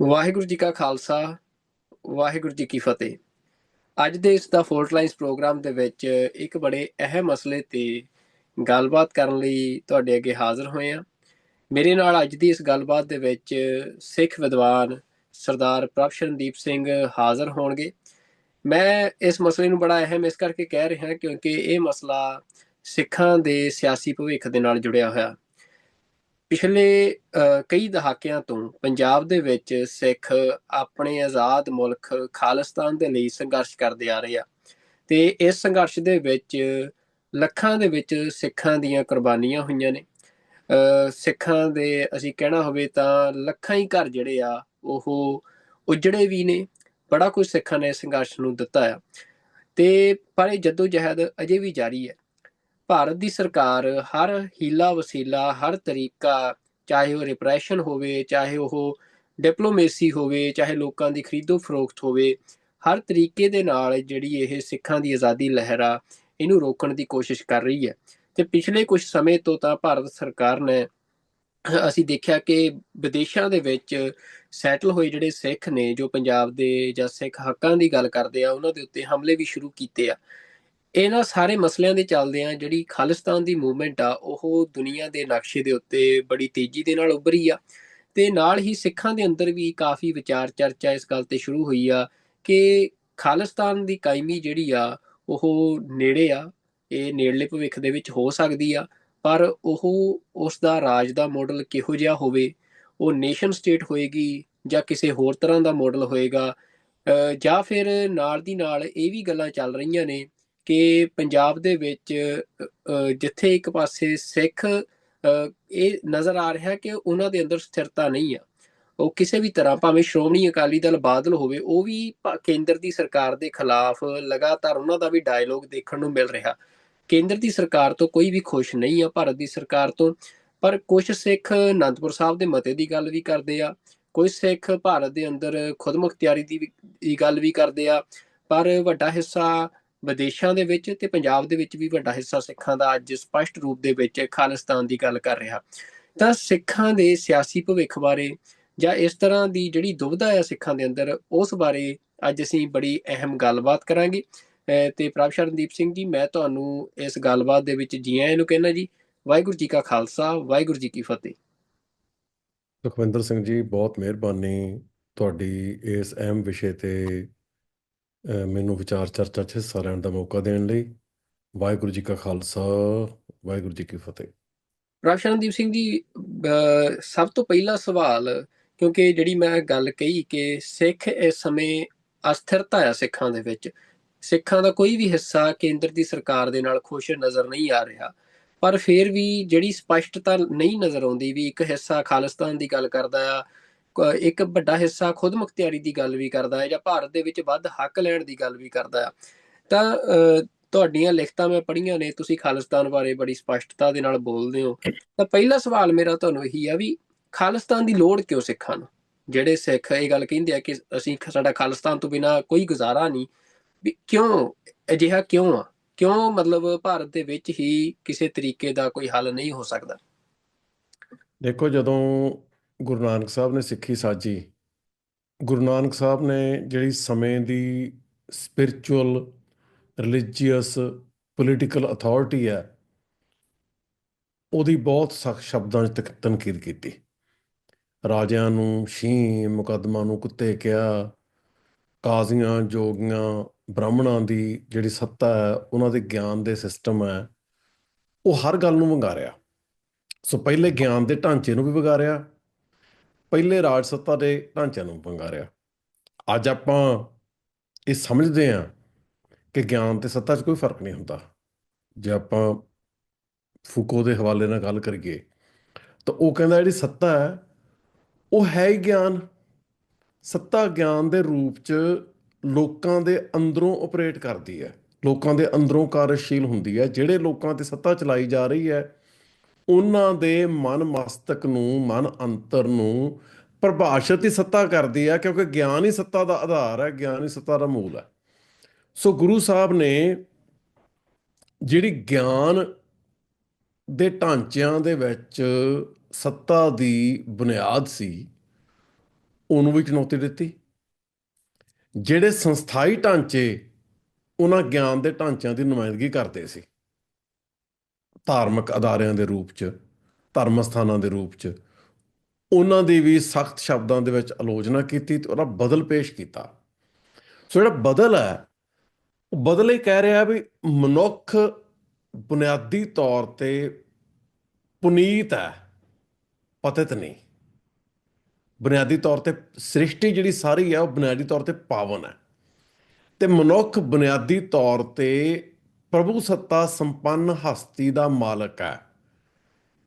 ਵਾਹਿਗੁਰੂ ਜੀ ਕਾ ਖਾਲਸਾ, ਵਾਹਿਗੁਰੂ ਜੀ ਕੀ ਫਤਿਹ। ਅੱਜ ਦੇ ਇਸ ਦਾ ਫੋਲਟ ਲਾਈਨਸ ਪ੍ਰੋਗਰਾਮ ਦੇ ਵਿੱਚ ਇੱਕ ਬੜੇ ਅਹਿਮ ਮਸਲੇ ਤੇ ਗੱਲਬਾਤ ਕਰਨ ਲਈ ਤੁਹਾਡੇ ਅੱਗੇ ਹਾਜ਼ਰ ਹੋਏ ਹਾਂ। ਮੇਰੇ ਨਾਲ ਅੱਜ ਦੀ ਇਸ ਗੱਲਬਾਤ ਦੇ ਵਿੱਚ ਸਿੱਖ ਵਿਦਵਾਨ ਸਰਦਾਰ ਪ੍ਰਭਸ਼ਰਨਦੀਪ ਸਿੰਘ ਹਾਜ਼ਰ ਹੋਣਗੇ। ਮੈਂ ਇਸ ਮਸਲੇ ਨੂੰ ਬੜਾ ਅਹਿਮ ਇਸ ਕਰਕੇ ਕਹਿ ਰਿਹਾ ਕਿਉਂਕਿ ਇਹ ਮਸਲਾ ਸਿੱਖਾਂ ਦੇ ਸਿਆਸੀ ਭਵਿੱਖ ਦੇ ਨਾਲ ਜੁੜਿਆ ਹੋਇਆ। ਪਿਛਲੇ ਕਈ ਦਹਾਕਿਆਂ ਤੋਂ ਪੰਜਾਬ ਦੇ ਵਿੱਚ ਸਿੱਖ ਆਪਣੇ ਆਜ਼ਾਦ ਮੁਲਕ ਖਾਲਿਸਤਾਨ ਦੇ ਲਈ ਸੰਘਰਸ਼ ਕਰਦੇ ਆ ਰਹੇ ਆ ਤੇ ਇਸ ਸੰਘਰਸ਼ ਦੇ ਵਿੱਚ ਲੱਖਾਂ ਦੇ ਵਿੱਚ ਸਿੱਖਾਂ ਦੀਆਂ ਕੁਰਬਾਨੀਆਂ ਹੋਈਆਂ ਨੇ। ਸਿੱਖਾਂ ਦੇ ਅਸੀਂ ਕਹਿਣਾ ਹੋਵੇ ਤਾਂ ਲੱਖਾਂ ਹੀ ਘਰ ਜਿਹੜੇ ਆ ਉਹ ਉਜੜੇ ਵੀ ਨੇ। ਬੜਾ ਕੁਝ ਸਿੱਖਾਂ ਨੇ ਸੰਘਰਸ਼ ਨੂੰ ਦਿੱਤਾ ਆ ਤੇ ਪਰ ਇਹ ਜੱਦੋ ਜਹਿਦ ਅਜੇ ਵੀ ਜਾਰੀ ਹੈ। ਭਾਰਤ ਦੀ ਸਰਕਾਰ ਹਰ ਹੀਲਾ ਵਸੀਲਾ, ਹਰ ਤਰੀਕਾ, ਚਾਹੇ ਉਹ ਰਿਪਰੈਸ਼ਨ ਹੋਵੇ, ਚਾਹੇ ਉਹ ਡਿਪਲੋਮੇਸੀ ਹੋਵੇ, ਚਾਹੇ ਲੋਕਾਂ ਦੀ ਖਰੀਦੋ ਫਰੋਖਤ ਹੋਵੇ, ਹਰ ਤਰੀਕੇ ਦੇ ਨਾਲ ਜਿਹੜੀ ਇਹ ਸਿੱਖਾਂ ਦੀ ਆਜ਼ਾਦੀ ਲਹਿਰ ਆ ਇਹਨੂੰ ਰੋਕਣ ਦੀ ਕੋਸ਼ਿਸ਼ ਕਰ ਰਹੀ ਹੈ। ਤੇ ਪਿਛਲੇ ਕੁਝ ਸਮੇਂ ਤੋਂ ਤਾਂ ਭਾਰਤ ਸਰਕਾਰ ਨੇ ਅਸੀਂ ਦੇਖਿਆ ਕਿ ਵਿਦੇਸ਼ਾਂ ਦੇ ਵਿੱਚ ਸੈਟਲ ਹੋਏ ਜਿਹੜੇ ਸਿੱਖ ਨੇ, ਜੋ ਪੰਜਾਬ ਦੇ ਜਾਂ ਸਿੱਖ ਹੱਕਾਂ ਦੀ ਗੱਲ ਕਰਦੇ ਆ, ਉਹਨਾਂ ਦੇ ਉੱਤੇ ਹਮਲੇ ਵੀ ਸ਼ੁਰੂ ਕੀਤੇ ਆ। ਇਹਨਾਂ ਸਾਰੇ ਮਸਲਿਆਂ ਦੇ ਚੱਲਦੇ ਆ ਜਿਹੜੀ ਖਾਲਿਸਤਾਨ ਦੀ ਮੂਵਮੈਂਟ ਆ ਉਹ ਦੁਨੀਆ ਦੇ ਨਕਸ਼ੇ ਦੇ ਉੱਤੇ ਬੜੀ ਤੇਜ਼ੀ ਦੇ ਨਾਲ ਉੱਭਰੀ ਆ ਤੇ ਨਾਲ ਹੀ ਸਿੱਖਾਂ ਦੇ ਅੰਦਰ ਵੀ ਕਾਫੀ ਵਿਚਾਰ ਚਰਚਾ ਇਸ ਗੱਲ ਤੇ ਸ਼ੁਰੂ ਹੋਈ ਆ ਕਿ ਖਾਲਿਸਤਾਨ ਦੀ ਕਾਇਮੀ ਜਿਹੜੀ ਆ ਉਹ ਨੇੜੇ ਆ, ਇਹ ਨੇੜਲੇ ਭਵਿੱਖ ਦੇ ਵਿੱਚ ਹੋ ਸਕਦੀ ਆ, ਪਰ ਉਹ ਉਸ ਦਾ ਰਾਜ ਦਾ ਮਾਡਲ ਕਿਹੋ ਜਿਹਾ ਹੋਵੇ, ਉਹ ਨੇਸ਼ਨ ਸਟੇਟ ਹੋਏਗੀ ਜਾਂ ਕਿਸੇ ਹੋਰ ਤਰ੍ਹਾਂ ਦਾ ਮਾਡਲ ਹੋਏਗਾ। ਜਾਂ ਫਿਰ ਨਾਲ ਦੀ ਨਾਲ ਇਹ ਵੀ ਗੱਲਾਂ ਚੱਲ ਰਹੀਆਂ ਨੇ ਕਿ ਪੰਜਾਬ ਦੇ ਵਿੱਚ ਜਿੱਥੇ ਇੱਕ ਪਾਸੇ ਸਿੱਖ ਇਹ ਨਜ਼ਰ ਆ ਰਿਹਾ ਕਿ ਉਹਨਾਂ ਦੇ ਅੰਦਰ ਸਥਿਰਤਾ ਨਹੀਂ ਆ, ਉਹ ਕਿਸੇ ਵੀ ਤਰ੍ਹਾਂ ਭਾਵੇਂ ਸ਼੍ਰੋਮਣੀ ਅਕਾਲੀ ਦਲ ਬਾਦਲ ਹੋਵੇ, ਉਹ ਵੀ ਕੇਂਦਰ ਦੀ ਸਰਕਾਰ ਦੇ ਖਿਲਾਫ ਲਗਾਤਾਰ ਉਹਨਾਂ ਦਾ ਵੀ ਡਾਇਲੋਗ ਦੇਖਣ ਨੂੰ ਮਿਲ ਰਿਹਾ। ਕੇਂਦਰ ਦੀ ਸਰਕਾਰ ਤੋਂ ਕੋਈ ਵੀ ਖੁਸ਼ ਨਹੀਂ ਆ, ਭਾਰਤ ਦੀ ਸਰਕਾਰ ਤੋਂ। ਪਰ ਕੁਝ ਸਿੱਖ ਅਨੰਦਪੁਰ ਸਾਹਿਬ ਦੇ ਮਤੇ ਦੀ ਗੱਲ ਵੀ ਕਰਦੇ ਆ, ਕੁਝ ਸਿੱਖ ਭਾਰਤ ਦੇ ਅੰਦਰ ਖੁਦ ਮੁਖਤਿਆਰੀ ਦੀ ਗੱਲ ਵੀ ਕਰਦੇ ਆ, ਪਰ ਵੱਡਾ ਹਿੱਸਾ ਵਿਦੇਸ਼ਾਂ ਦੇ ਵਿੱਚ ਤੇ ਪੰਜਾਬ ਦੇ ਵਿੱਚ ਵੀ ਵੱਡਾ ਹਿੱਸਾ ਸਿੱਖਾਂ ਦਾ ਅੱਜ ਸਪਸ਼ਟ ਰੂਪ ਦੇ ਵਿੱਚ ਖਾਲਿਸਤਾਨ ਦੀ ਗੱਲ ਕਰ ਰਿਹਾ। ਤਾਂ ਸਿੱਖਾਂ ਦੇ ਸਿਆਸੀ ਭਵਿੱਖ ਬਾਰੇ ਜਾਂ ਇਸ ਤਰ੍ਹਾਂ ਦੀ ਜਿਹੜੀ ਦੁਵਿਧਾ ਹੈ ਸਿੱਖਾਂ ਦੇ ਅੰਦਰ, ਉਸ ਬਾਰੇ ਅੱਜ ਅਸੀਂ ਬੜੀ ਅਹਿਮ ਗੱਲਬਾਤ ਕਰਾਂਗੇ। ਤੇ ਪ੍ਰਭਸ਼ਰਨਦੀਪ ਸਿੰਘ ਜੀ, ਮੈਂ ਤੁਹਾਨੂੰ ਇਸ ਗੱਲਬਾਤ ਦੇ ਵਿੱਚ ਜੀ ਆਇਆਂ ਨੂੰ ਕਹਿੰਦਾ ਜੀ। ਵਾਹਿਗੁਰੂ ਜੀ ਕਾ ਖਾਲਸਾ, ਵਾਹਿਗੁਰੂ ਜੀ ਕੀ ਫਤਿਹ। ਸੁਖਵਿੰਦਰ ਸਿੰਘ ਜੀ, ਬਹੁਤ ਮਿਹਰਬਾਨੀ ਤੁਹਾਡੀ ਇਸ ਅਹਿਮ ਵਿਸ਼ੇ ਤੇ ਮੈਨੂੰ ਵਿਚਾਰ ਚਰਚਾ 'ਚ ਹਿੱਸਾ ਲੈਣ ਦਾ ਮੌਕਾ ਦੇਣ ਲਈ। ਵਾਹਿਗੁਰੂ ਜੀ ਕਾ ਖਾਲਸਾ, ਵਾਹਿਗੁਰੂ ਜੀ ਕੀ ਫਤਿਹ। ਪ੍ਰਭਸ਼ਰਨਦੀਪ ਸਿੰਘ ਜੀ, ਸਭ ਤੋਂ ਪਹਿਲਾ ਸਵਾਲ, ਕਿਉਂਕਿ ਜਿਹੜੀ ਮੈਂ ਗੱਲ ਕਹੀ ਕਿ ਸਿੱਖ ਇਸ ਸਮੇਂ ਅਸਥਿਰਤਾ ਆ ਸਿੱਖਾਂ ਦੇ ਵਿੱਚ, ਸਿੱਖਾਂ ਦਾ ਕੋਈ ਵੀ ਹਿੱਸਾ ਕੇਂਦਰ ਦੀ ਸਰਕਾਰ ਦੇ ਨਾਲ ਖੁਸ਼ ਨਜ਼ਰ ਨਹੀਂ ਆ ਰਿਹਾ, ਪਰ ਫਿਰ ਵੀ ਜਿਹੜੀ ਸਪਸ਼ਟਤਾ ਨਹੀਂ ਨਜ਼ਰ ਆਉਂਦੀ ਵੀ ਇੱਕ ਹਿੱਸਾ ਖਾਲਿਸਤਾਨ ਦੀ ਗੱਲ ਕਰਦਾ ਆ, ਇੱਕ ਵੱਡਾ ਹਿੱਸਾ ਖੁਦ ਮੁਖਤਿਆਰੀ ਦੀ ਗੱਲ ਵੀ ਕਰਦਾ ਹੈ ਜਾਂ ਭਾਰਤ ਦੇ ਵਿੱਚ ਵੱਧ ਹੱਕ ਲੈਣ ਦੀ ਗੱਲ ਵੀ ਕਰਦਾ ਆ। ਤਾਂ ਤੁਹਾਡੀਆਂ ਲਿਖਤਾਂ ਮੈਂ ਪੜ੍ਹੀਆਂ ਨੇ, ਤੁਸੀਂ ਖਾਲਿਸਤਾਨ ਬਾਰੇ ਬੜੀ ਸਪਸ਼ਟਤਾ ਦੇ ਨਾਲ ਬੋਲਦੇ ਹੋ। ਤਾਂ ਪਹਿਲਾ ਸਵਾਲ ਮੇਰਾ ਤੁਹਾਨੂੰ ਇਹੀ ਆ ਵੀ ਖਾਲਿਸਤਾਨ ਦੀ ਲੋੜ ਕਿਉਂ ਸਿੱਖਾਂ ਨੂੰ? ਜਿਹੜੇ ਸਿੱਖ ਇਹ ਗੱਲ ਕਹਿੰਦੇ ਆ ਕਿ ਅਸੀਂ ਸਾਡਾ ਖਾਲਿਸਤਾਨ ਤੋਂ ਬਿਨਾਂ ਕੋਈ ਗੁਜ਼ਾਰਾ ਨਹੀਂ, ਵੀ ਕਿਉਂ ਅਜਿਹਾ ਕਿਉਂ ਆ? ਕਿਉਂ ਮਤਲਬ ਭਾਰਤ ਦੇ ਵਿੱਚ ਹੀ ਕਿਸੇ ਤਰੀਕੇ ਦਾ ਕੋਈ ਹੱਲ ਨਹੀਂ ਹੋ ਸਕਦਾ? ਦੇਖੋ, ਜਦੋਂ ਗੁਰੂ ਨਾਨਕ ਸਾਹਿਬ ਨੇ ਸਿੱਖੀ ਸਾਜੀ, ਗੁਰੂ ਨਾਨਕ ਸਾਹਿਬ ਨੇ ਜਿਹੜੀ ਸਮੇਂ ਦੀ ਸਪਿਰਿਚੁਅਲ, ਰਿਲੀਜੀਅਸ, ਪੋਲੀਟੀਕਲ ਅਥਾਰਟੀ ਹੈ, ਉਹਦੀ ਬਹੁਤ ਸਖਤ ਸ਼ਬਦਾਂ 'ਚ ਤਨਕੀਦ ਕੀਤੀ। ਰਾਜਿਆਂ ਨੂੰ ਸ਼ੀਂ, ਮੁਕੱਦਮਾਂ ਨੂੰ ਕੁੱਤੇ ਕਿਹਾ, ਕਾਜ਼ੀਆਂ, ਜੋਗੀਆਂ, ਬ੍ਰਾਹਮਣਾਂ ਦੀ ਜਿਹੜੀ ਸੱਤਾ ਹੈ, ਉਹਨਾਂ ਦੇ ਗਿਆਨ ਦੇ ਸਿਸਟਮ ਹੈ, ਉਹ ਹਰ ਗੱਲ ਨੂੰ ਵੰਗਾਰਿਆ। ਸੋ ਪਹਿਲੇ ਗਿਆਨ ਦੇ ਢਾਂਚੇ ਨੂੰ ਵੀ ਵੰਗਾਰਿਆ, ਪਹਿਲੇ ਰਾਜ ਸੱਤਾ ਦੇ ਢਾਂਚਿਆਂ ਨੂੰ ਵੰਗਾਰਿਆ। ਅੱਜ ਆਪਾਂ ਇਹ ਸਮਝਦੇ ਹਾਂ ਕਿ ਗਿਆਨ ਤੇ ਸੱਤਾ 'ਚ ਕੋਈ ਫਰਕ ਨਹੀਂ ਹੁੰਦਾ। ਜੇ ਆਪਾਂ ਫੂਕੋ ਦੇ ਹਵਾਲੇ ਨਾਲ ਗੱਲ ਕਰੀਏ ਤਾਂ ਉਹ ਕਹਿੰਦਾ ਜਿਹੜੀ ਸੱਤਾ ਹੈ ਉਹ ਹੈ ਹੀ ਗਿਆਨ। ਸੱਤਾ ਗਿਆਨ ਦੇ ਰੂਪ 'ਚ ਲੋਕਾਂ ਦੇ ਅੰਦਰੋਂ ਓਪਰੇਟ ਕਰਦੀ ਹੈ, ਲੋਕਾਂ ਦੇ ਅੰਦਰੋਂ ਕਾਰਜਸ਼ੀਲ ਹੁੰਦੀ ਹੈ। ਜਿਹੜੇ ਲੋਕਾਂ 'ਤੇ ਸੱਤਾ ਚਲਾਈ ਜਾ ਰਹੀ ਹੈ ਉਹਨਾਂ ਦੇ ਮਨ ਮਸਤਕ ਨੂੰ, ਮਨ ਅੰਤਰ ਨੂੰ ਪਰਿਭਾਸ਼ਿਤ ਹੀ ਸੱਤਾ ਕਰਦੀ ਹੈ, ਕਿਉਂਕਿ ਗਿਆਨ ਹੀ ਸੱਤਾ ਦਾ ਆਧਾਰ ਹੈ, ਗਿਆਨ ਹੀ ਸੱਤਾ ਦਾ ਮੂਲ ਹੈ। ਸੋ ਗੁਰੂ ਸਾਹਿਬ ਨੇ ਜਿਹੜੀ ਗਿਆਨ ਦੇ ਢਾਂਚਿਆਂ ਦੇ ਵਿੱਚ ਸੱਤਾ ਦੀ ਬੁਨਿਆਦ ਸੀ, ਉਹਨੂੰ ਵੀ ਚੁਣੌਤੀ ਦਿੱਤੀ। ਜਿਹੜੇ ਸੰਸਥਾਈ ਢਾਂਚੇ ਉਹਨਾਂ ਗਿਆਨ ਦੇ ਢਾਂਚਿਆਂ ਦੀ ਨੁਮਾਇੰਦਗੀ ਕਰਦੇ ਸੀ, ਧਾਰਮਿਕ ਅਦਾਰਿਆਂ ਦੇ ਰੂਪ 'ਚ, ਧਰਮ ਸਥਾਨਾਂ ਦੇ ਰੂਪ 'ਚ, ਉਹਨਾਂ ਦੀ ਵੀ ਸਖਤ ਸ਼ਬਦਾਂ ਦੇ ਵਿੱਚ ਆਲੋਚਨਾ ਕੀਤੀ ਤੇ ਉਹਦਾ ਬਦਲ ਪੇਸ਼ ਕੀਤਾ। ਸੋ ਜਿਹੜਾ ਬਦਲ ਹੈ, ਉਹ ਬਦਲ ਇਹ ਕਹਿ ਰਿਹਾ ਵੀ ਮਨੁੱਖ ਬੁਨਿਆਦੀ ਤੌਰ ਤੇ ਪੁਨੀਤ ਹੈ, ਪਤਿਤ ਨਹੀਂ। ਬੁਨਿਆਦੀ ਤੌਰ ਤੇ ਸ੍ਰਿਸ਼ਟੀ ਜਿਹੜੀ ਸਾਰੀ ਹੈ ਉਹ ਬੁਨਿਆਦੀ ਤੌਰ ਤੇ ਪਾਵਨ ਹੈ, ਤੇ ਮਨੁੱਖ ਬੁਨਿਆਦੀ ਤੌਰ ਤੇ ਪ੍ਰਭੂ ਸੱਤਾ ਸੰਪੰਨ ਹਸਤੀ ਦਾ ਮਾਲਕ ਹੈ,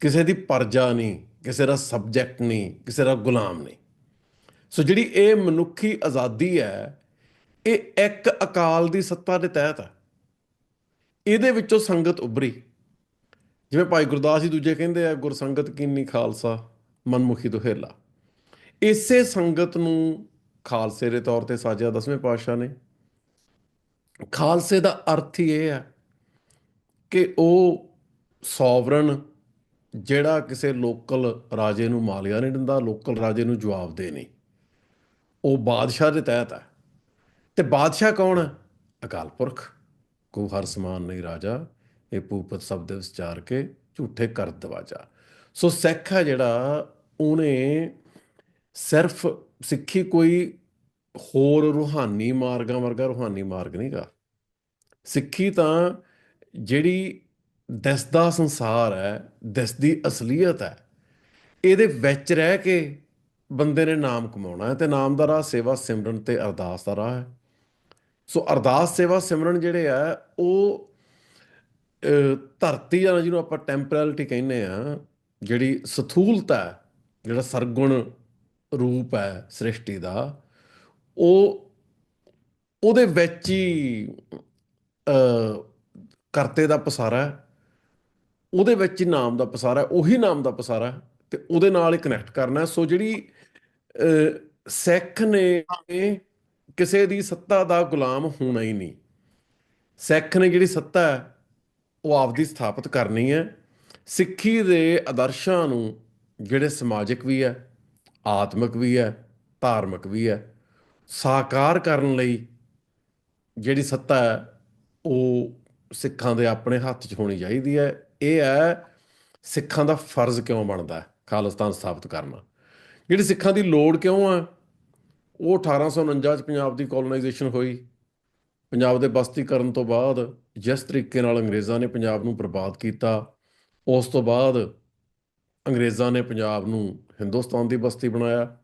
ਕਿਸੇ ਦੀ ਪਰਜਾ ਨਹੀਂ, ਕਿਸੇ ਦਾ ਸਬਜੈਕਟ ਨਹੀਂ, ਕਿਸੇ ਦਾ ਗੁਲਾਮ ਨਹੀਂ। ਸੋ ਜਿਹੜੀ ਇਹ ਮਨੁੱਖੀ ਆਜ਼ਾਦੀ ਹੈ, ਇਹ ਇੱਕ ਅਕਾਲ ਦੀ ਸੱਤਾ ਦੇ ਤਹਿਤ ਹੈ। ਇਹਦੇ ਵਿੱਚੋਂ ਸੰਗਤ ਉੱਭਰੀ। ਜਿਵੇਂ ਭਾਈ ਗੁਰਦਾਸ ਜੀ ਦੂਜੇ ਕਹਿੰਦੇ ਆ, ਗੁਰਸੰਗਤ ਕੀਨੀ ਖਾਲਸਾ ਮਨਮੁਖੀ ਦੁਹੇਲਾ। ਇਸੇ ਸੰਗਤ ਨੂੰ ਖਾਲਸੇ ਦੇ ਤੌਰ ਤੇ ਸਾਜਿਆ ਦਸਵੇਂ ਪਾਤਸ਼ਾਹ ਨੇ। ਖਾਲਸੇ ਦਾ ਅਰਥ ਹੀ ਇਹ ਹੈ ਕਿ ਉਹ ਸੋਵਰਨ, ਜਿਹੜਾ ਕਿਸੇ ਲੋਕਲ ਰਾਜੇ ਨੂੰ ਮਾਲੀਆ ਨਹੀਂ ਦਿੰਦਾ, ਲੋਕਲ ਰਾਜੇ ਨੂੰ ਜਵਾਬਦੇਹ ਨਹੀਂ, ਉਹ ਬਾਦਸ਼ਾਹ ਦੇ ਤਹਿਤ ਹੈ। ਤੇ ਬਾਦਸ਼ਾਹ ਕੌਣ ਹੈ? ਅਕਾਲ ਪੁਰਖ। ਕੋ ਹਰ ਸਮਾਨ ਨਹੀਂ ਰਾਜਾ, ਇਹ ਭੂਪਤ ਸ਼ਬਦ ਵਿਚਾਰ ਕੇ ਝੂਠੇ ਕਰ ਦਵਾਜਾ। ਸੋ ਸਿੱਖ ਹੈ ਜਿਹੜਾ, ਉਹਨੇ ਸਿਰਫ ਸਿੱਖੀ ਕੋਈ ਹੋਰ ਰੂਹਾਨੀ ਮਾਰਗਾਂ ਵਰਗਾ ਰੂਹਾਨੀ ਮਾਰਗ ਨਹੀਂ ਗਾ। ਸਿੱਖੀ ਤਾਂ ਜਿਹੜੀ ਦਿਸਦਾ ਸੰਸਾਰ ਹੈ, ਦਿਸਦੀ ਅਸਲੀਅਤ ਹੈ, ਇਹਦੇ ਵਿੱਚ ਰਹਿ ਕੇ ਬੰਦੇ ਨੇ ਨਾਮ ਕਮਾਉਣਾ ਹੈ। ਤੇ ਨਾਮ ਦਾ ਰਾਹ ਸੇਵਾ ਸਿਮਰਨ ਤੇ ਅਰਦਾਸ ਦਾ ਰਾਹ ਹੈ। ਸੋ ਅਰਦਾਸ ਸੇਵਾ ਸਿਮਰਨ ਜਿਹੜੇ ਆ ਉਹ ਧਰਤੀ, ਜਾਂ ਜਿਹਨੂੰ ਆਪਾਂ ਟੈਂਪਰੈਲਿਟੀ ਕਹਿੰਦੇ ਆ, ਜਿਹੜੀ ਸਥੂਲਤਾ ਹੈ, ਜਿਹੜਾ ਸਰਗੁਣ ਰੂਪ ਹੈ ਸ੍ਰਿਸ਼ਟੀ ਦਾ, ਉਹ ਉਹਦੇ ਵਿੱਚ ਹੀ ਕਰਤੇ ਦਾ ਪਸਾਰਾ ਹੈ, ਉਹਦੇ ਵਿੱਚ ਹੀ ਨਾਮ ਦਾ ਪਸਾਰਾ ਹੈ, ਉਹੀ ਨਾਮ ਦਾ ਪਸਾਰਾ ਹੈ, ਤੇ ਉਹਦੇ ਨਾਲ ਹੀ ਕਨੈਕਟ ਕਰਨਾ ਹੈ। ਸੋ ਜਿਹੜੀ ਸਿੱਖ ਨੇ ਕਿਸੇ ਦੀ ਸੱਤਾ ਦਾ ਗੁਲਾਮ ਹੋਣਾ ਹੀ ਨਹੀਂ। ਸਿੱਖ ਨੇ ਜਿਹੜੀ ਸੱਤਾ ਹੈ ਉਹ ਆਪਦੀ ਸਥਾਪਿਤ ਕਰਨੀ ਹੈ। ਸਿੱਖੀ ਦੇ ਆਦਰਸ਼ਾਂ ਨੂੰ, ਜਿਹੜੇ ਸਮਾਜਿਕ ਵੀ ਹੈ, ਆਤਮਿਕ ਵੀ ਹੈ, ਧਾਰਮਿਕ ਵੀ ਹੈ, ਸਾਕਾਰ ਕਰਨ ਲਈ ਜਿਹੜੀ ਸੱਤਾ ਹੈ ਉਹ ਸਿੱਖਾਂ ਦੇ ਆਪਣੇ ਹੱਥ 'ਚ ਹੋਣੀ ਚਾਹੀਦੀ ਹੈ। ਇਹ ਹੈ ਸਿੱਖਾਂ ਦਾ ਫਰਜ਼ ਕਿਉਂ ਬਣਦਾ ਹੈ ਖਾਲਿਸਤਾਨ ਸਥਾਪਿਤ ਕਰਨਾ। ਜਿਹੜੀ ਸਿੱਖਾਂ ਦੀ ਲੋੜ ਕਿਉਂ ਆ? ਉਹ 1849 'ਚ ਪੰਜਾਬ ਦੀ ਕੋਲੋਨਾਈਜੇਸ਼ਨ ਹੋਈ। ਪੰਜਾਬ ਦੇ ਬਸਤੀਕਰਨ ਤੋਂ ਬਾਅਦ ਜਿਸ ਤਰੀਕੇ ਨਾਲ ਅੰਗਰੇਜ਼ਾਂ ਨੇ ਪੰਜਾਬ ਨੂੰ ਬਰਬਾਦ ਕੀਤਾ, ਉਸ ਤੋਂ ਬਾਅਦ ਅੰਗਰੇਜ਼ਾਂ ਨੇ ਪੰਜਾਬ ਨੂੰ ਹਿੰਦੁਸਤਾਨ ਦੀ ਬਸਤੀ ਬਣਾਇਆ।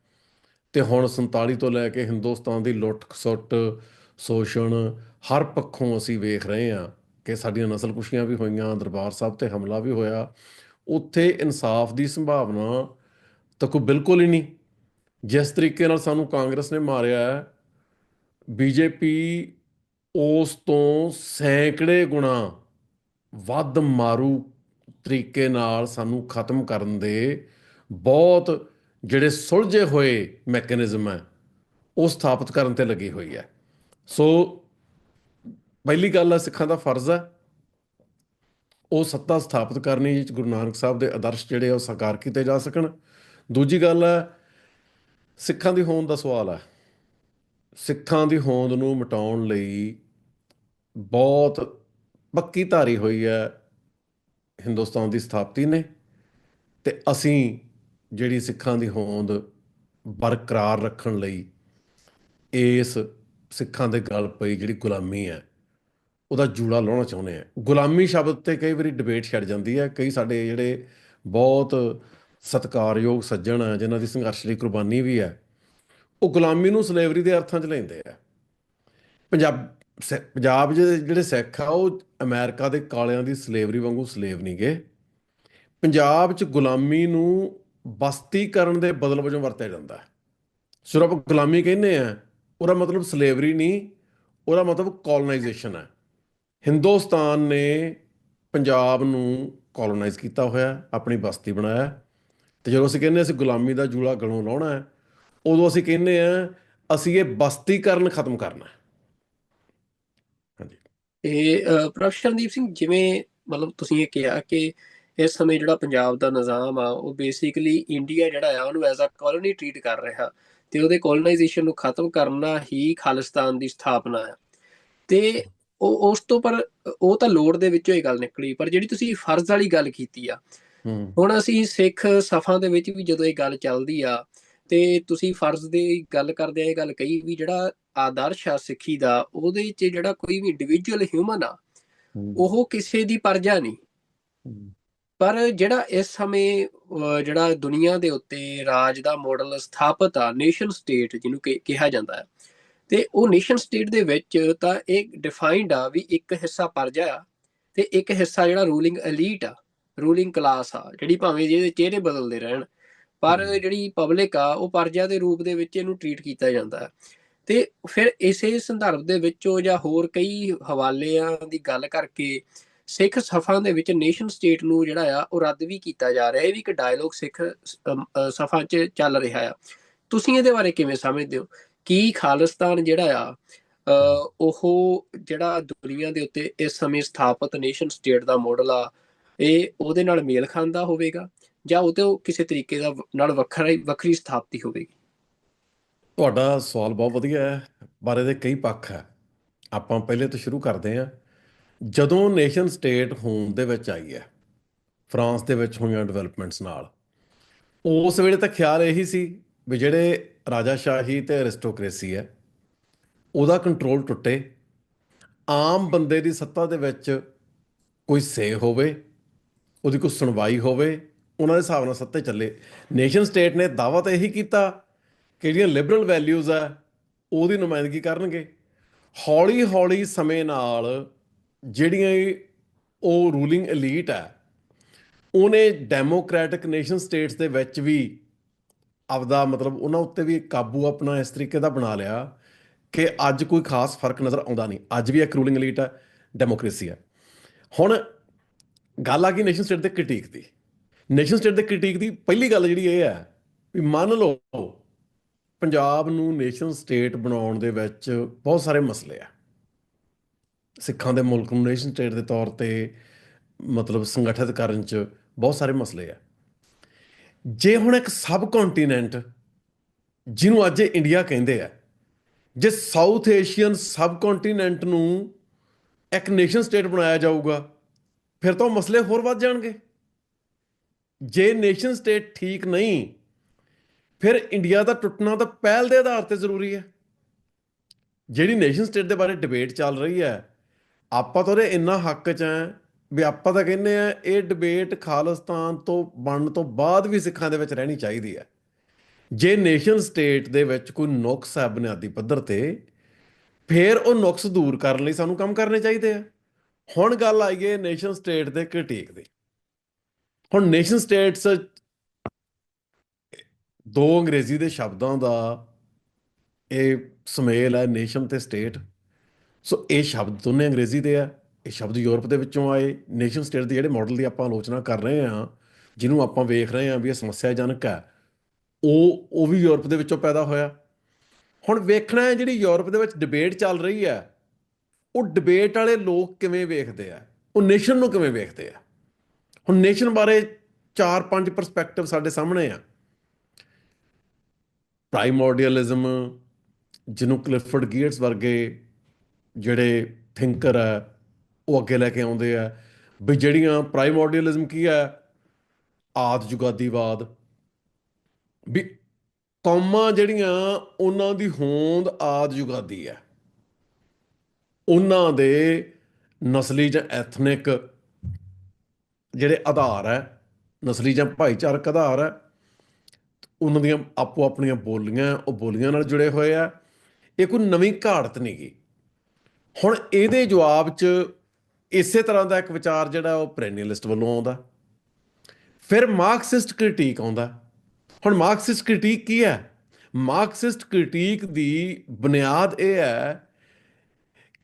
ਤੇ ਹੁਣ 47 ਤੋਂ ਲੈ ਕੇ ਹਿੰਦੁਸਤਾਨ ਦੀ ਲੁੱਟ ਖਸੁੱਟ, ਸ਼ੋਸ਼ਣ ਹਰ ਪੱਖੋਂ ਅਸੀਂ ਵੇਖ ਰਹੇ ਹਾਂ ਕਿ ਸਾਡੀਆਂ ਨਸਲਕੁਸ਼ੀਆਂ ਵੀ ਹੋਈਆਂ, ਦਰਬਾਰ ਸਾਹਿਬ ਤੇ ਹਮਲਾ ਵੀ ਹੋਇਆ। ਉੱਥੇ ਇਨਸਾਫ ਦੀ ਸੰਭਾਵਨਾ ਤਾਂ ਕੋਈ ਬਿਲਕੁਲ ਹੀ ਨਹੀਂ। ਜਿਸ ਤਰੀਕੇ ਨਾਲ ਸਾਨੂੰ ਕਾਂਗਰਸ ਨੇ ਮਾਰਿਆ ਹੈ, ਬੀਜੇਪੀ ਉਸ ਤੋਂ ਸੈਂਕੜੇ ਗੁਣਾ ਵੱਧ ਮਾਰੂ ਤਰੀਕੇ ਨਾਲ ਸਾਨੂੰ ਖਤਮ ਕਰਨ ਦੇ ਬਹੁਤ ਜਿਹੜੇ ਸੁਲਝੇ ਹੋਏ ਮੈਕੈਨਿਜ਼ਮ ਹੈ ਉਹ ਸਥਾਪਿਤ ਕਰਨ ਤੇ ਲੱਗੀ ਹੋਈ ਹੈ। ਸੋ ਪਹਿਲੀ ਗੱਲ ਹੈ, ਸਿੱਖਾਂ ਦਾ ਫਰਜ਼ ਹੈ ਉਹ ਸੱਤਾ ਸਥਾਪਿਤ ਕਰਨੀ, ਜਿਸ 'ਚ ਗੁਰੂ ਨਾਨਕ ਸਾਹਿਬ ਦੇ ਆਦਰਸ਼ ਜਿਹੜੇ ਆ ਉਹ ਸਾਕਾਰ ਕੀਤੇ ਜਾ ਸਕਣ। ਦੂਜੀ ਗੱਲ ਹੈ, ਸਿੱਖਾਂ ਦੀ ਹੋਂਦ ਦਾ ਸਵਾਲ ਹੈ। ਸਿੱਖਾਂ ਦੀ ਹੋਂਦ ਨੂੰ ਮਿਟਾਉਣ ਲਈ ਬਹੁਤ ਪੱਕੀ ਧਾਰੀ ਹੋਈ ਹੈ ਹਿੰਦੁਸਤਾਨ ਦੀ ਸਥਾਪਤੀ ਨੇ। ਤੇ ਅਸੀਂ ਜਿਹੜੀ ਸਿੱਖਾਂ ਦੀ ਹੋਂਦ ਬਰਕਰਾਰ ਰੱਖਣ ਲਈ ਇਸ ਸਿੱਖਾਂ ਦੇ ਗਲ ਪਈ ਜਿਹੜੀ ਗੁਲਾਮੀ ਹੈ ਉਹਦਾ ਜੂੜਾ ਲਾਉਣਾ ਚਾਹੁੰਦੇ ਆ। ਗੁਲਾਮੀ ਸ਼ਬਦ ਤੇ ਕਈ ਵਾਰੀ ਡਿਬੇਟ ਛਿੜ ਜਾਂਦੀ ਹੈ। ਕਈ ਸਾਡੇ ਜਿਹੜੇ ਬਹੁਤ ਸਤਿਕਾਰਯੋਗ ਸੱਜਣ ਆ, ਜਿਨ੍ਹਾਂ ਦੀ ਸੰਘਰਸ਼ ਲਈ ਕੁਰਬਾਨੀ ਵੀ ਹੈ, ਉਹ ਗੁਲਾਮੀ ਨੂੰ ਸਲੇਵਰੀ ਦੇ ਅਰਥਾਂ 'ਚ ਲੈਂਦੇ ਆ। ਪੰਜਾਬ ਜਿਹੜੇ ਸਿੱਖ ਆ ਉਹ ਅਮਰੀਕਾ ਦੇ ਕਾਲਿਆਂ ਦੀ ਸਲੇਵਰੀ ਵਾਂਗੂ ਸਲੇਵ ਨਹੀਂ ਗੇ। ਪੰਜਾਬ 'ਚ ਗੁਲਾਮੀ ਨੂੰ ਬਸਤੀਕਰਨ ਦੇ ਬਦਲ ਵਜੋਂ ਵਰਤਿਆ ਜਾਂਦਾ ਹੈ। ਸਿਰਫ ਆਪਾਂ ਗੁਲਾਮੀ ਕਹਿੰਦੇ ਆ, ਉਹਦਾ ਮਤਲਬ ਸਲੇਵਰੀ ਨਹੀਂ, ਉਹਦਾ ਮਤਲਬ ਕੋਲੋਨਾਈਜੇਸ਼ਨ ਹੈ। ਹਿੰਦੁਸਤਾਨ ਨੇ ਪੰਜਾਬ ਨੂੰ ਕੋਲੋਨਾਈਜ਼ ਕੀਤਾ ਹੋਇਆ, ਆਪਣੀ ਬਸਤੀ ਬਣਾਇਆ। ਤੇ ਜਦੋਂ ਅਸੀਂ ਕਹਿੰਦੇ ਅਸੀਂ ਗੁਲਾਮੀ ਦਾ ਜੂੜਾ ਗਲੋਂ ਲਾਉਣਾ ਹੈ, ਉਦੋਂ ਅਸੀਂ ਕਹਿੰਦੇ ਆ ਅਸੀਂ ਇਹ ਬਸਤੀਕਰਨ ਖਤਮ ਕਰਨਾ ਹੈ। ਹਾਂਜੀ। ਤੇ ਪ੍ਰੋਫੈਸਰ ਸ਼ਰਨਦੀਪ ਸਿੰਘ, ਜਿਵੇਂ ਮਤਲਬ ਤੁਸੀਂ ਇਹ ਕਿਹਾ ਕਿ ਇਸ ਸਮੇਂ ਜਿਹੜਾ ਪੰਜਾਬ ਦਾ ਨਿਜ਼ਾਮ ਆ ਉਹ ਬੇਸਿਕਲੀ ਇੰਡੀਆ ਜਿਹੜਾ ਆ ਉਹਨੂੰ ਐਜ਼ ਅ ਕਲੋਨੀ ਟਰੀਟ ਕਰ ਰਿਹਾ, ਤੇ ਉਹਦੇ ਕੋਲੋਨਾਈਜੇਸ਼ਨ ਨੂੰ ਖਤਮ ਕਰਨਾ ਹੀ ਖਾਲਿਸਤਾਨ ਦੀ ਸਥਾਪਨਾ ਹੈ। ਤੇ ਉਸ ਤੋਂ ਪਰ ਉਹ ਤਾਂ ਲੋੜ ਦੇ ਵਿੱਚੋਂ ਹੀ ਗੱਲ ਨਿਕਲੀ, ਪਰ ਜਿਹੜੀ ਤੁਸੀਂ ਫਰਜ਼ ਵਾਲੀ ਗੱਲ ਕੀਤੀ ਆ, ਹੂੰ ਹੁਣ ਅਸੀਂ ਸਿੱਖ ਸਫਾਂ ਦੇ ਵਿੱਚ ਵੀ ਜਦੋਂ ਇਹ ਗੱਲ ਚੱਲਦੀ ਆ, ਤੇ ਤੁਸੀਂ ਫਰਜ਼ ਦੀ ਗੱਲ ਕਰਦੇ ਆ, ਇਹ ਗੱਲ ਕਹੀ ਵੀ ਜਿਹੜਾ ਆਦਰਸ਼ ਆ ਸਿੱਖੀ ਦਾ, ਉਹਦੇ 'ਚ ਜਿਹੜਾ ਕੋਈ ਵੀ ਇੰਡੀਵਿਜੂਅਲ ਹਿਊਮਨ ਆ, ਹੂੰ ਉਹ ਕਿਸੇ ਦੀ ਪਰਜਾ ਨਹੀਂ। ਹੂੰ ਪਰ ਜਿਹੜਾ ਇਸ ਸਮੇਂ ਜਿਹੜਾ ਦੁਨੀਆ ਦੇ ਉੱਤੇ ਰਾਜ ਦਾ ਮਾਡਲ ਸਥਾਪਿਤ ਆ, ਨੇਸ਼ਨ ਸਟੇਟ ਜਿਹਨੂੰ ਕਿਹਾ ਜਾਂਦਾ ਹੈ, ਤੇ ਉਹ ਨੇਸ਼ਨ ਸਟੇਟ ਦੇ ਵਿੱਚ ਤਾਂ ਇਹ ਡਿਫਾਈਨਡ ਆ ਵੀ ਇੱਕ ਹਿੱਸਾ ਪਰਜਾ ਆ ਤੇ ਇੱਕ ਹਿੱਸਾ ਜਿਹੜਾ ਰੂਲਿੰਗ ਐਲੀਟ ਆ, ਰੂਲਿੰਗ ਕਲਾਸ ਆ, ਜਿਹੜੀ ਭਾਵੇਂ ਜਿਹਦੇ ਚਿਹਰੇ ਬਦਲਦੇ ਰਹਿਣ, ਪਰ ਹੂੰ ਜਿਹੜੀ ਪਬਲਿਕ ਆ ਉਹ ਪਰਜਾ ਦੇ ਰੂਪ ਦੇ ਵਿੱਚ ਇਹਨੂੰ ਟਰੀਟ ਕੀਤਾ ਜਾਂਦਾ ਹੈ। ਤੇ ਫਿਰ ਇਸੇ ਸੰਦਰਭ ਦੇ ਵਿੱਚੋਂ ਜਾਂ ਹੋਰ ਕਈ ਹਵਾਲਿਆਂ ਦੀ ਗੱਲ ਕਰਕੇ ਸਿੱਖ ਸਫਾ ਦੇ ਵਿੱਚ ਨੇਸ਼ਨ ਸਟੇਟ ਨੂੰ ਜਿਹੜਾ ਆ ਉਹ ਰੱਦ ਵੀ ਕੀਤਾ ਜਾ ਰਿਹਾ। ਇਹ ਵੀ ਇੱਕ ਡਾਇਲੋਗ ਸਿੱਖ ਸਫਾ 'ਚ ਚੱਲ ਰਿਹਾ ਆ। ਤੁਸੀਂ ਇਹਦੇ ਬਾਰੇ ਕਿਵੇਂ ਸਮਝਦੇ ਹੋ? ਕੀ ਖਾਲਿਸਤਾਨ ਜਿਹੜਾ ਆ ਉਹ ਜਿਹੜਾ ਦੁਨੀਆ ਦੇ ਉੱਤੇ ਇਸ ਸਮੇਂ ਸਥਾਪਿਤ ਨੇਸ਼ਨ ਸਟੇਟ ਦਾ ਮਾਡਲ ਆ, ਇਹ ਉਹਦੇ ਨਾਲ ਮੇਲ ਖਾਂਦਾ ਹੋਵੇਗਾ ਜਾਂ ਉਹ ਤੇ ਕਿਸੇ ਤਰੀਕੇ ਦਾ ਨਾਲ ਵੱਖਰੀ ਸਥਾਪਤੀ ਹੋਵੇਗੀ? ਤੁਹਾਡਾ ਸਵਾਲ ਬਹੁਤ ਵਧੀਆ ਹੈ, ਬਾਰੇ ਦੇ ਕਈ ਪੱਖ ਹੈ। ਆਪਾਂ ਪਹਿਲੇ ਤੋਂ ਸ਼ੁਰੂ ਕਰਦੇ ਹਾਂ। ਜਦੋਂ ਨੇਸ਼ਨ ਸਟੇਟ ਹੋਂਦ ਦੇ ਵਿੱਚ ਆਈ ਹੈ, ਫਰਾਂਸ ਦੇ ਵਿੱਚ ਹੋਈਆਂ ਡਿਵੈਲਪਮੈਂਟਸ ਨਾਲ, ਉਸ ਵੇਲੇ ਤਾਂ ਖਿਆਲ ਇਹੀ ਸੀ ਵੀ ਜਿਹੜੇ ਰਾਜਾਸ਼ਾਹੀ ਤੇ ਅਰਿਸਟੋਕ੍ਰੇਸੀ ਹੈ, ਉਹਦਾ ਕੰਟਰੋਲ ਟੁੱਟੇ, ਆਮ ਬੰਦੇ ਦੀ ਸੱਤਾ ਦੇ ਵਿੱਚ ਕੋਈ ਸੇ ਹੋਵੇ, ਉਹਦੀ ਕੋਈ ਸੁਣਵਾਈ ਹੋਵੇ, ਉਹਨਾਂ ਦੇ ਹਿਸਾਬ ਨਾਲ ਸੱਤੇ ਚੱਲੇ। ਨੇਸ਼ਨ ਸਟੇਟ ਨੇ ਦਾਅਵਾ ਤਾਂ ਇਹੀ ਕੀਤਾ ਕਿ ਜਿਹੜੀਆਂ ਲਿਬਰਲ ਵੈਲਿਊਜ਼ ਆ ਉਹਦੀ ਨੁਮਾਇੰਦਗੀ ਕਰਨਗੇ। ਹੌਲੀ ਹੌਲੀ ਸਮੇਂ ਨਾਲ ਜਿਹੜੀਆਂ ਉਹ ਰੂਲਿੰਗ ਐਲੀਟ ਹੈ, ਉਹਨੇ ਡੈਮੋਕ੍ਰੈਟਿਕ ਨੇਸ਼ਨ ਸਟੇਟਸ ਦੇ ਵਿੱਚ ਵੀ ਆਪਦਾ ਮਤਲਬ ਉਹਨਾਂ ਉੱਤੇ ਵੀ ਕਾਬੂ ਆਪਣਾ ਇਸ ਤਰੀਕੇ ਦਾ ਬਣਾ ਲਿਆ ਕਿ ਅੱਜ ਕੋਈ ਖਾਸ ਫਰਕ ਨਜ਼ਰ ਆਉਂਦਾ ਨਹੀਂ। ਅੱਜ ਵੀ ਇੱਕ ਰੂਲਿੰਗ ਐਲੀਟ ਹੈ, ਡੈਮੋਕ੍ਰੇਸੀ ਹੈ। ਹੁਣ ਗੱਲ ਆ ਗਈ ਨੇਸ਼ਨ ਸਟੇਟ ਦੇ ਕ੍ਰਿਟੀਕ ਦੀ। ਨੇਸ਼ਨ ਸਟੇਟ ਦੇ ਕ੍ਰਿਟੀਕ ਦੀ ਪਹਿਲੀ ਗੱਲ ਜਿਹੜੀ ਇਹ ਹੈ ਵੀ ਮੰਨ ਲਓ ਪੰਜਾਬ ਨੂੰ ਨੇਸ਼ਨ ਸਟੇਟ ਬਣਾਉਣ ਦੇ ਵਿੱਚ ਬਹੁਤ ਸਾਰੇ ਮਸਲੇ ਆ। ਸਿੱਖਾਂ ਦੇ ਮੁਲਕ ਨੂੰ ਨੇਸ਼ਨ ਸਟੇਟ ਦੇ ਤੌਰ ਤੇ ਮਤਲਬ ਸੰਗਠਿਤ ਕਰਨ 'ਚ ਬਹੁਤ ਸਾਰੇ ਮਸਲੇ ਆ। ਜੇ ਹੁਣ ਇੱਕ ਸਬ ਕੰਟੀਨੈਂਟ ਜਿਹਨੂੰ ਅੱਜ ਇੰਡੀਆ ਕਹਿੰਦੇ ਆ, ਜੇ ਸਾਊਥ ਏਸ਼ੀਅਨ ਸਬ ਕੰਟੀਨੈਂਟ ਨੂੰ ਇੱਕ ਨੇਸ਼ਨ ਸਟੇਟ ਬਣਾਇਆ ਜਾਊਗਾ, ਫਿਰ ਤਾਂ ਉਹ ਮਸਲੇ ਹੋਰ ਵੱਧ ਜਾਣਗੇ। ਜੇ ਨੇਸ਼ਨ ਸਟੇਟ ਠੀਕ ਨਹੀਂ, ਫਿਰ ਇੰਡੀਆ ਦਾ ਟੁੱਟਣਾ ਤਾਂ ਪਹਿਲ ਦੇ ਆਧਾਰ ਤੇ ਜ਼ਰੂਰੀ ਹੈ। ਜਿਹੜੀ ਨੇਸ਼ਨ ਸਟੇਟ ਦੇ ਬਾਰੇ ਡਿਬੇਟ ਚੱਲ ਰਹੀ ਹੈ, ਆਪਾਂ ਤਾਂ ਉਹਦੇ ਇੰਨਾ ਹੱਕ 'ਚ ਹੈ ਵੀ ਆਪਾਂ ਤਾਂ ਕਹਿੰਦੇ ਆ ਇਹ ਡਿਬੇਟ ਖਾਲਿਸਤਾਨ ਤੋਂ ਬਣਨ ਤੋਂ ਬਾਅਦ ਵੀ ਸਿੱਖਾਂ ਦੇ ਵਿੱਚ ਰਹਿਣੀ ਚਾਹੀਦੀ ਹੈ। ਜੇ ਨੇਸ਼ਨ ਸਟੇਟ ਦੇ ਵਿੱਚ ਕੋਈ ਨੁਕਸ ਹੈ ਬੁਨਿਆਦੀ ਪੱਧਰ ਤੇ, ਫਿਰ ਉਹ ਨੁਕਸ ਦੂਰ ਕਰਨ ਲਈ ਸਾਨੂੰ ਕੰਮ ਕਰਨੇ ਚਾਹੀਦੇ ਆ। ਹੁਣ ਗੱਲ ਆਈਏ ਨੇਸ਼ਨ ਸਟੇਟ ਦੇ ਕ੍ਰਿਟੀਕ ਦੀ। ਹੁਣ ਨੇਸ਼ਨ ਸਟੇਟਸ ਦੋ ਅੰਗਰੇਜ਼ੀ ਦੇ ਸ਼ਬਦਾਂ ਦਾ ਇਹ ਸੁਮੇਲ ਹੈ, ਨੇਸ਼ਨ ਤੇ ਸਟੇਟ। ਸੋ ਇਹ ਸ਼ਬਦ ਦੋਨੇ ਅੰਗਰੇਜ਼ੀ ਦੇ ਆ। ਇਹ ਸ਼ਬਦ ਯੂਰਪ ਦੇ ਵਿੱਚੋਂ ਆਏ। ਨੇਸ਼ਨ ਸਟੇਟ ਦੇ ਜਿਹੜੇ ਮਾਡਲ ਦੀ ਆਪਾਂ ਆਲੋਚਨਾ ਕਰ ਰਹੇ ਹਾਂ, ਜਿਹਨੂੰ ਆਪਾਂ ਵੇਖ ਰਹੇ ਹਾਂ ਵੀ ਇਹ ਸਮੱਸਿਆਜਨਕ ਹੈ, ਉਹ ਵੀ ਯੂਰਪ ਦੇ ਵਿੱਚੋਂ ਪੈਦਾ ਹੋਇਆ। ਹੁਣ ਵੇਖਣਾ ਹੈ ਜਿਹੜੀ ਯੂਰਪ ਦੇ ਵਿੱਚ ਡਿਬੇਟ ਚੱਲ ਰਹੀ ਹੈ, ਉਹ ਡਿਬੇਟ ਵਾਲੇ ਲੋਕ ਕਿਵੇਂ ਵੇਖਦੇ ਆ, ਉਹ ਨੇਸ਼ਨ ਨੂੰ ਕਿਵੇਂ ਵੇਖਦੇ ਆ। ਹੁਣ ਨੇਸ਼ਨ ਬਾਰੇ 4-5 ਪਰਸਪੈਕਟਿਵ ਸਾਡੇ ਸਾਹਮਣੇ ਆ। ਪ੍ਰਾਈਮੋਰਡੀਅਲਿਜ਼ਮ, ਜਿਹਨੂੰ ਕਲਿਫਰਡ ਗੀਅਰਸ ਵਰਗੇ ਜਿਹੜੇ ਥਿੰਕਰ ਆ ਉਹ ਅੱਗੇ ਲੈ ਕੇ ਆਉਂਦੇ ਆ ਵੀ ਜਿਹੜੀਆਂ ਪ੍ਰਾਈਮੋਰਡੀਅਲਿਜ਼ਮ ਕੀ ਹੈ, ਆਦਿ ਜੁਗਾਦੀਵਾਦ, ਵੀ ਕੌਮਾਂ ਜਿਹੜੀਆਂ ਉਹਨਾਂ ਦੀ ਹੋਂਦ ਆਦਿ ਜੁਗਾਦੀ ਹੈ। ਉਹਨਾਂ ਦੇ ਨਸਲੀ ਜਾਂ ਐਥਨਿਕ ਜਿਹੜੇ ਆਧਾਰ ਹੈ, ਨਸਲੀ ਜਾਂ ਭਾਈਚਾਰਕ ਆਧਾਰ ਹੈ, ਉਹਨਾਂ ਦੀਆਂ ਆਪੋ ਆਪਣੀਆਂ ਬੋਲੀਆਂ, ਉਹ ਬੋਲੀਆਂ ਨਾਲ ਜੁੜੇ ਹੋਏ ਆ। ਇਹ ਕੋਈ ਨਵੀਂ ਘਾੜਤ ਨਹੀਂ ਗੀ। ਹੁਣ ਇਹਦੇ ਜਵਾਬ 'ਚ ਇਸੇ ਤਰ੍ਹਾਂ ਦਾ ਇੱਕ ਵਿਚਾਰ ਜਿਹੜਾ ਉਹ ਪੈਰੇਨੀਅਲਿਸਟ ਵੱਲੋਂ ਆਉਂਦਾ। ਫਿਰ ਮਾਰਕਸਿਸਟ ਕ੍ਰਿਟੀਕ ਆਉਂਦਾ। ਹੁਣ ਮਾਰਕਸਿਸਟ ਕ੍ਰਿਟੀਕ ਕੀ ਹੈ? ਮਾਰਕਸਿਸਟ ਕ੍ਰਿਟੀਕ ਦੀ ਬੁਨਿਆਦ ਇਹ ਹੈ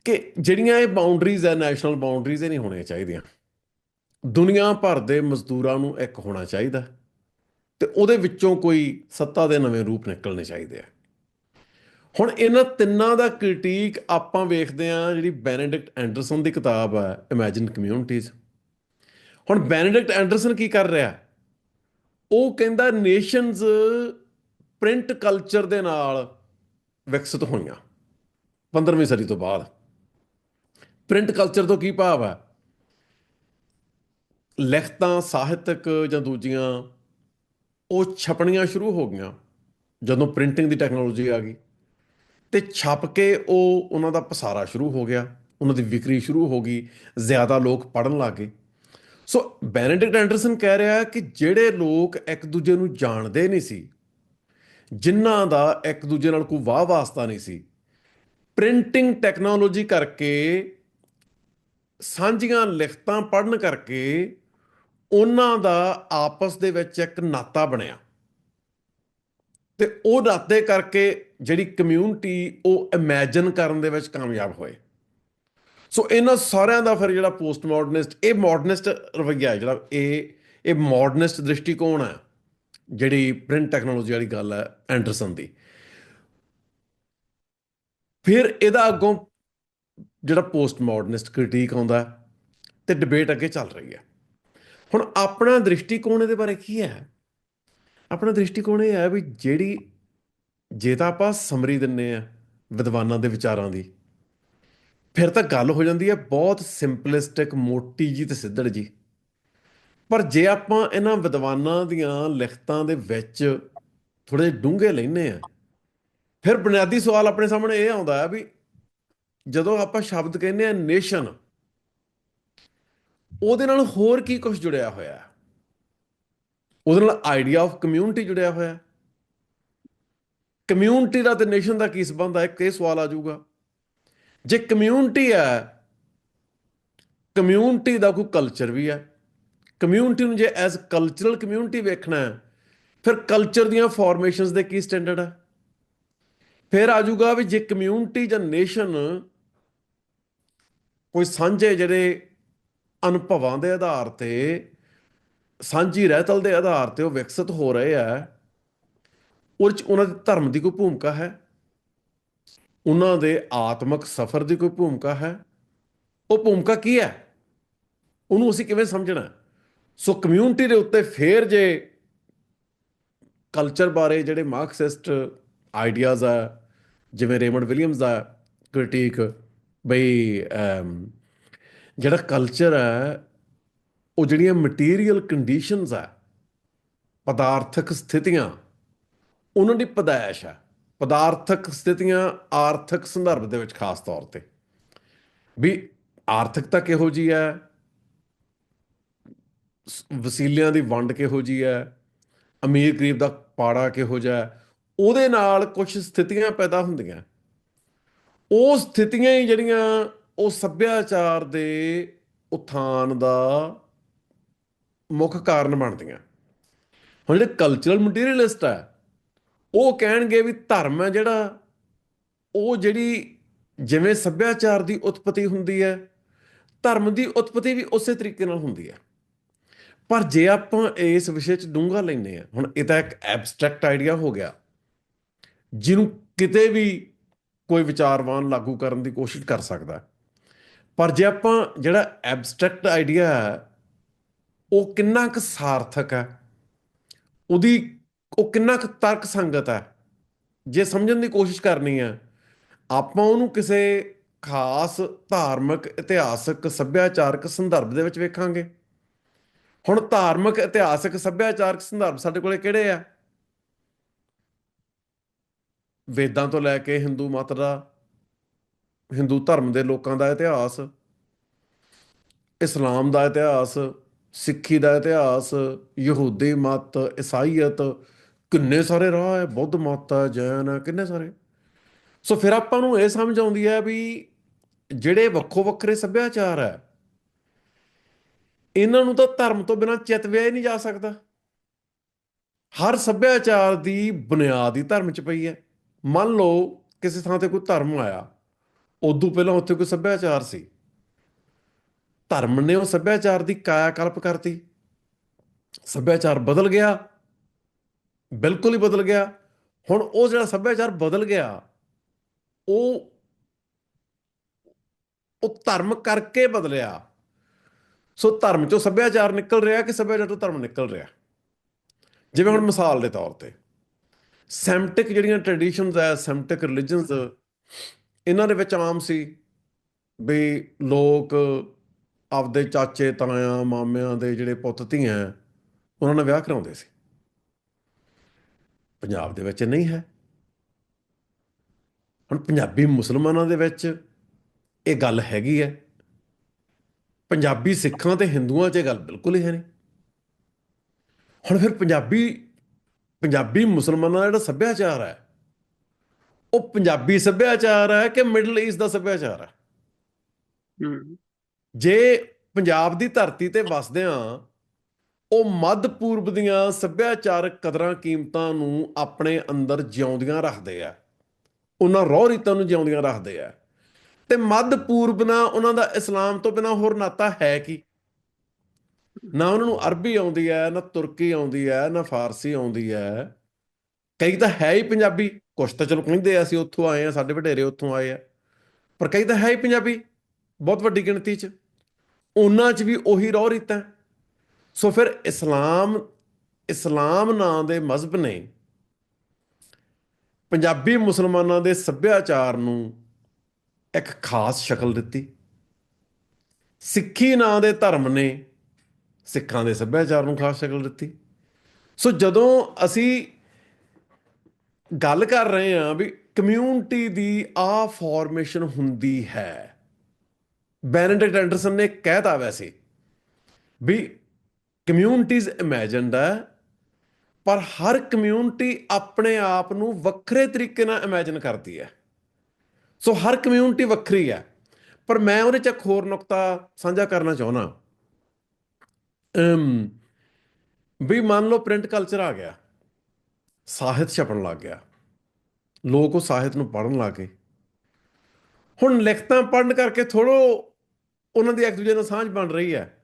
ਕਿ ਜਿਹੜੀਆਂ ਇਹ ਬਾਉਂਡਰੀਜ਼ ਹੈ, ਨੈਸ਼ਨਲ ਬਾਉਂਡਰੀਜ਼, ਇਹ ਨਹੀਂ ਹੋਣੀਆਂ ਚਾਹੀਦੀਆਂ। ਦੁਨੀਆ ਭਰ ਦੇ ਮਜ਼ਦੂਰਾਂ ਨੂੰ ਇੱਕ ਹੋਣਾ ਚਾਹੀਦਾ ਤੇ ਉਹਦੇ ਵਿੱਚੋਂ ਕੋਈ ਸੱਤਾ ਦੇ ਨਵੇਂ ਰੂਪ ਨਿਕਲਣੇ ਚਾਹੀਦੇ ਆ। ਹੁਣ ਇਹਨਾਂ ਤਿੰਨਾਂ ਦਾ ਕ੍ਰਿਟੀਕ ਆਪਾਂ ਵੇਖਦੇ ਹਾਂ ਜਿਹੜੀ ਬੈਨੇਡਿਕਟ ਐਂਡਰਸਨ ਦੀ ਕਿਤਾਬ ਹੈ ਇਮੈਜਿਨ ਕਮਿਊਨਿਟੀਜ਼। ਹੁਣ ਬੈਨੇਡਿਕਟ ਐਂਡਰਸਨ ਕੀ ਕਰ ਰਿਹਾ? ਉਹ ਕਹਿੰਦਾ ਨੇਸ਼ਨਜ਼ ਪ੍ਰਿੰਟ ਕਲਚਰ ਦੇ ਨਾਲ ਵਿਕਸਿਤ ਹੋਈਆਂ 15ਵੀਂ ਸਦੀ ਤੋਂ ਬਾਅਦ। ਪ੍ਰਿੰਟ ਕਲਚਰ ਤੋਂ ਕੀ ਭਾਵ ਹੈ? ਲਿਖਤਾਂ ਸਾਹਿਤਕ ਜਾਂ ਦੂਜੀਆਂ ਉਹ ਛਪਣੀਆਂ ਸ਼ੁਰੂ ਹੋ ਗਈਆਂ ਜਦੋਂ ਪ੍ਰਿੰਟਿੰਗ ਦੀ ਟੈਕਨੋਲੋਜੀ ਆ ਗਈ, ਤੇ ਛਪ ਕੇ ਉਹ ਉਹਨਾਂ ਦਾ ਪਸਾਰਾ ਸ਼ੁਰੂ ਹੋ ਗਿਆ, ਉਹਨਾਂ ਦੀ ਵਿਕਰੀ ਸ਼ੁਰੂ ਹੋ ਗਈ, ਜ਼ਿਆਦਾ ਲੋਕ ਪੜ੍ਹਨ ਲੱਗ ਗਏ। ਸੋ ਬੈਨੇਡਿਕਟ ਐਂਡਰਸਨ ਕਹਿ ਰਿਹਾ ਕਿ ਜਿਹੜੇ ਲੋਕ ਇੱਕ ਦੂਜੇ ਨੂੰ ਜਾਣਦੇ ਨਹੀਂ ਸੀ, ਜਿਨ੍ਹਾਂ ਦਾ ਇੱਕ ਦੂਜੇ ਨਾਲ ਕੋਈ ਵਾਹ ਵਾਸਤਾ ਨਹੀਂ ਸੀ, ਪ੍ਰਿੰਟਿੰਗ ਟੈਕਨੋਲੋਜੀ ਕਰਕੇ, ਸਾਂਝੀਆਂ ਲਿਖਤਾਂ ਪੜ੍ਹਨ ਕਰਕੇ ਉਹਨਾਂ ਦਾ ਆਪਸ ਦੇ ਵਿੱਚ ਇੱਕ ਨਾਤਾ ਬਣਿਆ, ਤੇ ਉਹ ਨਾਤੇ ਕਰਕੇ ਜਿਹੜੀ ਕਮਿਊਨਿਟੀ ਉਹ ਇਮੈਜਿਨ ਕਰਨ ਦੇ ਵਿੱਚ ਕਾਮਯਾਬ ਹੋਏ। ਸੋ ਇਹਨਾਂ ਸਾਰਿਆਂ ਦਾ ਫਿਰ ਜਿਹੜਾ ਪੋਸਟ ਮਾਡਰਨਿਸਟ, ਇਹ ਮਾਡਰਨਿਸਟ ਰਵੱਈਆ ਹੈ, ਜਿਹੜਾ ਇਹ ਮਾਡਰਨਿਸਟ ਦ੍ਰਿਸ਼ਟੀਕੋਣ ਹੈ, ਜਿਹੜੀ ਪ੍ਰਿੰਟ ਟੈਕਨੋਲੋਜੀ ਵਾਲੀ ਗੱਲ ਹੈ ਐਂਡਰਸਨ ਦੀ। ਫਿਰ ਇਹਦਾ ਅੱਗੋਂ ਜਿਹੜਾ ਪੋਸਟ ਮਾਡਰਨਿਸਟ ਕ੍ਰਿਟੀਕ ਆਉਂਦਾ ਤੇ ਡਿਬੇਟ ਅੱਗੇ ਚੱਲ ਰਹੀ ਹੈ। ਹੁਣ ਆਪਣਾ ਦ੍ਰਿਸ਼ਟੀਕੋਣ ਇਹਦੇ ਬਾਰੇ ਕੀ ਹੈ? ਆਪਣਾ ਦ੍ਰਿਸ਼ਟੀਕੋਣ ਇਹ ਹੈ ਵੀ ਜੇ ਤਾਂ ਆਪਾਂ ਸਮਰੀ ਦਿੰਨੇ ਆ ਵਿਦਵਾਨਾਂ ਦੇ ਵਿਚਾਰਾਂ ਦੀ, ਫਿਰ ਤਾਂ ਗੱਲ ਹੋ ਜਾਂਦੀ ਹੈ ਬਹੁਤ ਸਿੰਪਲਿਸਟਿਕ, ਮੋਟੀ ਜੀ ਤੇ ਸਿੱਧੜ ਜੀ। ਪਰ ਜੇ ਆਪਾਂ ਇਹਨਾਂ ਵਿਦਵਾਨਾਂ ਦੀਆਂ ਲਿਖਤਾਂ ਦੇ ਵਿੱਚ ਥੋੜੇ ਜਿਹੇ ਡੂੰਘੇ ਲੈਂਦੇ ਆ, ਫਿਰ ਬੁਨਿਆਦੀ ਸਵਾਲ ਆਪਣੇ ਸਾਹਮਣੇ ਇਹ ਆਉਂਦਾ ਹੈ ਵੀ ਜਦੋਂ ਆਪਾਂ ਸ਼ਬਦ ਕਹਿੰਦੇ ਆ ਨੇਸ਼ਨ, ਉਹਦੇ ਨਾਲ ਹੋਰ ਕੀ ਕੁਝ ਜੁੜਿਆ ਹੋਇਆ ਹੈ? ਉਹਦੇ ਨਾਲ ਆਈਡੀਆ ਆਫ ਕਮਿਊਨਿਟੀ ਜੁੜਿਆ ਹੋਇਆ। ਕਮਿਊਨਿਟੀ ਦਾ ਤੇ ਨੇਸ਼ਨ ਦਾ ਕੀ ਸੰਬੰਧ ਹੈ? ਇੱਕ ਇਹ ਸਵਾਲ ਆ ਜਾਊਗਾ। ਜੇ ਕਮਿਊਨਿਟੀ ਹੈ, ਕਮਿਊਨਿਟੀ ਦਾ ਕੋਈ ਕਲਚਰ ਵੀ ਹੈ। ਕਮਿਊਨਿਟੀ ਨੂੰ ਜੇ ਐਜ਼ ਕਲਚਰਲ ਕਮਿਊਨਿਟੀ ਵੇਖਣਾ ਹੈ, ਫਿਰ ਕਲਚਰ ਦੀਆਂ ਫਾਰਮੇਸ਼ਨਸ ਦੇ ਕੀ ਸਟੈਂਡਰਡ ਹੈ? ਫਿਰ ਆ ਜਾਊਗਾ ਵੀ ਜੇ ਕਮਿਊਨਿਟੀ ਜਾਂ ਨੇਸ਼ਨ ਕੋਈ ਸਾਂਝੇ ਜਿਹੜੇ ਅਨੁਭਵਾਂ ਦੇ ਆਧਾਰ ਤੇ, ਸਾਂਝੀ ਰਹਿਤਲ ਦੇ ਆਧਾਰ ਤੇ ਉਹ ਵਿਕਸਿਤ ਹੋ ਰਹੇ ਆ, ਉਹਦੇ 'ਚ ਉਹਨਾਂ ਦੇ ਧਰਮ ਦੀ ਕੋਈ ਭੂਮਿਕਾ ਹੈ, ਉਹਨਾਂ ਦੇ ਆਤਮਿਕ ਸਫ਼ਰ ਦੀ ਕੋਈ ਭੂਮਿਕਾ ਹੈ? ਉਹ ਭੂਮਿਕਾ ਕੀ ਹੈ? ਉਹਨੂੰ ਅਸੀਂ ਕਿਵੇਂ ਸਮਝਣਾ? ਸੋ ਕਮਿਊਨਿਟੀ ਦੇ ਉੱਤੇ ਫਿਰ ਜੇ ਕਲਚਰ ਬਾਰੇ ਜਿਹੜੇ ਮਾਰਕਸਿਸਟ ਆਈਡੀਆਜ਼ ਆ, ਜਿਵੇਂ ਰੇਮੰਡ ਵਿਲੀਅਮਸ ਦਾ ਕ੍ਰਿਟੀਕ, ਬਈ ਜਿਹੜਾ ਕਲਚਰ ਹੈ ਉਹ ਜਿਹੜੀਆਂ ਮਟੀਰੀਅਲ ਕੰਡੀਸ਼ਨਸ ਆ, ਪਦਾਰਥਕ ਸਥਿਤੀਆਂ, ਉਹਨਾਂ ਦੀ ਪੈਦਾਇਸ਼ ਹੈ। ਪਦਾਰਥਕ ਸਥਿਤੀਆਂ ਆਰਥਿਕ ਸੰਦਰਭ ਦੇ ਵਿੱਚ ਖਾਸ ਤੌਰ ਤੇ, ਵੀ ਆਰਥਿਕਤਾ ਕਿਹੋ ਜਿਹੀ ਹੈ, ਵਸੀਲਿਆਂ ਦੀ ਵੰਡ ਕਿਹੋ ਜਿਹੀ ਹੈ, ਅਮੀਰ ਗਰੀਬ ਦਾ ਪਾੜਾ ਕਿਹੋ ਜਿਹਾ, ਉਹਦੇ ਨਾਲ ਕੁਝ ਸਥਿਤੀਆਂ ਪੈਦਾ ਹੁੰਦੀਆਂ। ਉਹ ਸਥਿਤੀਆਂ ਹੀ ਜਿਹੜੀਆਂ ਉਹ ਸੱਭਿਆਚਾਰ ਦੇ ਉਥਾਨ ਦਾ ਮੁੱਖ ਕਾਰਨ ਬਣਦੀਆਂ। ਹੁਣ ਜਿਹੜੇ ਕਲਚਰਲ ਮਟੀਰੀਅਲਿਸਟ ਹੈ, ਉਹ ਕਹਿਣਗੇ ਵੀ ਧਰਮ ਹੈ ਜਿਹੜਾ, ਉਹ ਜਿਹੜੀ ਜਿਵੇਂ ਸੱਭਿਆਚਾਰ ਦੀ ਉਤਪਤੀ ਹੁੰਦੀ ਹੈ, ਧਰਮ ਦੀ ਉਤਪਤੀ ਵੀ ਉਸੇ ਤਰੀਕੇ ਨਾਲ ਹੁੰਦੀ ਹੈ। ਪਰ ਜੇ ਆਪਾਂ ਇਸ ਵਿਸ਼ੇ 'ਚ ਡੂੰਘਾ ਲੈਂਦੇ ਹਾਂ, ਹੁਣ ਇਹ ਤਾਂ ਇੱਕ ਐਬਸਟਰੈਕਟ ਆਈਡੀਆ ਹੋ ਗਿਆ, ਜਿਹਨੂੰ ਕਿਤੇ ਵੀ ਕੋਈ ਵਿਚਾਰਵਾਨ ਲਾਗੂ ਕਰਨ ਦੀ ਕੋਸ਼ਿਸ਼ ਕਰ ਸਕਦਾ। ਪਰ ਜੇ ਆਪਾਂ ਜਿਹੜਾ ਐਬਸਟਰੈਕਟ ਆਈਡੀਆ ਹੈ ਉਹ ਕਿੰਨਾ ਕੁ ਸਾਰਥਕ ਹੈ, ਉਹ ਕਿੰਨਾ ਕੁ ਤਰਕ ਸੰਗਤ ਹੈ, ਜੇ ਸਮਝਣ ਦੀ ਕੋਸ਼ਿਸ਼ ਕਰਨੀ ਹੈ, ਆਪਾਂ ਉਹਨੂੰ ਕਿਸੇ ਖਾਸ ਧਾਰਮਿਕ, ਇਤਿਹਾਸਕ, ਸੱਭਿਆਚਾਰਕ ਸੰਦਰਭ ਦੇ ਵਿੱਚ ਵੇਖਾਂਗੇ। ਹੁਣ ਧਾਰਮਿਕ, ਇਤਿਹਾਸਕ, ਸੱਭਿਆਚਾਰਕ ਸੰਦਰਭ ਸਾਡੇ ਕੋਲੇ ਕਿਹੜੇ ਆ? ਵੇਦਾਂ ਤੋਂ ਲੈ ਕੇ ਹਿੰਦੂ ਮਤ ਦਾ, ਹਿੰਦੂ ਧਰਮ ਦੇ ਲੋਕਾਂ ਦਾ ਇਤਿਹਾਸ, ਇਸਲਾਮ ਦਾ ਇਤਿਹਾਸ, ਸਿੱਖੀ ਦਾ ਇਤਿਹਾਸ, ਯਹੂਦੀ ਮਤ, ਈਸਾਈਅਤ, ਕਿੰਨੇ ਸਾਰੇ ਰਾਹ ਹੈ, ਬੁੱਧ ਮਤ ਹੈ, ਜੈਨ ਹੈ, ਕਿੰਨੇ ਸਾਰੇ। ਸੋ ਫਿਰ ਆਪਾਂ ਨੂੰ ਇਹ ਸਮਝ ਆਉਂਦੀ ਹੈ ਵੀ ਜਿਹੜੇ ਵੱਖੋ ਵੱਖਰੇ ਸੱਭਿਆਚਾਰ ਹੈ, ਇਹਨਾਂ ਨੂੰ ਤਾਂ ਧਰਮ ਤੋਂ ਬਿਨਾਂ ਚਿਤਵਿਆ ਹੀ ਨਹੀਂ ਜਾ ਸਕਦਾ। ਹਰ ਸੱਭਿਆਚਾਰ ਦੀ ਬੁਨਿਆਦ ਹੀ ਧਰਮ 'ਚ ਪਈ ਹੈ। ਮੰਨ ਲਓ ਕਿਸੇ ਥਾਂ ਤੇ ਕੋਈ ਧਰਮ ਆਇਆ, ਉਦੋਂ ਪਹਿਲਾਂ ਉੱਥੇ ਕੋਈ ਸੱਭਿਆਚਾਰ ਸੀ, ਧਰਮ ਨੇ ਉਹ ਸੱਭਿਆਚਾਰ ਦੀ ਕਾਇਆ ਕਲਪ ਕਰਤੀ, ਸੱਭਿਆਚਾਰ ਬਦਲ ਗਿਆ, ਬਿਲਕੁਲ ਹੀ ਬਦਲ ਗਿਆ। ਹੁਣ ਉਹ ਜਿਹੜਾ ਸੱਭਿਆਚਾਰ ਬਦਲ ਗਿਆ, ਉਹ ਧਰਮ ਕਰਕੇ ਬਦਲਿਆ। ਸੋ ਧਰਮ ਚੋਂ ਸੱਭਿਆਚਾਰ ਨਿਕਲ ਰਿਹਾ ਕਿ ਸੱਭਿਆਚਾਰ ਤੋਂ ਧਰਮ ਨਿਕਲ ਰਿਹਾ? ਜਿਵੇਂ ਹੁਣ ਮਿਸਾਲ ਦੇ ਤੌਰ ਤੇ ਸੈਮਟਿਕ ਜਿਹੜੀਆਂ ਟ੍ਰੈਡੀਸ਼ਨਸ ਹੈ, ਸੈਮਟਿਕ ਰਿਲੀਜਨਸ, ਇਹਨਾਂ ਦੇ ਵਿੱਚ ਆਮ ਸੀ ਵੀ ਲੋਕ ਆਪਦੇ ਚਾਚੇ ਤਾਇਆਂ ਮਾਮਿਆਂ ਦੇ ਜਿਹੜੇ ਪੁੱਤ ਧੀਆਂ ਉਹਨਾਂ ਨਾਲ ਵਿਆਹ ਕਰਾਉਂਦੇ ਸੀ। ਪੰਜਾਬ ਦੇ ਵਿੱਚ ਨਹੀਂ ਹੈ। ਹੁਣ ਪੰਜਾਬੀ ਮੁਸਲਮਾਨਾਂ ਦੇ ਵਿੱਚ ਇਹ ਗੱਲ ਹੈਗੀ ਹੈ, ਪੰਜਾਬੀ ਸਿੱਖਾਂ ਤੇ ਹਿੰਦੂਆਂ 'ਚ ਇਹ ਗੱਲ ਬਿਲਕੁਲ ਹੀ ਹੈ ਨਹੀਂ। ਹੁਣ ਫਿਰ ਪੰਜਾਬੀ ਮੁਸਲਮਾਨਾਂ ਦਾ ਜਿਹੜਾ ਸੱਭਿਆਚਾਰ ਹੈ, ਉਹ ਪੰਜਾਬੀ ਸੱਭਿਆਚਾਰ ਹੈ ਕਿ ਮਿਡਲ ਈਸਟ ਦਾ ਸੱਭਿਆਚਾਰ ਹੈ? ਹੂੰ। ਜੇ ਪੰਜਾਬ ਦੀ ਧਰਤੀ ਤੇ ਵਸਦਿਆਂ ਉਹ ਮੱਧ ਪੂਰਬ ਦੀਆਂ ਸੱਭਿਆਚਾਰਕ ਕਦਰਾਂ ਕੀਮਤਾਂ ਨੂੰ ਆਪਣੇ ਅੰਦਰ ਜਿਉਂਦੀਆਂ ਰੱਖਦੇ ਆ, ਉਹਨਾਂ ਰਹੁ ਰੀਤਾਂ ਨੂੰ ਜਿਉਂਦੀਆਂ ਰੱਖਦੇ ਆ, ਤੇ ਮੱਧ ਪੂਰਬ ਨਾਲ ਉਹਨਾਂ ਦਾ ਇਸਲਾਮ ਤੋਂ ਬਿਨਾਂ ਹੋਰ ਨਾਤਾ ਹੈ ਕੀ? ਨਾ ਉਹਨਾਂ ਨੂੰ ਅਰਬੀ ਆਉਂਦੀ ਹੈ, ਨਾ ਤੁਰਕੀ ਆਉਂਦੀ ਹੈ, ਨਾ ਫਾਰਸੀ ਆਉਂਦੀ ਹੈ। ਕਈ ਤਾਂ ਹੈ ਹੀ ਪੰਜਾਬੀ, ਕੁਛ ਤਾਂ ਚਲੋ ਕਹਿੰਦੇ ਆ ਅਸੀਂ ਉੱਥੋਂ ਆਏ ਆ, ਸਾਡੇ ਵਡੇਰੇ ਉੱਥੋਂ ਆਏ ਆ, ਪਰ ਕਈ ਤਾਂ ਹੈ ਹੀ ਪੰਜਾਬੀ ਬਹੁਤ ਵੱਡੀ ਗਿਣਤੀ 'ਚ। ਉਹਨਾਂ 'ਚ ਵੀ ਉਹੀ ਰਹੁ ਰੀਤਾਂ। ਸੋ ਫਿਰ ਇਸਲਾਮ ਨਾਂ ਦੇ ਮਜ਼ਹਬ ਨੇ ਪੰਜਾਬੀ ਮੁਸਲਮਾਨਾਂ ਦੇ ਸੱਭਿਆਚਾਰ ਨੂੰ ਇੱਕ ਖਾਸ ਸ਼ਕਲ ਦਿੱਤੀ। ਸਿੱਖੀ ਨਾਂ ਦੇ ਧਰਮ ਨੇ ਸਿੱਖਾਂ ਦੇ ਸੱਭਿਆਚਾਰ ਨੂੰ ਖਾਸ ਸ਼ਕਲ ਦਿੱਤੀ। ਸੋ ਜਦੋਂ ਅਸੀਂ ਗੱਲ ਕਰ ਰਹੇ ਹਾਂ ਵੀ ਕਮਿਊਨਿਟੀ ਦੀ ਆ ਫਾਰਮੇਸ਼ਨ ਹੁੰਦੀ ਹੈ, ਬੈਨੇਡਿਕਟ ਐਂਡਰਸਨ ਨੇ ਕਹਿਤਾ ਵੈਸੇ ਵੀ ਕਮਿਊਨਿਟੀਜ਼ ਇਮੈਜਿਨਡ ਹੈ, ਪਰ ਹਰ ਕਮਿਊਨਿਟੀ ਆਪਣੇ ਆਪ ਨੂੰ ਵੱਖਰੇ ਤਰੀਕੇ ਨਾਲ ਇਮੈਜਿਨ ਕਰਦੀ ਹੈ। ਸੋ ਹਰ ਕਮਿਊਨਿਟੀ ਵੱਖਰੀ ਹੈ। ਪਰ ਮੈਂ ਉਹਦੇ 'ਚ ਇੱਕ ਹੋਰ ਨੁਕਤਾ ਸਾਂਝਾ ਕਰਨਾ ਚਾਹੁੰਦਾ ਵੀ ਮੰਨ ਲਓ ਪ੍ਰਿੰਟ ਕਲਚਰ ਆ ਗਿਆ, ਸਾਹਿਤ ਛਪਣ ਲੱਗ ਗਿਆ, ਲੋਕ ਉਹ ਸਾਹਿਤ ਨੂੰ ਪੜ੍ਹਨ ਲੱਗ ਗਏ। ਹੁਣ ਲਿਖਤਾਂ ਪੜ੍ਹਨ ਕਰਕੇ ਥੋੜ੍ਹਾ ਉਹਨਾਂ ਦੀ ਇੱਕ ਦੂਜੇ ਨਾਲ ਸਾਂਝ ਬਣ ਰਹੀ ਹੈ।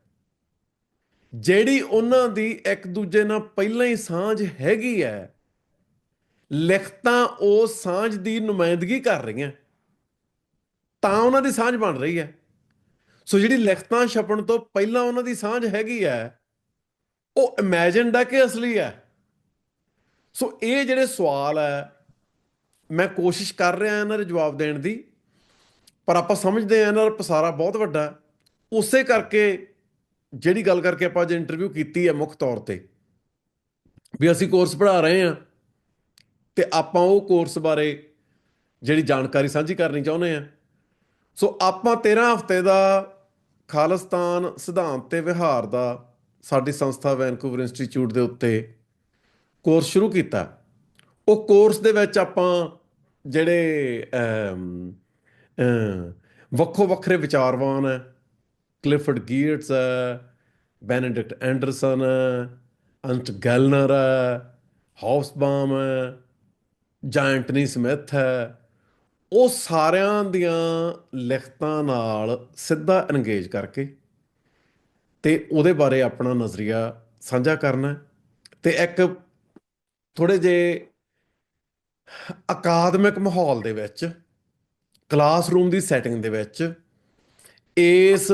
ਜਿਹੜੀ ਉਹਨਾਂ ਦੀ ਇੱਕ ਦੂਜੇ ਨਾਲ ਪਹਿਲਾਂ ਹੀ ਸਾਂਝ ਹੈਗੀ ਹੈ, ਲਿਖਤਾਂ ਉਸ ਸਾਂਝ ਦੀ ਨੁਮਾਇੰਦਗੀ ਕਰ ਰਹੀਆਂ, ਤਾਂ ਉਹਨਾਂ ਦੀ ਸਾਂਝ ਬਣ ਰਹੀ ਹੈ। ਸੋ ਜਿਹੜੀ ਲਿਖਤਾਂ ਛਪਣ ਤੋਂ ਪਹਿਲਾਂ ਉਹਨਾਂ ਦੀ ਸਾਂਝ ਹੈਗੀ ਹੈ, ਉਹ ਇਮੈਜਿਨਡ ਹੈ ਕਿ ਅਸਲੀ ਹੈ? ਸੋ ਇਹ ਜਿਹੜੇ ਸਵਾਲ ਹੈ, ਮੈਂ ਕੋਸ਼ਿਸ਼ ਕਰ ਰਿਹਾ ਇਹਨਾਂ ਦੇ ਜਵਾਬ ਦੇਣ ਦੀ, ਪਰ ਆਪਾਂ ਸਮਝਦੇ ਹਾਂ ਇਹਨਾਂ ਦਾ ਪਸਾਰਾ ਬਹੁਤ ਵੱਡਾ। ਉਸੇ ਕਰਕੇ ਜਿਹੜੀ ਗੱਲ ਕਰਕੇ ਆਪਾਂ ਅੱਜ ਇੰਟਰਵਿਊ ਕੀਤੀ ਹੈ ਮੁੱਖ ਤੌਰ ਤੇ, ਵੀ ਅਸੀਂ ਕੋਰਸ ਪੜ੍ਹਾ ਰਹੇ ਹਾਂ ਤੇ ਆਪਾਂ ਉਹ ਕੋਰਸ ਬਾਰੇ ਜਿਹੜੀ ਜਾਣਕਾਰੀ ਸਾਂਝੀ ਕਰਨੀ ਚਾਹੁੰਦੇ ਹਾਂ। ਸੋ ਆਪਾਂ 13 ਹਫ਼ਤੇ ਦਾ ਖਾਲਿਸਤਾਨ ਸਿਧਾਂਤ ਤੇ ਵਿਹਾਰ ਦਾ ਸਾਡੀ ਸੰਸਥਾ ਵੈਨਕੂਵਰ ਇੰਸਟੀਚਿਊਟ ਦੇ ਉੱਤੇ ਕੋਰਸ ਸ਼ੁਰੂ ਕੀਤਾ। ਉਹ ਕੋਰਸ ਦੇ ਵਿੱਚ ਆਪਾਂ ਜਿਹੜੇ ਵੱਖੋ ਵੱਖਰੇ ਵਿਚਾਰਵਾਨ ਹੈ, ਕਲਿਫਰਡ ਗੀਟਸ ਹੈ, ਬੈਨੇਡਿਕਟ ਐਂਡਰਸਨ ਹੈ, ਅੰਟ ਗੈਲਨਰ ਹੈ, ਹਾਊਸਬਾਮ ਹੈ, ਜਾਂ ਐਂਟਨੀ ਸਮਿਥ ਹੈ, ਉਹ ਸਾਰਿਆਂ ਦੀਆਂ ਲਿਖਤਾਂ ਨਾਲ ਸਿੱਧਾ ਇੰਗੇਜ ਕਰਕੇ ਤੇ ਉਹਦੇ ਬਾਰੇ ਆਪਣਾ ਨਜ਼ਰੀਆ ਸਾਂਝਾ ਕਰਨਾ, ਤੇ ਇੱਕ ਥੋੜੇ ਜਿਹੇ ਅਕਾਦਮਿਕ ਮਾਹੌਲ ਦੇ ਵਿੱਚ, ਕਲਾਸਰੂਮ ਦੀ ਸੈਟਿੰਗ ਦੇ ਵਿੱਚ ਇਸ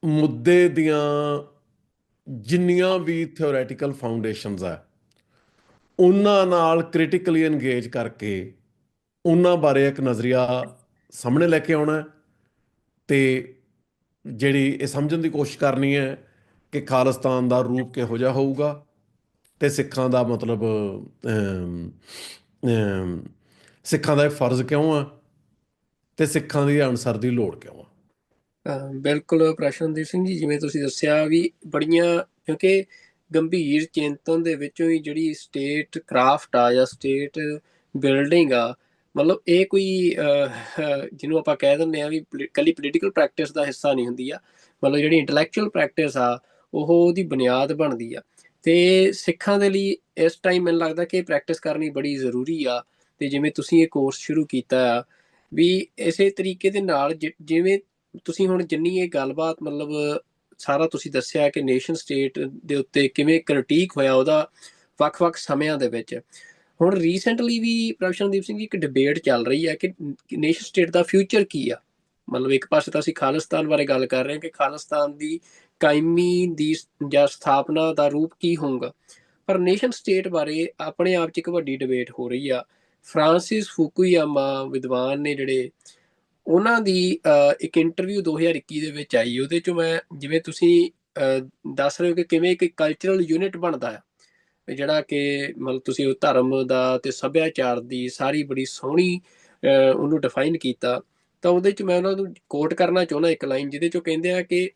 ਮੁੱਦੇ ਦੀਆਂ ਜਿੰਨੀਆਂ ਵੀ ਥਿਓਰੈਟੀਕਲ ਫਾਊਂਡੇਸ਼ਨਸ ਆ, ਉਹਨਾਂ ਨਾਲ ਕ੍ਰਿਟੀਕਲੀ ਇੰਗੇਜ ਕਰਕੇ ਉਹਨਾਂ ਬਾਰੇ ਇੱਕ ਨਜ਼ਰੀਆ ਸਾਹਮਣੇ ਲੈ ਕੇ ਆਉਣਾ, ਤੇ ਜਿਹੜੀ ਇਹ ਸਮਝਣ ਦੀ ਕੋਸ਼ਿਸ਼ ਕਰਨੀ ਹੈ ਕਿ ਖਾਲਿਸਤਾਨ ਦਾ ਰੂਪ ਕਿਹੋ ਜਿਹਾ ਹੋਊਗਾ, ਤੇ ਸਿੱਖਾਂ ਦਾ ਮਤਲਬ ਸਿੱਖਾਂ ਦਾ ਇਹ ਫਰਜ਼ ਕਿਉਂ ਆ, ਤੇ ਸਿੱਖਾਂ ਦੀ ਅਨਸਰ ਦੀ ਲੋੜ ਕਿਉਂ ਆ। ਬਿਲਕੁਲ ਪ੍ਰਸ਼ਨਦੀਪ ਸਿੰਘ ਜੀ, ਜਿਵੇਂ ਤੁਸੀਂ ਦੱਸਿਆ ਵੀ ਬੜੀਆਂ, ਕਿਉਂਕਿ ਗੰਭੀਰ ਚਿੰਤਨ ਦੇ ਵਿੱਚੋਂ ਹੀ ਜਿਹੜੀ ਸਟੇਟ ਕਰਾਫਟ ਆ ਜਾਂ ਸਟੇਟ ਬਿਲਡਿੰਗ ਆ, ਮਤਲਬ ਇਹ ਕੋਈ ਜਿਹਨੂੰ ਆਪਾਂ ਕਹਿ ਦਿੰਦੇ ਆ ਵੀ ਇਕੱਲੀ ਪੋਲੀਟੀਕਲ ਪ੍ਰੈਕਟਿਸ ਦਾ ਹਿੱਸਾ ਨਹੀਂ ਹੁੰਦੀ ਆ, ਮਤਲਬ ਜਿਹੜੀ ਇੰਟੈਲੈਕਚੁਅਲ ਪ੍ਰੈਕਟਿਸ ਆ ਉਹ ਉਹਦੀ ਬੁਨਿਆਦ ਬਣਦੀ ਆ। ਤੇ ਸਿੱਖਾਂ ਦੇ ਲਈ ਇਸ ਟਾਈਮ ਮੈਨੂੰ ਲੱਗਦਾ ਕਿ ਪ੍ਰੈਕਟਿਸ ਕਰਨੀ ਬੜੀ ਜ਼ਰੂਰੀ ਆ। ਤੇ ਜਿਵੇਂ ਤੁਸੀਂ ਇਹ ਕੋਰਸ ਸ਼ੁਰੂ ਕੀਤਾ ਆ, ਵੀ ਇਸੇ ਤਰੀਕੇ ਦੇ ਨਾਲ ਜਿਵੇਂ ਤੁਸੀਂ ਹੁਣ ਜਿੰਨੀ ਇਹ ਗੱਲਬਾਤ ਮਤਲਬ ਸਾਰਾ ਤੁਸੀਂ ਦੱਸਿਆ ਕਿ ਨੇਸ਼ਨ ਸਟੇਟ ਦੇ ਉੱਤੇ ਕਿਵੇਂ ਕ੍ਰਿਟੀਕ ਹੋਇਆ ਉਹਦਾ ਵੱਖ-ਵੱਖ ਸਮਿਆਂ ਦੇ ਵਿੱਚ। ਹੁਣ ਰੀਸੈਂਟਲੀ ਵੀ ਪ੍ਰਭਸ਼ਨਦੀਪ ਸਿੰਘ ਜੀ ਇੱਕ ਡਿਬੇਟ ਚੱਲ ਰਹੀ ਹੈ ਕਿ ਨੇਸ਼ਨ ਸਟੇਟ ਦਾ ਫਿਊਚਰ ਕੀ ਆ। ਮਤਲਬ ਇੱਕ ਪਾਸੇ ਤਾਂ ਅਸੀਂ ਖਾਲਿਸਤਾਨ ਬਾਰੇ ਗੱਲ ਕਰ ਰਹੇ ਹਾਂ ਕਿ ਖਾਲਿਸਤਾਨ ਦੀ ਕਾਇਮੀ ਦੀ ਜਾਂ ਸਥਾਪਨਾ ਦਾ ਰੂਪ ਕੀ ਹੋਊਗਾ, ਪਰ ਨੇਸ਼ਨ ਸਟੇਟ ਬਾਰੇ ਆਪਣੇ ਆਪ 'ਚ ਇੱਕ ਵੱਡੀ ਡਿਬੇਟ ਹੋ ਰਹੀ ਆ। ਫਰਾਂਸਿਸ ਫੂਕੂਯਾਮਾ ਵਿਦਵਾਨ ਨੇ ਜਿਹੜੇ, ਉਹਨਾਂ ਦੀ ਇੱਕ ਇੰਟਰਵਿਊ 2021 ਦੇ ਵਿੱਚ ਆਈ। ਉਹਦੇ 'ਚੋਂ ਮੈਂ, ਜਿਵੇਂ ਤੁਸੀਂ ਦੱਸ ਰਹੇ ਹੋ ਕਿ ਕਿਵੇਂ ਇੱਕ ਕਲਚਰਲ ਯੂਨਿਟ ਬਣਦਾ ਆ, ਜਿਹੜਾ ਕਿ ਮਤਲਬ ਤੁਸੀਂ ਉਹ ਧਰਮ ਦਾ ਤੇ ਸੱਭਿਆਚਾਰ ਦੀ ਸਾਰੀ ਬੜੀ ਸੋਹਣੀ ਉਹਨੂੰ ਡਿਫਾਈਨ ਕੀਤਾ। ਤਾਂ ਉਹਦੇ 'ਚ ਮੈਂ ਉਹਨਾਂ ਨੂੰ ਕੋਟ ਕਰਨਾ ਚਾਹੁੰਦਾ ਇੱਕ ਲਾਈਨ, ਜਿਹਦੇ 'ਚੋਂ ਕਹਿੰਦੇ ਆ ਕਿ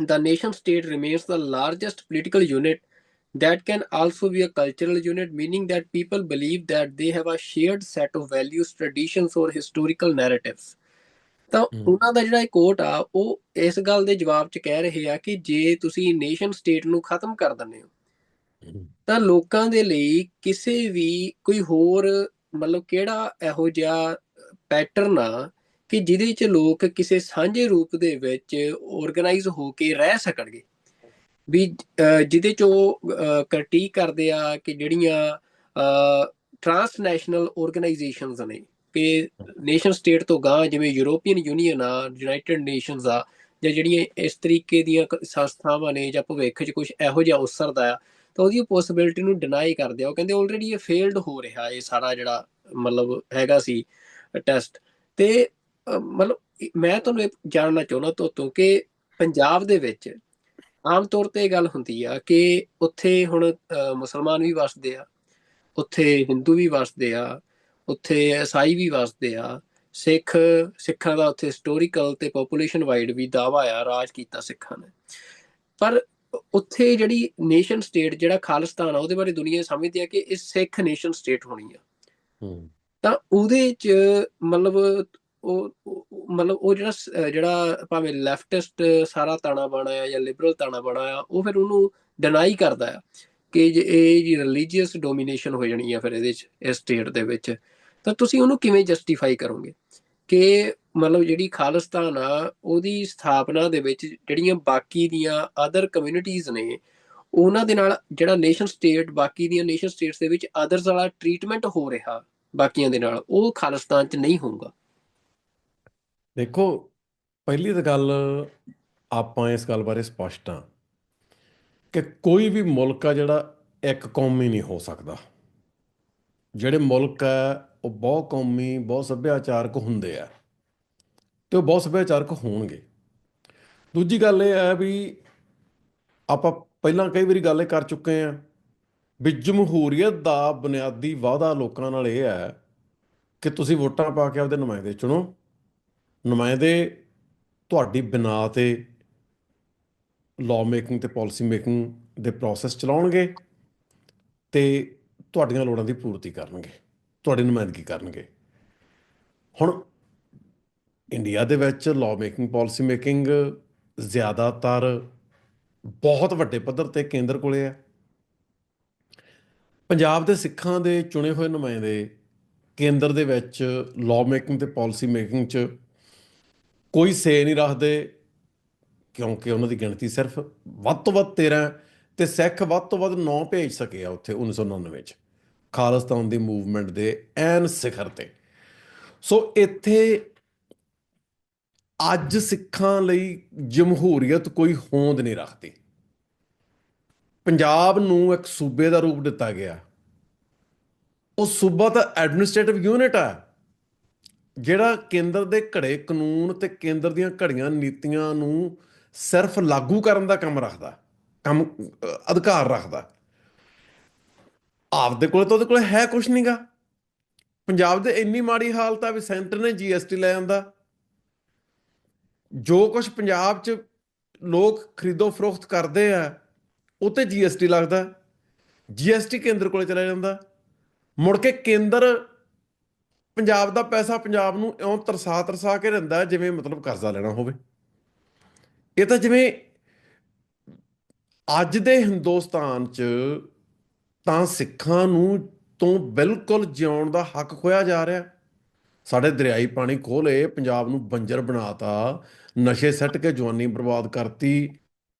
the nation state remains the largest political unit that can also be a cultural unit, meaning that people believe that they have a shared set of values, traditions or historical narratives. ਤਾਂ ਹੂੰ, ਉਹਨਾਂ ਦਾ ਜਿਹੜਾ ਕੋਟ ਆ, ਉਹ ਇਸ ਗੱਲ ਦੇ ਜਵਾਬ 'ਚ ਕਹਿ ਰਹੇ ਆ ਕਿ ਜੇ ਤੁਸੀਂ ਨੇਸ਼ਨ ਸਟੇਟ ਨੂੰ ਖਤਮ ਕਰ ਦਿੰਦੇ ਹੋ, ਹੂੰ, ਤਾਂ ਲੋਕਾਂ ਦੇ ਲਈ ਕਿਸੇ ਵੀ ਕੋਈ ਹੋਰ ਮਤਲਬ ਕਿਹੜਾ ਇਹੋ ਜਿਹਾ ਪੈਟਰਨ ਆ ਕਿ ਜਿਹਦੇ 'ਚ ਲੋਕ ਕਿਸੇ ਸਾਂਝੇ ਰੂਪ ਦੇ ਵਿੱਚ ਆਰਗੇਨਾਈਜ਼ ਹੋ ਕੇ ਰਹਿ ਸਕਣਗੇ। ਵੀ ਜਿਹਦੇ 'ਚ ਉਹ ਕ੍ਰਿਟੀਕ ਕਰਦੇ ਆ ਕਿ ਜਿਹੜੀਆਂ ਟਰਾਂਸਨੈਸ਼ਨਲ ਆਰਗੇਨਾਈਜੇਸ਼ਨਸ ਨੇ, ਕਿ ਨੇਸ਼ਨ ਸਟੇਟ ਤੋਂ ਗਾਂ ਜਿਵੇਂ ਯੂਰੋਪੀਅਨ ਯੂਨੀਅਨ ਆ, ਯੂਨਾਈਟਿਡ ਨੇਸ਼ਨਸ ਆ, ਜਾਂ ਜਿਹੜੀਆਂ ਇਸ ਤਰੀਕੇ ਦੀਆਂ ਸੰਸਥਾਵਾਂ ਨੇ, ਜਾਂ ਭਵਿੱਖ 'ਚ ਕੁਝ ਇਹੋ ਜਿਹਾ ਉਸਰਦਾ ਆ, ਤਾਂ ਉਹਦੀ ਪੋਸੀਬਿਲਿਟੀ ਨੂੰ ਡਿਨਾਈ ਕਰਦੇ ਆ। ਉਹ ਕਹਿੰਦੇ ਆਲਰੇਡੀ ਇਹ ਫੇਲਡ ਹੋ ਰਿਹਾ, ਇਹ ਸਾਰਾ ਜਿਹੜਾ ਮਤਲਬ ਹੈਗਾ ਸੀ ਟੈਸਟ। ਤੇ ਮਤਲਬ ਮੈਂ ਤੁਹਾਨੂੰ ਇਹ ਜਾਣਨਾ ਚਾਹੁੰਦਾ ਤੁਹਾਤੋਂ ਕਿ ਪੰਜਾਬ ਦੇ ਵਿੱਚ ਆਮ ਤੌਰ ਤੇ ਇਹ ਗੱਲ ਹੁੰਦੀ ਆ ਕਿ ਉੱਥੇ ਹੁਣ ਮੁਸਲਮਾਨ ਵੀ ਵਸਦੇ ਆ, ਉੱਥੇ ਹਿੰਦੂ ਵੀ ਵਸਦੇ ਆ, ਉੱਥੇ ਈਸਾਈ ਵੀ ਵਸਦੇ ਆ, ਸਿੱਖਾਂ ਦਾ ਉੱਥੇ ਹਿਸਟੋਰੀਕਲ ਤੇ ਪੋਪੂਲੇਸ਼ਨ ਵਾਈਡ ਵੀ ਦਾਵਾ ਆ, ਰਾਜ ਕੀਤਾ ਸਿੱਖਾਂ ਨੇ। ਪਰ ਉੱਥੇ ਜਿਹੜੀ ਨੇਸ਼ਨ ਸਟੇਟ, ਜਿਹੜਾ ਖਾਲਿਸਤਾਨ ਆ, ਉਹਦੇ ਬਾਰੇ ਦੁਨੀਆ ਸਮਝਦੀ ਆ ਕਿ ਇਹ ਸਿੱਖ ਨੇਸ਼ਨ ਸਟੇਟ ਹੋਣੀ ਆ। ਹੂੰ। ਤਾਂ ਉਹਦੇ 'ਚ ਮਤਲਬ ਮਤਲਬ ਉਹ ਜਿਹੜਾ ਭਾਵੇਂ ਲੈਫਟਿਸਟ ਸਾਰਾ ਤਾਣਾ ਬਾਣਾ ਆ ਜਾਂ ਲਿਬਰਲ ਤਾਣਾ ਬਾਣਾ ਆ, ਉਹ ਫਿਰ ਉਹਨੂੰ ਡਿਨਾਈ ਕਰਦਾ ਆ ਕਿ ਇਹ ਜੀ ਰਿਲੀਜੀਅਸ ਡੋਮੀਨੇਸ਼ਨ ਹੋ ਜਾਣੀ ਆ ਫਿਰ ਇਹਦੇ 'ਚ, ਇਸ ਸਟੇਟ ਦੇ ਵਿੱਚ। ਤਾਂ ਤੁਸੀਂ ਉਹਨੂੰ ਕਿਵੇਂ ਜਸਟੀਫਾਈ ਕਰੋਗੇ ਕਿ ਮਤਲਬ ਜਿਹੜੀ ਖਾਲਿਸਤਾਨ ਆ, ਉਹਦੀ ਸਥਾਪਨਾ ਦੇ ਵਿੱਚ ਜਿਹੜੀਆਂ ਬਾਕੀ ਦੀਆਂ ਅਦਰ ਕਮਿਊਨਿਟੀਜ਼ ਨੇ, ਉਹਨਾਂ ਦੇ ਨਾਲ ਜਿਹੜਾ ਨੇਸ਼ਨ ਸਟੇਟ, ਬਾਕੀ ਦੀਆਂ ਨੇਸ਼ਨ ਸਟੇਟਸ ਦੇ ਵਿੱਚ ਅਦਰਸ ਵਾਲਾ ਟ੍ਰੀਟਮੈਂਟ ਹੋ ਰਿਹਾ ਬਾਕੀਆਂ ਦੇ ਨਾਲ, ਉਹ ਖਾਲਿਸਤਾਨ 'ਚ ਨਹੀਂ ਹੋਊਗਾ। ਦੇਖੋ, ਪਹਿਲੀ ਤਾਂ ਗੱਲ, ਆਪਾਂ ਇਸ ਗੱਲ ਬਾਰੇ ਸਪਸ਼ਟ ਹਾਂ ਕਿ ਕੋਈ ਵੀ ਮੁਲਕ ਆ ਜਿਹੜਾ ਇੱਕ ਕੌਮੀ ਨਹੀਂ ਹੋ ਸਕਦਾ। ਜਿਹੜੇ ਮੁਲਕ ਆ ਉਹ ਬਹੁ ਕੌਮੀ, ਬਹੁਤ ਸੱਭਿਆਚਾਰਕ ਹੁੰਦੇ ਆ, ਤੇ ਉਹ ਬਹੁਤ ਸੱਭਿਆਚਾਰਕ ਹੋਣਗੇ। ਦੂਜੀ ਗੱਲ ਇਹ ਹੈ ਵੀ ਆਪਾਂ ਪਹਿਲਾਂ ਕਈ ਵਾਰੀ ਗੱਲ ਇਹ ਕਰ ਚੁੱਕੇ ਹਾਂ ਵੀ ਜਮਹੂਰੀਅਤ ਦਾ ਬੁਨਿਆਦੀ ਵਾਅਦਾ ਲੋਕਾਂ ਨਾਲ ਇਹ ਹੈ ਕਿ ਤੁਸੀਂ ਵੋਟਾਂ ਪਾ ਕੇ ਆਪਦੇ ਨੁਮਾਇੰਦੇ ਚੁਣੋ। ਨੁਮਾਇੰਦੇ ਤੁਹਾਡੀ ਬਿਨਾ ਤੇ ਲਾਅ ਮੇਕਿੰਗ ਤੇ ਪਾਲਿਸੀ ਮੇਕਿੰਗ ਦੇ ਪ੍ਰੋਸੈਸ ਚਲਾਉਣਗੇ ਤੇ ਤੁਹਾਡੀਆਂ ਲੋੜਾਂ ਦੀ ਪੂਰਤੀ ਕਰਨਗੇ, ਤੁਹਾਡੀ ਨੁਮਾਇੰਦਗੀ ਕਰਨਗੇ। ਹੁਣ ਇੰਡੀਆ ਦੇ ਵਿੱਚ ਲਾਅ ਮੇਕਿੰਗ, ਪਾਲਿਸੀ ਮੇਕਿੰਗ ਜ਼ਿਆਦਾਤਰ ਬਹੁਤ ਵੱਡੇ ਪੱਧਰ ਤੇ ਕੇਂਦਰ ਕੋਲੇ ਹੈ। ਪੰਜਾਬ ਦੇ ਸਿੱਖਾਂ ਦੇ ਚੁਣੇ ਹੋਏ ਨੁਮਾਇੰਦੇ ਕੇਂਦਰ ਦੇ ਵਿੱਚ ਲਾਅ ਮੇਕਿੰਗ ਤੇ ਪਾਲਿਸੀ ਮੇਕਿੰਗ 'ਚ ਕੋਈ ਸੇ ਨਹੀਂ ਰੱਖਦੇ, ਕਿਉਂਕਿ ਉਹਨਾਂ ਦੀ ਗਿਣਤੀ ਸਿਰਫ ਵੱਧ ਤੋਂ ਵੱਧ 13 ਤੇ ਸਿੱਖ ਵੱਧ ਤੋਂ ਵੱਧ 9 ਭੇਜ ਸਕੇ ਆ ਉੱਥੇ 1999 'ਚ ਖਾਲਿਸਤਾਨ ਦੀ ਮੂਵਮੈਂਟ ਦੇ ਐਨ ਸਿਖਰ ਤੇ। ਸੋ ਇੱਥੇ ਅੱਜ ਸਿੱਖਾਂ ਲਈ ਜਮਹੂਰੀਅਤ ਕੋਈ ਹੋਂਦ ਨਹੀਂ ਰੱਖਦੀ। ਪੰਜਾਬ ਨੂੰ ਇੱਕ ਸੂਬੇ ਦਾ ਰੂਪ ਦਿੱਤਾ ਗਿਆ। ਉਹ ਸੂਬਾ ਤਾਂ ਐਡਮਿਨਿਸਟ੍ਰੇਟਿਵ ਯੂਨਿਟ ਆ, ਜਿਹੜਾ ਕੇਂਦਰ ਦੇ ਘੜੇ ਕਾਨੂੰਨ ਤੇ ਕੇਂਦਰ ਦੀਆਂ ਘੜੀਆਂ ਨੀਤੀਆਂ ਨੂੰ ਸਿਰਫ ਲਾਗੂ ਕਰਨ ਦਾ ਕੰਮ ਰੱਖਦਾ, ਅਧਿਕਾਰ ਰੱਖਦਾ। ਆਪਦੇ ਕੋਲੇ ਤਾਂ ਉਹਦੇ ਕੋਲੇ ਹੈ ਕੁਛ ਨਹੀਂਗਾ। ਪੰਜਾਬ ਦੇ ਇੰਨੀ ਮਾੜੀ ਹਾਲਤ ਆ ਵੀ ਸੈਂਟਰ ਨੇ GST ਲੈ ਜਾਂਦਾ। ਜੋ ਕੁਛ ਪੰਜਾਬ 'ਚ ਲੋਕ ਖਰੀਦੋ ਫਰੋਖਤ ਕਰਦੇ ਆ ਉਹ ਤੇ GST ਲੱਗਦਾ। GST ਕੇਂਦਰ ਕੋਲੇ ਚਲਾ ਜਾਂਦਾ। ਮੁੜ ਕੇ ਕੇਂਦਰ ਪੰਜਾਬ ਦਾ ਪੈਸਾ ਪੰਜਾਬ ਨੂੰ ਇਉਂ ਤਰਸਾ ਤਰਸਾ ਕੇ ਦਿੰਦਾ ਜਿਵੇਂ ਮਤਲਬ ਕਰਜ਼ਾ ਲੈਣਾ ਹੋਵੇ। ਇਹ ਤਾਂ ਜਿਵੇਂ ਅੱਜ ਦੇ ਹਿੰਦੁਸਤਾਨ 'ਚ ਤਾਂ ਸਿੱਖਾਂ ਨੂੰ ਤੋਂ ਬਿਲਕੁਲ ਜਿਉਣ ਦਾ ਹੱਕ ਖੋਇਆ ਜਾ ਰਿਹਾ। ਸਾਡੇ ਦਰਿਆਈ ਪਾਣੀ ਖੋਹ ਲਏ, ਪੰਜਾਬ ਨੂੰ ਬੰਜਰ ਬਣਾਤਾ, ਨਸ਼ੇ ਸੱਟ ਕੇ ਜਵਾਨੀ ਬਰਬਾਦ ਕਰਤੀ,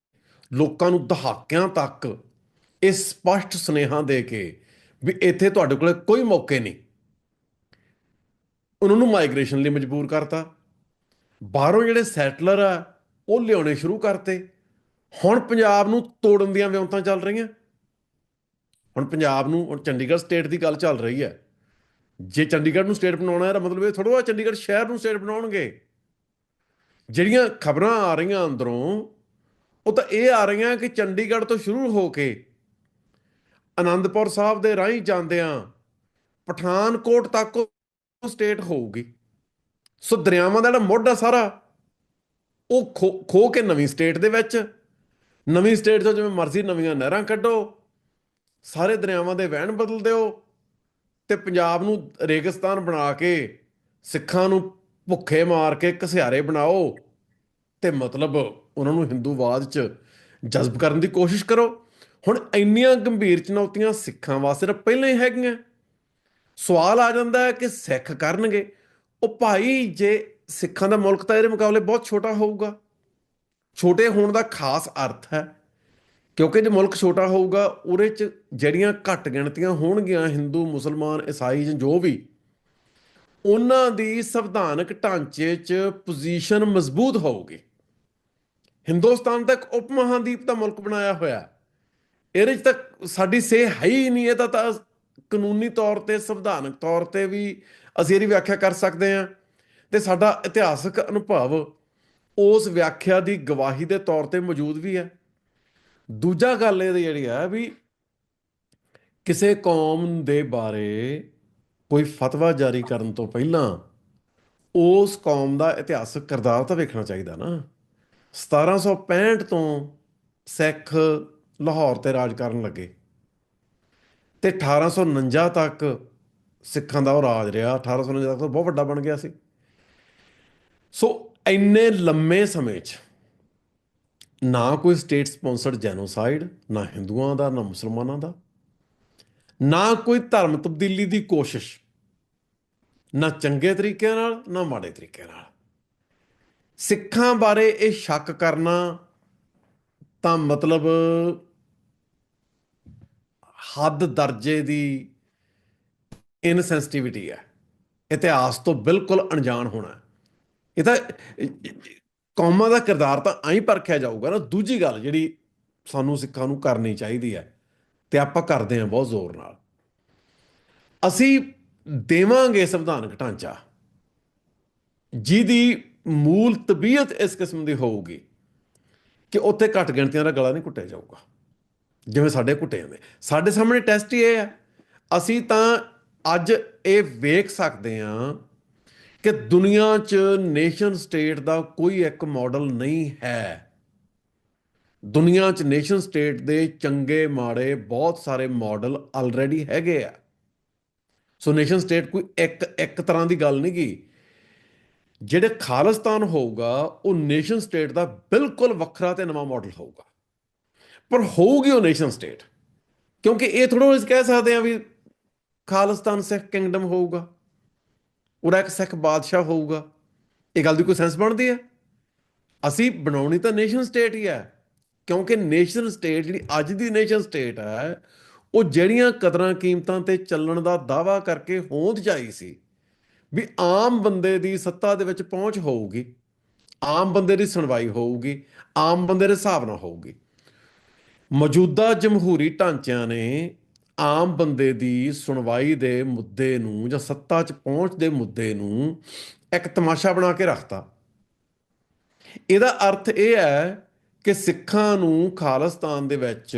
ਲੋਕਾਂ ਨੂੰ ਦਹਾਕਿਆਂ ਤੱਕ ਇਹ ਸਪਸ਼ਟ ਸੁਨੇਹਾ ਦੇ ਕੇ ਵੀ ਇੱਥੇ ਤੁਹਾਡੇ ਕੋਲ ਕੋਈ ਮੌਕੇ ਨਹੀਂ, ਉਹਨਾਂ ਨੂੰ ਮਾਈਗ੍ਰੇਸ਼ਨ ਲਈ ਮਜਬੂਰ ਕਰਤਾ। ਬਾਹਰੋਂ ਜਿਹੜੇ ਸੈਟਲਰ ਆ ਉਹ ਲਿਆਉਣੇ ਸ਼ੁਰੂ ਕਰਤੇ। ਹੁਣ ਪੰਜਾਬ ਨੂੰ ਤੋੜਨ ਦੀਆਂ ਵਿਉਂਤਾਂ ਚੱਲ ਰਹੀਆਂ। ਹੁਣ ਪੰਜਾਬ ਨੂੰ, ਹੁਣ ਚੰਡੀਗੜ੍ਹ ਸਟੇਟ ਦੀ ਗੱਲ ਚੱਲ ਰਹੀ ਹੈ। ਜੇ ਚੰਡੀਗੜ੍ਹ ਨੂੰ ਸਟੇਟ ਬਣਾਉਣਾ ਹੈ ਤਾਂ ਮਤਲਬ ਇਹ ਥੋੜ੍ਹਾ ਚੰਡੀਗੜ੍ਹ ਸ਼ਹਿਰ ਨੂੰ ਸਟੇਟ ਬਣਾਉਣਗੇ। ਜਿਹੜੀਆਂ ਖਬਰਾਂ ਆ ਰਹੀਆਂ ਅੰਦਰੋਂ, ਉਹ ਤਾਂ ਇਹ ਆ ਰਹੀਆਂ ਕਿ ਚੰਡੀਗੜ੍ਹ ਤੋਂ ਸ਼ੁਰੂ ਹੋ ਕੇ ਆਨੰਦਪੁਰ ਸਾਹਿਬ ਦੇ ਰਾਹੀਂ ਜਾਂਦਿਆਂ ਪਠਾਨਕੋਟ ਤੱਕ ਉਹ ਸਟੇਟ ਹੋਊਗੀ। ਸੋ ਦਰਿਆਵਾਂ ਦਾ ਜਿਹੜਾ ਮੁੱਢ ਆ ਸਾਰਾ, ਉਹ ਖੋ ਕੇ ਨਵੀਂ ਸਟੇਟ ਦੇ ਵਿੱਚ, ਨਵੀਂ ਸਟੇਟ 'ਚੋਂ ਜਿਵੇਂ ਮਰਜ਼ੀ ਨਵੀਆਂ ਨਹਿਰਾਂ ਕੱਢੋ, ਸਾਰੇ ਦਰਿਆਵਾਂ ਦੇ ਵਹਿਣ ਬਦਲ ਦਿਓ, ਤੇ ਪੰਜਾਬ ਨੂੰ ਰੇਗਿਸਤਾਨ ਬਣਾ ਕੇ ਸਿੱਖਾਂ ਨੂੰ ਭੁੱਖੇ ਮਾਰ ਕੇ ਘਸਿਆਰੇ ਬਣਾਓ, ਤੇ ਮਤਲਬ ਉਹਨਾਂ ਨੂੰ ਹਿੰਦੂਵਾਦ 'ਚ ਜਜ਼ਬ ਕਰਨ ਦੀ ਕੋਸ਼ਿਸ਼ ਕਰੋ। ਹੁਣ ਇੰਨੀਆਂ ਗੰਭੀਰ ਚੁਣੌਤੀਆਂ ਸਿੱਖਾਂ ਵਾਸਤੇ ਤਾਂ ਪਹਿਲਾਂ ਹੀ ਹੈਗੀਆਂ। ਸਵਾਲ ਆ ਜਾਂਦਾ ਹੈ ਕਿ ਸਿੱਖ ਕਰਨਗੇ। ਉਹ ਭਾਈ, ਜੇ ਸਿੱਖਾਂ ਦਾ ਮੁਲਕ ਤਾਂ ਇਹਦੇ ਮੁਕਾਬਲੇ ਬਹੁਤ ਛੋਟਾ ਹੋਊਗਾ। ਛੋਟੇ ਹੋਣ ਦਾ ਖਾਸ ਅਰਥ ਹੈ ਕਿਉਂਕਿ ਜੇ ਮੁਲਕ ਛੋਟਾ ਹੋਊਗਾ, ਉਹਦੇ 'ਚ ਜਿਹੜੀਆਂ ਘੱਟ ਗਿਣਤੀਆਂ ਹੋਣਗੀਆਂ, ਹਿੰਦੂ, ਮੁਸਲਮਾਨ, ਈਸਾਈ ਜਾਂ ਜੋ ਵੀ, ਉਹਨਾਂ ਦੀ ਸੰਵਿਧਾਨਕ ਢਾਂਚੇ 'ਚ ਪੋਜੀਸ਼ਨ ਮਜ਼ਬੂਤ ਹੋਊਗੀ। ਹਿੰਦੁਸਤਾਨ ਤਾਂ ਇੱਕ ਉਪ ਮਹਾਂਦੀਪ ਦਾ ਮੁਲਕ ਬਣਾਇਆ ਹੋਇਆ, ਇਹਦੇ 'ਚ ਤਾਂ ਸਾਡੀ ਸੇ ਹੈ ਹੀ ਨਹੀਂ। ਇਹ ਤਾਂ ਕਾਨੂੰਨੀ ਤੌਰ ਤੇ, ਸੰਵਿਧਾਨਕ ਤੌਰ ਤੇ ਵੀ ਅਸੀਂ ਇਹਦੀ ਵਿਆਖਿਆ ਕਰ ਸਕਦੇ ਹਾਂ, ਤੇ ਸਾਡਾ ਇਤਿਹਾਸਕ ਅਨੁਭਵ ਉਸ ਵਿਆਖਿਆ ਦੀ ਗਵਾਹੀ ਦੇ ਤੌਰ ਤੇ ਮੌਜੂਦ ਵੀ ਹੈ। ਦੂਜਾ ਗੱਲ ਇਹ ਜਿਹੜੀ ਹੈ ਵੀ ਕਿਸੇ ਕੌਮ ਦੇ ਬਾਰੇ ਕੋਈ ਫਤਵਾ ਜਾਰੀ ਕਰਨ ਤੋਂ ਪਹਿਲਾਂ ਉਸ ਕੌਮ ਦਾ ਇਤਿਹਾਸਕ ਕਿਰਦਾਰ ਤਾਂ ਵੇਖਣਾ ਚਾਹੀਦਾ ਨਾ। 1765 ਤੋਂ ਸਿੱਖ ਲਾਹੌਰ ਤੇ ਰਾਜ ਕਰਨ ਲੱਗੇ, ਤੇ 1849 ਤੱਕ ਸਿੱਖਾਂ ਦਾ ਉਹ ਰਾਜ ਰਿਹਾ। 1849 ਤੱਕ ਤਾਂ ਬਹੁਤ ਵੱਡਾ ਬਣ ਗਿਆ ਸੀ। ਸੋ ਇੰਨੇ ਲੰਮੇ ਸਮੇਂ 'ਚ ਨਾ ਕੋਈ ਸਟੇਟ ਸਪਾਂਸਰਡ ਜੈਨੋਸਾਈਡ, ਨਾ ਹਿੰਦੂਆਂ ਦਾ, ਨਾ ਮੁਸਲਮਾਨਾਂ ਦਾ, ਨਾ ਕੋਈ ਧਰਮ ਤਬਦੀਲੀ ਦੀ ਕੋਸ਼ਿਸ਼, ਨਾ ਚੰਗੇ ਤਰੀਕੇ ਨਾਲ ਨਾ ਮਾੜੇ ਤਰੀਕੇ ਨਾਲ। ਸਿੱਖਾਂ ਬਾਰੇ ਇਹ ਸ਼ੱਕ ਕਰਨਾ ਤਾਂ ਮਤਲਬ ਹੱਦ ਦਰਜੇ ਦੀ ਇਨਸੈਂਸਿਟਿਵਿਟੀ ਹੈ। ਇਤਿਹਾਸ ਤੋਂ ਬਿਲਕੁਲ ਅਣਜਾਣ ਹੋਣਾ। ਇਹ ਤਾਂ ਕੌਮਾਂ ਦਾ ਕਿਰਦਾਰ ਤਾਂ ਐਂ ਪਰਖਿਆ ਜਾਊਗਾ ਨਾ। ਦੂਜੀ ਗੱਲ ਜਿਹੜੀ ਸਾਨੂੰ ਸਿੱਖਾਂ ਨੂੰ ਕਰਨੀ ਚਾਹੀਦੀ ਹੈ, ਤੇ ਆਪਾਂ ਕਰਦੇ ਹਾਂ ਬਹੁਤ ਜ਼ੋਰ ਨਾਲ, ਅਸੀਂ ਦੇਵਾਂਗੇ ਸੰਵਿਧਾਨਕ ਢਾਂਚਾ ਜਿਹਦੀ ਮੂਲ ਤਬੀਅਤ ਇਸ ਕਿਸਮ ਦੀ ਹੋਊਗੀ ਕਿ ਉੱਥੇ ਘੱਟ ਗਿਣਤੀਆਂ ਦਾ ਗਲਾ ਨਹੀਂ ਘੁੱਟਿਆ ਜਾਊਗਾ ਜਿਵੇਂ ਸਾਡੇ ਘੁੱਟੇ ਜਾਂਦੇ। ਸਾਡੇ ਸਾਹਮਣੇ ਟੈਸਟ ਹੀ ਇਹ ਹੈ। ਅਸੀਂ ਤਾਂ ਅੱਜ ਇਹ ਵੇਖ ਸਕਦੇ ਹਾਂ ਕਿ ਦੁਨੀਆ 'ਚ ਨੇਸ਼ਨ ਸਟੇਟ ਦਾ ਕੋਈ ਇੱਕ ਮਾਡਲ ਨਹੀਂ ਹੈ। ਦੁਨੀਆ 'ਚ ਨੇਸ਼ਨ ਸਟੇਟ ਦੇ ਚੰਗੇ ਮਾੜੇ ਬਹੁਤ ਸਾਰੇ ਮਾਡਲ ਆਲਰੇਡੀ ਹੈਗੇ ਆ। ਸੋ ਨੇਸ਼ਨ ਸਟੇਟ ਕੋਈ ਇੱਕ ਤਰ੍ਹਾਂ ਦੀ ਗੱਲ ਨਹੀਂ ਗੀ। ਜਿਹੜੇ ਖਾਲਿਸਤਾਨ ਹੋਊਗਾ ਉਹ ਨੇਸ਼ਨ ਸਟੇਟ ਦਾ ਬਿਲਕੁਲ ਵੱਖਰਾ ਤੇ ਨਵਾਂ ਮਾਡਲ ਹੋਊਗਾ, ਪਰ ਹੋਊਗੀ ਉਹ ਨੇਸ਼ਨ ਸਟੇਟ। ਕਿਉਂਕਿ ਇਹ ਥੋੜ੍ਹਾ ਅਸੀਂ ਕਹਿ ਸਕਦੇ ਹਾਂ ਵੀ ਖਾਲਿਸਤਾਨ ਸਿੱਖ ਕਿੰਗਡਮ ਹੋਊਗਾ, ਉਹਦਾ ਇੱਕ ਸਿੱਖ ਬਾਦਸ਼ਾਹ ਹੋਊਗਾ। ਇਹ ਗੱਲ ਦੀ ਕੋਈ ਸੈਂਸ ਬਣਦੀ ਹੈ? ਅਸੀਂ ਬਣਾਉਣੀ ਤਾਂ ਨੇਸ਼ਨ ਸਟੇਟ ਹੀ ਹੈ, ਕਿਉਂਕਿ ਨੇਸ਼ਨ ਸਟੇਟ ਜਿਹੜੀ ਅੱਜ ਦੀ ਨੇਸ਼ਨ ਸਟੇਟ ਹੈ, ਉਹ ਜਿਹੜੀਆਂ ਕਦਰਾਂ ਕੀਮਤਾਂ ਤੇ ਚੱਲਣ ਦਾ ਦਾਅਵਾ ਕਰਕੇ ਹੋਂਦ 'ਚ ਆਈ ਸੀ ਵੀ ਆਮ ਬੰਦੇ ਦੀ ਸੱਤਾ ਦੇ ਵਿੱਚ ਪਹੁੰਚ ਹੋਊਗੀ, ਆਮ ਬੰਦੇ ਦੀ ਸੁਣਵਾਈ ਹੋਊਗੀ, ਆਮ ਬੰਦੇ ਦੇ ਹਿਸਾਬ ਨਾਲ ਹੋਊਗੀ। ਮੌਜੂਦਾ ਜਮਹੂਰੀ ਢਾਂਚਿਆਂ ਨੇ ਆਮ ਬੰਦੇ ਦੀ ਸੁਣਵਾਈ ਦੇ ਮੁੱਦੇ ਨੂੰ ਜਾਂ ਸੱਤਾ 'ਚ ਪਹੁੰਚ ਦੇ ਮੁੱਦੇ ਨੂੰ ਇੱਕ ਤਮਾਸ਼ਾ ਬਣਾ ਕੇ ਰੱਖਤਾ। ਇਹਦਾ ਅਰਥ ਇਹ ਹੈ ਕਿ ਸਿੱਖਾਂ ਨੂੰ ਖਾਲਿਸਤਾਨ ਦੇ ਵਿੱਚ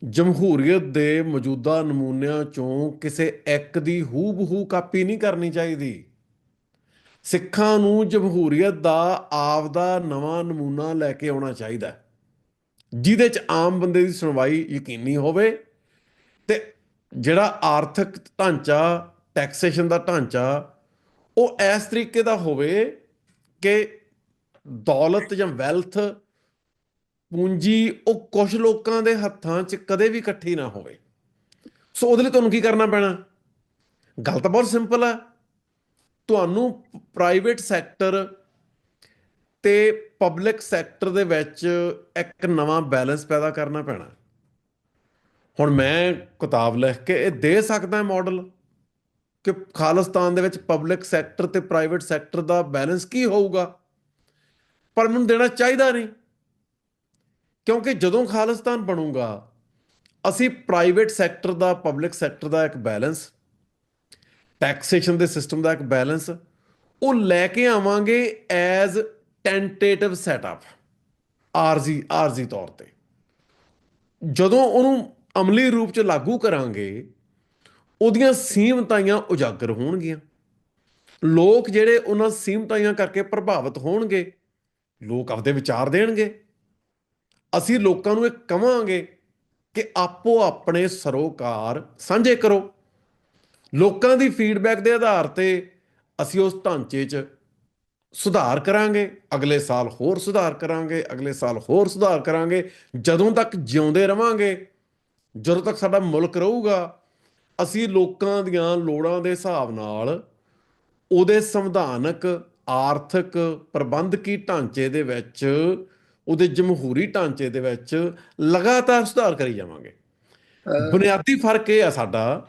ਜਮਹੂਰੀਅਤ ਦੇ ਮੌਜੂਦਾ ਨਮੂਨਿਆਂ 'ਚੋਂ ਕਿਸੇ ਇੱਕ ਦੀ ਹੂ-ਬ-ਹੂ ਕਾਪੀ ਨਹੀਂ ਕਰਨੀ ਚਾਹੀਦੀ। ਸਿੱਖਾਂ ਨੂੰ ਜਮਹੂਰੀਅਤ ਦਾ ਆਪਦਾ ਨਵਾਂ ਨਮੂਨਾ ਲੈ ਕੇ ਆਉਣਾ ਚਾਹੀਦਾ, ਜਿਹਦੇ 'ਚ ਆਮ ਬੰਦੇ ਦੀ ਸੁਣਵਾਈ ਯਕੀਨੀ ਹੋਵੇ, ਤੇ ਜਿਹੜਾ ਆਰਥਿਕ ਢਾਂਚਾ, ਟੈਕਸੇਸ਼ਨ ਦਾ ਢਾਂਚਾ, ਉਹ ਇਸ ਤਰੀਕੇ ਦਾ ਹੋਵੇ ਕਿ ਦੌਲਤ ਜਾਂ ਵੈਲਥ, ਪੂੰਜੀ, ਉਹ ਕੁਝ ਲੋਕਾਂ ਦੇ ਹੱਥਾਂ 'ਚ ਕਦੇ ਵੀ ਇਕੱਠੀ ਨਾ ਹੋਵੇ। ਸੋ ਉਹਦੇ ਲਈ ਤੁਹਾਨੂੰ ਕੀ ਕਰਨਾ ਪੈਣਾ? ਗੱਲ ਤਾਂ ਬਹੁਤ ਸਿੰਪਲ ਹੈ। ਤੁਹਾਨੂੰ ਪ੍ਰਾਈਵੇਟ ਸੈਕਟਰ ਤੇ ਪਬਲਿਕ ਸੈਕਟਰ ਦੇ ਵਿੱਚ ਇੱਕ ਨਵਾਂ ਬੈਲੈਂਸ ਪੈਦਾ ਕਰਨਾ ਪੈਣਾ। ਹੁਣ ਮੈਂ ਕਿਤਾਬ ਲਿਖ ਕੇ ਇਹ ਦੇ ਸਕਦਾ ਮਾਡਲ ਕਿ ਖਾਲਿਸਤਾਨ ਦੇ ਵਿੱਚ ਪਬਲਿਕ ਸੈਕਟਰ ਤੇ ਪ੍ਰਾਈਵੇਟ ਸੈਕਟਰ ਦਾ ਬੈਲੈਂਸ ਕੀ ਹੋਊਗਾ, ਪਰ ਮੈਨੂੰ ਦੇਣਾ ਚਾਹੀਦਾ ਨਹੀਂ। ਕਿਉਂਕਿ ਜਦੋਂ ਖਾਲਿਸਤਾਨ ਬਣੂਗਾ, ਅਸੀਂ ਪ੍ਰਾਈਵੇਟ ਸੈਕਟਰ ਦਾ, ਪਬਲਿਕ ਸੈਕਟਰ ਦਾ ਇੱਕ ਬੈਲੈਂਸ, ਟੈਕਸੇਸ਼ਨ ਦੇ ਸਿਸਟਮ ਦਾ ਇੱਕ ਬੈਲੈਂਸ, ਉਹ ਲੈ ਕੇ ਆਵਾਂਗੇ ਐਜ਼ ਟੈਂਟੇਟਿਵ ਸੈਟਅਪ, ਆਰਜ਼ੀ ਤੌਰ ਤੇ। ਜਦੋਂ ਉਹਨੂੰ ਅਮਲੀ ਰੂਪ ਚ ਲਾਗੂ ਕਰਾਂਗੇ, ਉਹਦੀਆਂ ਸੀਮਤਾਈਆਂ ਉਜਾਗਰ ਹੋਣਗੀਆਂ। ਲੋਕ ਜਿਹੜੇ ਉਹਨਾਂ ਸੀਮਤਾਈਆਂ ਕਰਕੇ ਪ੍ਰਭਾਵਿਤ ਹੋਣਗੇ, ਲੋਕ ਆਪਦੇ ਵਿਚਾਰ ਦੇਣਗੇ। ਅਸੀਂ ਲੋਕਾਂ ਨੂੰ ਇਹ ਕਵਾਂਗੇ ਕਿ ਆਪੋ ਆਪਣੇ ਸਰੋਕਾਰ ਸਾਂਝੇ ਕਰੋ। ਲੋਕਾਂ ਦੀ ਫੀਡਬੈਕ ਦੇ ਆਧਾਰ ਤੇ ਅਸੀਂ ਉਸ ਢਾਂਚੇ 'ਚ ਸੁਧਾਰ ਕਰਾਂਗੇ, ਅਗਲੇ ਸਾਲ ਹੋਰ ਸੁਧਾਰ ਕਰਾਂਗੇ, ਅਗਲੇ ਸਾਲ ਹੋਰ ਸੁਧਾਰ ਕਰਾਂਗੇ। ਜਦੋਂ ਤੱਕ ਜਿਉਂਦੇ ਰਵਾਂਗੇ, ਜਦੋਂ ਤੱਕ ਸਾਡਾ ਮੁਲਕ ਰਹੂਗਾ, ਅਸੀਂ ਲੋਕਾਂ ਦੀਆਂ ਲੋੜਾਂ ਦੇ ਹਿਸਾਬ ਨਾਲ ਉਹਦੇ ਸੰਵਿਧਾਨਕ, ਆਰਥਿਕ, ਪ੍ਰਬੰਧਕੀ ਢਾਂਚੇ ਦੇ ਵਿੱਚ, ਉਹਦੇ ਜਮਹੂਰੀ ਢਾਂਚੇ ਦੇ ਵਿੱਚ ਲਗਾਤਾਰ ਸੁਧਾਰ ਕਰੀ ਜਾਵਾਂਗੇ। ਬੁਨਿਆਦੀ ਫਰਕ ਇਹ ਆ ਸਾਡਾ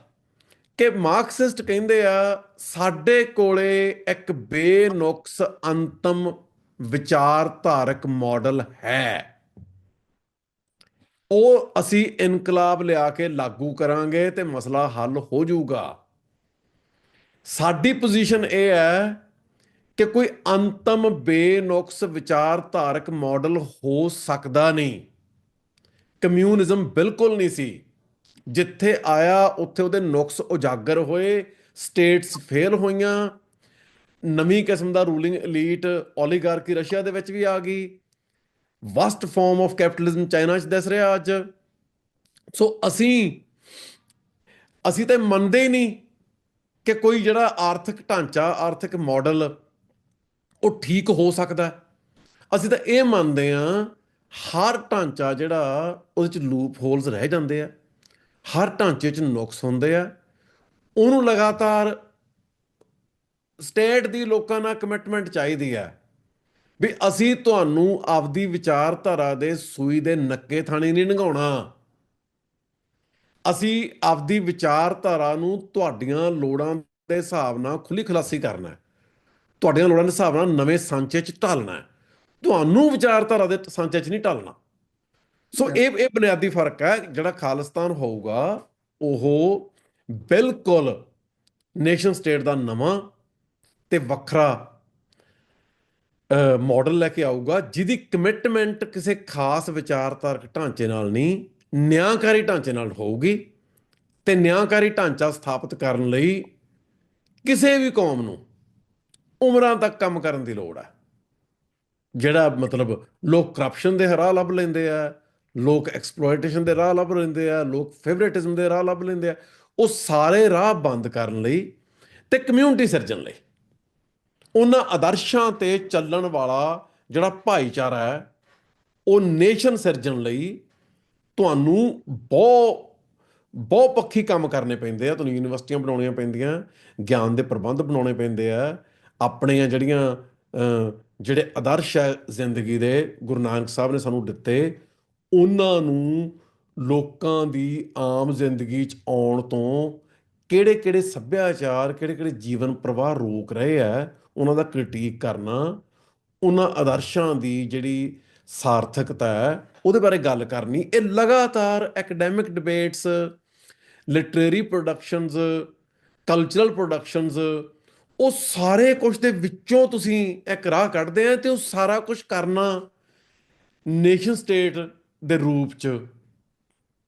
ਕਿ ਮਾਰਕਸਿਸਟ ਕਹਿੰਦੇ ਆ ਸਾਡੇ ਕੋਲੇ ਇੱਕ ਬੇਨੁਕਸ ਅੰਤਮ ਵਿਚਾਰਧਾਰਕ ਮਾਡਲ ਹੈ, ਉਹ ਅਸੀਂ ਇਨਕਲਾਬ ਲਿਆ ਕੇ ਲਾਗੂ ਕਰਾਂਗੇ ਤੇ ਮਸਲਾ ਹੱਲ ਹੋ ਜਾਊਗਾ। ਸਾਡੀ ਪੋਜੀਸ਼ਨ ਇਹ ਹੈ ਕਿ ਕੋਈ ਅੰਤਮ ਬੇਨੁਕਸ ਵਿਚਾਰਧਾਰਕ ਮਾਡਲ ਹੋ ਸਕਦਾ ਨਹੀਂ। ਕਮਿਊਨਿਜ਼ਮ ਬਿਲਕੁਲ ਨਹੀਂ ਸੀ, ਜਿੱਥੇ ਆਇਆ ਉੱਥੇ ਉਹਦੇ ਨੁਕਸ ਉਜਾਗਰ ਹੋਏ, ਸਟੇਟਸ ਫੇਲ ਹੋਈਆਂ, ਨਵੀਂ ਕਿਸਮ ਦਾ ਰੂਲਿੰਗ ਐਲੀਟ ਓਲੀਗਾਰਕੀ ਰਸ਼ੀਆ ਦੇ ਵਿੱਚ ਵੀ ਆ ਗਈ, waist farm of capitalism China 'ਚ ਦਿਸ ਰਿਹਾ ਅੱਜ। ਸੋ ਅਸੀਂ ਤਾਂ ਮੰਨਦੇ ਹੀ ਨਹੀਂ ਕਿ ਕੋਈ ਜਿਹੜਾ ਆਰਥਿਕ ਢਾਂਚਾ, ਆਰਥਿਕ ਮਾਡਲ ਉਹ ਠੀਕ ਹੋ ਸਕਦਾ। ਅਸੀਂ ਤਾਂ ਇਹ ਮੰਨਦੇ ਹਾਂ ਹਰ ਢਾਂਚਾ ਜਿਹੜਾ, ਉਹਦੇ 'ਚ ਲੂਪ ਹੋਲਸ ਰਹਿ ਜਾਂਦੇ ਆ, ਹਰ ਢਾਂਚੇ 'ਚ ਨੁਕਸ ਹੁੰਦੇ ਆ। ਉਹਨੂੰ ਲਗਾਤਾਰ ਸਟੇਟ ਦੀ ਲੋਕਾਂ ਨਾਲ ਕਮਿਟਮੈਂਟ ਚਾਹੀਦੀ ਹੈ ਵੀ ਅਸੀਂ ਤੁਹਾਨੂੰ ਆਪਦੀ ਵਿਚਾਰਧਾਰਾ ਦੇ ਸੂਈ ਦੇ ਨੱਕੇ ਥਾਣੀ ਨਹੀਂ ਲੰਘਾਉਣਾ। ਅਸੀਂ ਆਪਦੀ ਵਿਚਾਰਧਾਰਾ ਨੂੰ ਤੁਹਾਡੀਆਂ ਲੋੜਾਂ ਦੇ ਹਿਸਾਬ ਨਾਲ ਖੁੱਲੀ ਖੁਲਾਸੀ ਕਰਨਾ ਹੈ, ਤੁਹਾਡੀਆਂ ਲੋੜਾਂ ਦੇ ਹਿਸਾਬ ਨਾਲ ਨਵੇਂ ਸਾਂਚੇ 'ਚ ਢਾਲਣਾ ਹੈ, ਤੁਹਾਨੂੰ ਵਿਚਾਰਧਾਰਾ ਦੇ ਸਾਂਚੇ 'ਚ ਨਹੀਂ ਢਾਲਣਾ। ਸੋ ਇਹ ਬੁਨਿਆਦੀ ਫਰਕ ਹੈ। ਜਿਹੜਾ ਖਾਲਿਸਤਾਨ ਹੋਊਗਾ ਉਹ ਬਿਲਕੁਲ ਨੇਸ਼ਨ ਸਟੇਟ ਦਾ ਨਵਾਂ ਤੇ ਵੱਖਰਾ ਮਾਡਲ ਲੈ ਕੇ ਆਊਗਾ, ਜਿਹਦੀ ਕਮਿਟਮੈਂਟ ਕਿਸੇ ਖਾਸ ਵਿਚਾਰਧਾਰਕ ਢਾਂਚੇ ਨਾਲ ਨਹੀਂ, ਨਿਆਂਕਾਰੀ ਢਾਂਚੇ ਨਾਲ ਹੋਊਗੀ। ਤੇ ਨਿਆਂਕਾਰੀ ਢਾਂਚਾ ਸਥਾਪਿਤ ਕਰਨ ਲਈ ਕਿਸੇ ਵੀ ਕੌਮ ਨੂੰ ਉਮਰਾਂ ਤੱਕ ਕੰਮ ਕਰਨ ਦੀ ਲੋੜ ਹੈ। ਜਿਹੜਾ ਮਤਲਬ ਲੋਕ ਕਰਪਸ਼ਨ ਦੇ ਰਾਹ ਲੱਭ ਲੈਂਦੇ ਆ, ਲੋਕ ਐਕਸਪਲੋਇਟੇਸ਼ਨ ਦੇ ਰਾਹ ਲੱਭ ਲੈਂਦੇ ਆ, ਲੋਕ ਫੇਵਰੇਟਿਜ਼ਮ ਦੇ ਰਾਹ ਲੱਭ ਲੈਂਦੇ ਆ, ਉਹ ਸਾਰੇ ਰਾਹ ਬੰਦ ਕਰਨ ਲਈ ਤੇ ਕਮਿਊਨਿਟੀ ਸਿਰਜਣ ਲਈ, ਉਹਨਾਂ ਆਦਰਸ਼ਾਂ ਤੇ ਚੱਲਣ ਵਾਲਾ ਜਿਹੜਾ ਭਾਈਚਾਰਾ ਹੈ, ਉਹ ਨੇਸ਼ਨ ਸਿਰਜਣ ਲਈ ਤੁਹਾਨੂੰ ਬਹੁਪੱਖੀ ਕੰਮ ਕਰਨੇ ਪੈਂਦੇ ਆ। ਤੁਹਾਨੂੰ ਯੂਨੀਵਰਸਿਟੀਆਂ ਬਣਾਉਣੀਆਂ ਪੈਂਦੀਆਂ, ਗਿਆਨ ਦੇ ਪ੍ਰਬੰਧ ਬਣਾਉਣੇ ਪੈਂਦੇ ਆ, ਆਪਣੀਆਂ ਜਿਹੜੇ ਆਦਰਸ਼ ਹੈ ਜ਼ਿੰਦਗੀ ਦੇ, ਗੁਰੂ ਨਾਨਕ ਸਾਹਿਬ ਨੇ ਸਾਨੂੰ ਦਿੱਤੇ, ਉਹਨਾਂ ਨੂੰ ਲੋਕਾਂ ਦੀ ਆਮ ਜ਼ਿੰਦਗੀ 'ਚ ਆਉਣ ਤੋਂ ਕਿਹੜੇ ਕਿਹੜੇ ਸੱਭਿਆਚਾਰ, ਕਿਹੜੇ ਕਿਹੜੇ ਜੀਵਨ ਪ੍ਰਵਾਹ ਰੋਕ ਰਹੇ ਆ, ਉਹਨਾਂ ਦਾ ਕ੍ਰਿਟੀਕ ਕਰਨਾ, ਉਹਨਾਂ ਆਦਰਸ਼ਾਂ ਦੀ ਜਿਹੜੀ ਸਾਰਥਕਤਾ ਹੈ ਉਹਦੇ ਬਾਰੇ ਗੱਲ ਕਰਨੀ। ਇਹ ਲਗਾਤਾਰ academic debates, literary productions, cultural productions, ਉਹ ਸਾਰੇ ਕੁਝ ਦੇ ਵਿੱਚੋਂ ਤੁਸੀਂ ਇੱਕ ਰਾਹ ਕੱਢਦੇ ਆ। ਤੇ ਉਹ ਸਾਰਾ ਕੁਝ ਕਰਨਾ ਨੇਸ਼ਨ ਸਟੇਟ ਦੇ ਰੂਪ 'ਚ,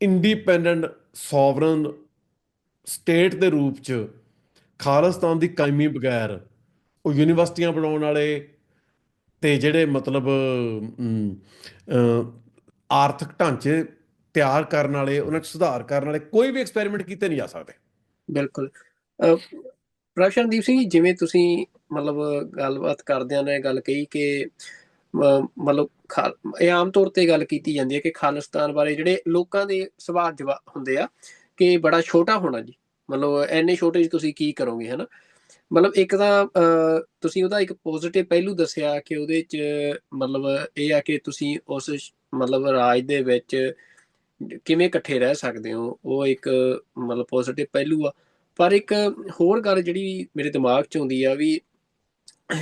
ਇੰਡੀਪੈਂਡੈਂਟ ਸੋਵਰਨ ਸਟੇਟ ਦੇ ਰੂਪ 'ਚ, ਖਾਲਿਸਤਾਨ ਦੀ ਕਾਇਮੀ ਬਗੈਰ। ਉਹ ਯੂਨੀਵਰਸਿਟੀਆਂ ਬਣਾਉਣ ਵਾਲੇ ਤੇ ਜਿਹੜੇ ਮਤਲਬ ਆਰਥਿਕ ਢਾਂਚੇ ਤਿਆਰ ਕਰਨ ਵਾਲੇ, ਉਹਨਾਂ 'ਚ ਸੁਧਾਰ ਕਰਨ ਵਾਲੇ ਕੋਈ ਵੀ ਐਕਸਪੈਰੀਮੈਂਟ ਕੀਤੇ ਨਹੀਂ ਜਾ ਸਕਦੇ। ਬਿਲਕੁਲ। ਪ੍ਰਸ਼ਨਦੀਪ ਸਿੰਘ ਜੀ, ਜਿਵੇਂ ਤੁਸੀਂ ਮਤਲਬ ਗੱਲਬਾਤ ਕਰਦਿਆਂ ਨੇ ਗੱਲ ਕਹੀ ਕਿ ਮਤਲਬ ਇਹ ਆਮ ਤੌਰ ਤੇ ਗੱਲ ਕੀਤੀ ਜਾਂਦੀ ਹੈ ਕਿ ਖਾਲਿਸਤਾਨ ਬਾਰੇ ਜਿਹੜੇ ਲੋਕਾਂ ਦੇ ਸੁਭਾਅ ਹੁੰਦੇ ਆ ਕਿ ਬੜਾ ਛੋਟਾ ਹੋਣਾ ਜੀ, ਮਤਲਬ ਇੰਨੇ ਛੋਟੇ 'ਚ ਤੁਸੀਂ ਕੀ ਕਰੋਗੇ, ਹੈ ਨਾ। ਮਤਲਬ ਇੱਕ ਤਾਂ ਤੁਸੀਂ ਉਹਦਾ ਇੱਕ ਪੋਜ਼ੀਟਿਵ ਪਹਿਲੂ ਦੱਸਿਆ ਕਿ ਉਹਦੇ 'ਚ ਮਤਲਬ ਇਹ ਆ ਕਿ ਤੁਸੀਂ ਉਸ ਮਤਲਬ ਰਾਜ ਦੇ ਵਿੱਚ ਕਿਵੇਂ ਇਕੱਠੇ ਰਹਿ ਸਕਦੇ ਹੋ, ਉਹ ਇੱਕ ਮਤਲਬ ਪੋਜ਼ੀਟਿਵ ਪਹਿਲੂ ਆ। ਪਰ ਇੱਕ ਹੋਰ ਗੱਲ ਜਿਹੜੀ ਮੇਰੇ ਦਿਮਾਗ 'ਚ ਆਉਂਦੀ ਆ ਵੀ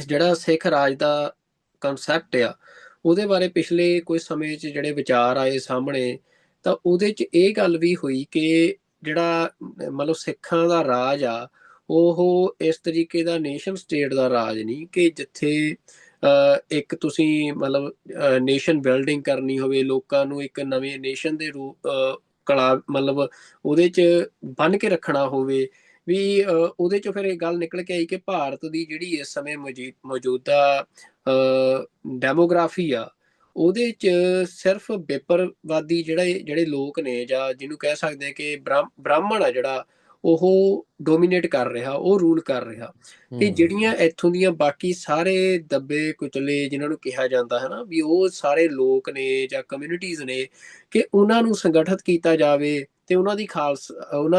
ਜਿਹੜਾ ਸਿੱਖ ਰਾਜ ਦਾ ਕਨਸੈਪਟ ਆ, ਉਹਦੇ ਬਾਰੇ ਪਿਛਲੇ ਕੁਝ ਸਮੇਂ 'ਚ ਜਿਹੜੇ ਵਿਚਾਰ ਆਏ ਸਾਹਮਣੇ ਤਾਂ ਉਹਦੇ 'ਚ ਇਹ ਗੱਲ ਵੀ ਹੋਈ ਕਿ ਜਿਹੜਾ ਮਤਲਬ ਸਿੱਖਾਂ ਦਾ ਰਾਜ ਆ, ਉਹ ਇਸ ਤਰੀਕੇ ਦਾ ਨੇਸ਼ਨ ਸਟੇਟ ਦਾ ਰਾਜ ਨਹੀਂ ਕਿ ਜਿੱਥੇ ਇੱਕ ਤੁਸੀਂ ਮਤਲਬ ਨੇਸ਼ਨ ਬਿਲਡਿੰਗ ਕਰਨੀ ਹੋਵੇ, ਲੋਕਾਂ ਨੂੰ ਇੱਕ ਨਵੇਂ ਨੇਸ਼ਨ ਦੇ ਰੂਪ ਕਲਾ ਮਤਲਬ ਉਹਦੇ 'ਚ ਬੰਨ੍ਹ ਕੇ ਰੱਖਣਾ ਹੋਵੇ। ਵੀ ਉਹਦੇ 'ਚੋਂ ਫਿਰ ਇਹ ਗੱਲ ਨਿਕਲ ਕੇ ਆਈ ਕਿ ਭਾਰਤ ਦੀ ਜਿਹੜੀ ਇਸ ਸਮੇਂ ਮੌਜੂਦਾ ਡੈਮੋਗ੍ਰਾਫੀ ਆ, ਉਹਦੇ 'ਚ ਸਿਰਫ ਬਿੱਪਰਵਾਦੀ ਜਿਹੜੇ ਲੋਕ ਨੇ, ਜਾਂ ਜਿਹਨੂੰ ਕਹਿ ਸਕਦੇ ਆ ਕਿ ਬ੍ਰਾਹਮਣ ਆ ਜਿਹੜਾ, ਉਹ ਡੋਮੀਨੇਟ ਕਰ ਰਿਹਾ, ਉਹ ਰੂਲ ਕਰ ਰਿਹਾ। ਤੇ ਜਿਹੜੀਆਂ ਇੱਥੋਂ ਦੀਆਂ ਬਾਕੀ ਸਾਰੇ ਦੱਬੇ ਕੁਚਲੇ ਜਿਨ੍ਹਾਂ ਨੂੰ ਕਿਹਾ ਜਾਂਦਾ ਹੈ ਨਾ, ਵੀ ਉਹ ਸਾਰੇ ਲੋਕ ਨੇ ਜਾਂ ਕਮਿਊਨਿਟੀਜ਼ ਨੇ, ਕਿ ਉਹਨਾਂ ਨੂੰ ਸੰਗਠਿਤ ਕੀਤਾ ਜਾਵੇ ਤੇ ਉਹਨਾਂ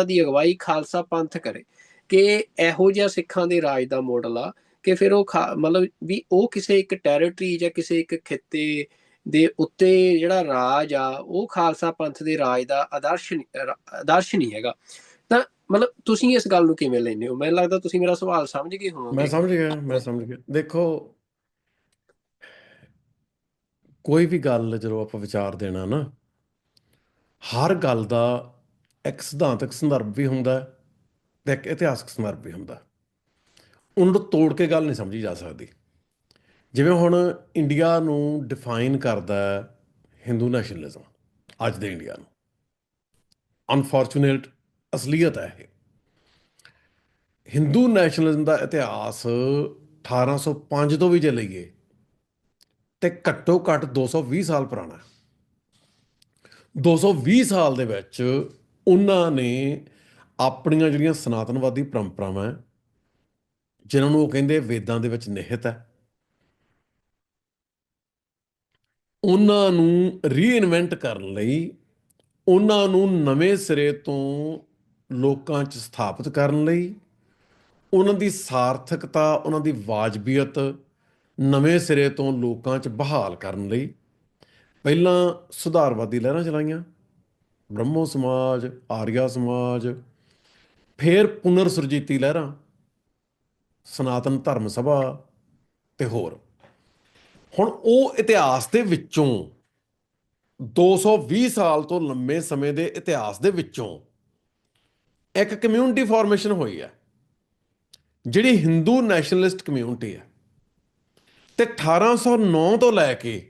ਦੀ ਅਗਵਾਈ ਖਾਲਸਾ ਪੰਥ ਕਰੇ। ਕਿ ਇਹੋ ਜਿਹਾ ਸਿੱਖਾਂ ਦੇ ਰਾਜ ਦਾ ਮਾਡਲ ਆ ਕਿ ਫਿਰ ਉਹ ਮਤਲਬ ਵੀ ਉਹ ਕਿਸੇ ਇੱਕ ਟੈਰੀਟਰੀ ਜਾਂ ਕਿਸੇ ਇੱਕ ਖਿੱਤੇ ਦੇ ਉੱਤੇ ਜਿਹੜਾ ਰਾਜ ਆ, ਉਹ ਖਾਲਸਾ ਪੰਥ ਦੇ ਰਾਜ ਦਾ ਆਦਰਸ਼ ਨਹੀਂ ਹੈਗਾ। ਤਾਂ ਮਤਲਬ ਤੁਸੀਂ ਇਸ ਗੱਲ ਨੂੰ ਕਿਵੇਂ ਲੈਂਦੇ ਹੋ? ਮੈਨੂੰ ਲੱਗਦਾ ਤੁਸੀਂ ਮੇਰਾ ਸਵਾਲ ਸਮਝ ਗਏ ਮੈਂ ਹੋਵੋਗੇ। ਸਮਝ ਗਿਆ, ਮੈਂ ਸਮਝ ਗਿਆ। ਦੇਖੋ, ਕੋਈ ਵੀ ਗੱਲ ਜਦੋਂ ਆਪਾਂ ਵਿਚਾਰ ਦੇਣਾ ਨਾ, ਹਰ ਗੱਲ ਦਾ ਇੱਕ ਸਿਧਾਂਤਕ ਸੰਦਰਭ ਵੀ ਹੁੰਦਾ ਤੇ ਇੱਕ ਇਤਿਹਾਸਕ ਸੰਦਰਭ ਵੀ ਹੁੰਦਾ। ਉਹਨਾਂ ਨੂੰ ਤੋੜ ਕੇ ਗੱਲ ਨਹੀਂ ਸਮਝੀ ਜਾ ਸਕਦੀ। ਜਿਵੇਂ ਹੁਣ ਇੰਡੀਆ ਨੂੰ ਡਿਫਾਈਨ ਕਰਦਾ ਹਿੰਦੂ ਨੈਸ਼ਨਲਿਜ਼ਮ, ਅੱਜ ਦੇ ਇੰਡੀਆ ਨੂੰ। ਅਨਫੋਰਚੂਨੇਟ ਅਸਲੀਅਤ ਹੈ ਇਹ। ਹਿੰਦੂ ਨੈਸ਼ਨਲਿਜ਼ਮ ਦਾ ਇਤਿਹਾਸ 1805 ਤੋਂ ਵੀ ਜੇ ਲਈਏ ਤੇ ਘੱਟੋ ਘੱਟ 220 ਸਾਲ ਪੁਰਾਣਾ। 220 ਸਾਲ ਦੇ ਵਿੱਚ ਉਹਨਾਂ ਨੇ ਆਪਣੀਆਂ ਜਿਹੜੀਆਂ ਸਨਾਤਨਵਾਦੀ ਪਰੰਪਰਾਵਾਂ, ਜਿਨ੍ਹਾਂ ਨੂੰ ਉਹ ਕਹਿੰਦੇ ਵੇਦਾਂ ਦੇ ਵਿੱਚ ਨਿਹਿਤ ਹੈ, ਉਹਨਾਂ ਨੂੰ ਰੀਇਨਵੈਂਟ ਕਰਨ ਲਈ, ਉਹਨਾਂ ਨੂੰ ਨਵੇਂ ਸਿਰੇ ਤੋਂ ਲੋਕਾਂ 'ਚ ਸਥਾਪਿਤ ਕਰਨ ਲਈ, ਉਹਨਾਂ ਦੀ ਸਾਰਥਕਤਾ, ਉਹਨਾਂ ਦੀ ਵਾਜਬੀਅਤ ਨਵੇਂ ਸਿਰੇ ਤੋਂ ਲੋਕਾਂ 'ਚ ਬਹਾਲ ਕਰਨ ਲਈ ਪਹਿਲਾਂ ਸੁਧਾਰਵਾਦੀ ਲਹਿਰਾਂ ਚਲਾਈਆਂ, ਬ੍ਰਹਮੋ ਸਮਾਜ, ਆਰੀਆ ਸਮਾਜ, ਫਿਰ ਪੁਨਰ ਸੁਰਜੀਤੀ ਲਹਿਰਾਂ, ਸਨਾਤਨ ਧਰਮ ਸਭਾ ਤੇ ਹੋਰ। ਹੁਣ ਉਹ ਇਤਿਹਾਸ ਦੇ ਵਿੱਚੋਂ 220 ਸਾਲ ਤੋਂ ਲੰਮੇ ਸਮੇਂ ਦੇ ਇਤਿਹਾਸ ਦੇ ਵਿੱਚੋਂ ਇੱਕ ਕਮਿਊਨਿਟੀ ਫਾਰਮੇਸ਼ਨ ਹੋਈ ਹੈ, ਜਿਹੜੀ ਹਿੰਦੂ ਨੈਸ਼ਨਲਿਸਟ ਕਮਿਊਨਿਟੀ ਹੈ। ਤੇ 1809 ਤੋਂ ਲੈ ਕੇ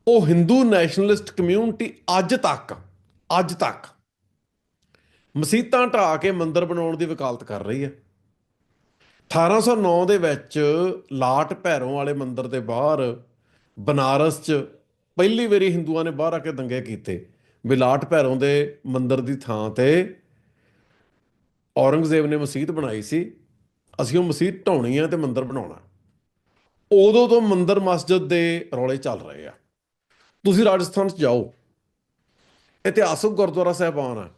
ਉਹ ਹਿੰਦੂ ਨੈਸ਼ਨਲਿਸਟ ਕਮਿਊਨਿਟੀ ਅੱਜ ਤੱਕ ਮਸੀਤਾਂ ਢਾਹ ਕੇ ਮੰਦਿਰ ਬਣਾਉਣ ਦੀ ਵਕਾਲਤ ਕਰ ਰਹੀ ਹੈ। 1809 ਦੇ ਵਿੱਚ ਲਾਟ ਭੈਰੋਂ ਵਾਲੇ ਮੰਦਿਰ ਦੇ ਬਾਹਰ ਬਨਾਰਸ 'ਚ ਪਹਿਲੀ ਵਾਰੀ ਹਿੰਦੂਆਂ ਨੇ ਬਾਹਰ ਆ ਕੇ ਦੰਗੇ ਕੀਤੇ ਵੀ ਲਾਟ ਭੈਰੋਂ ਦੇ ਮੰਦਿਰ ਦੀ ਥਾਂ ਤੇ ਔਰੰਗਜ਼ੇਬ ਨੇ ਮਸੀਤ ਬਣਾਈ ਸੀ, ਅਸੀਂ ਉਹ ਮਸੀਤ ਢਾਉਣੀ ਆ ਤੇ ਮੰਦਿਰ ਬਣਾਉਣਾ। ਉਦੋਂ ਤੋਂ ਮੰਦਿਰ ਮਸਜਿਦ ਦੇ ਰੌਲੇ ਚੱਲ ਰਹੇ ਆ। ਤੁਸੀਂ ਰਾਜਸਥਾਨ 'ਚ ਜਾਓ, ਇਤਿਹਾਸਕ ਗੁਰਦੁਆਰਾ ਸਾਹਿਬਾਨ ਆ,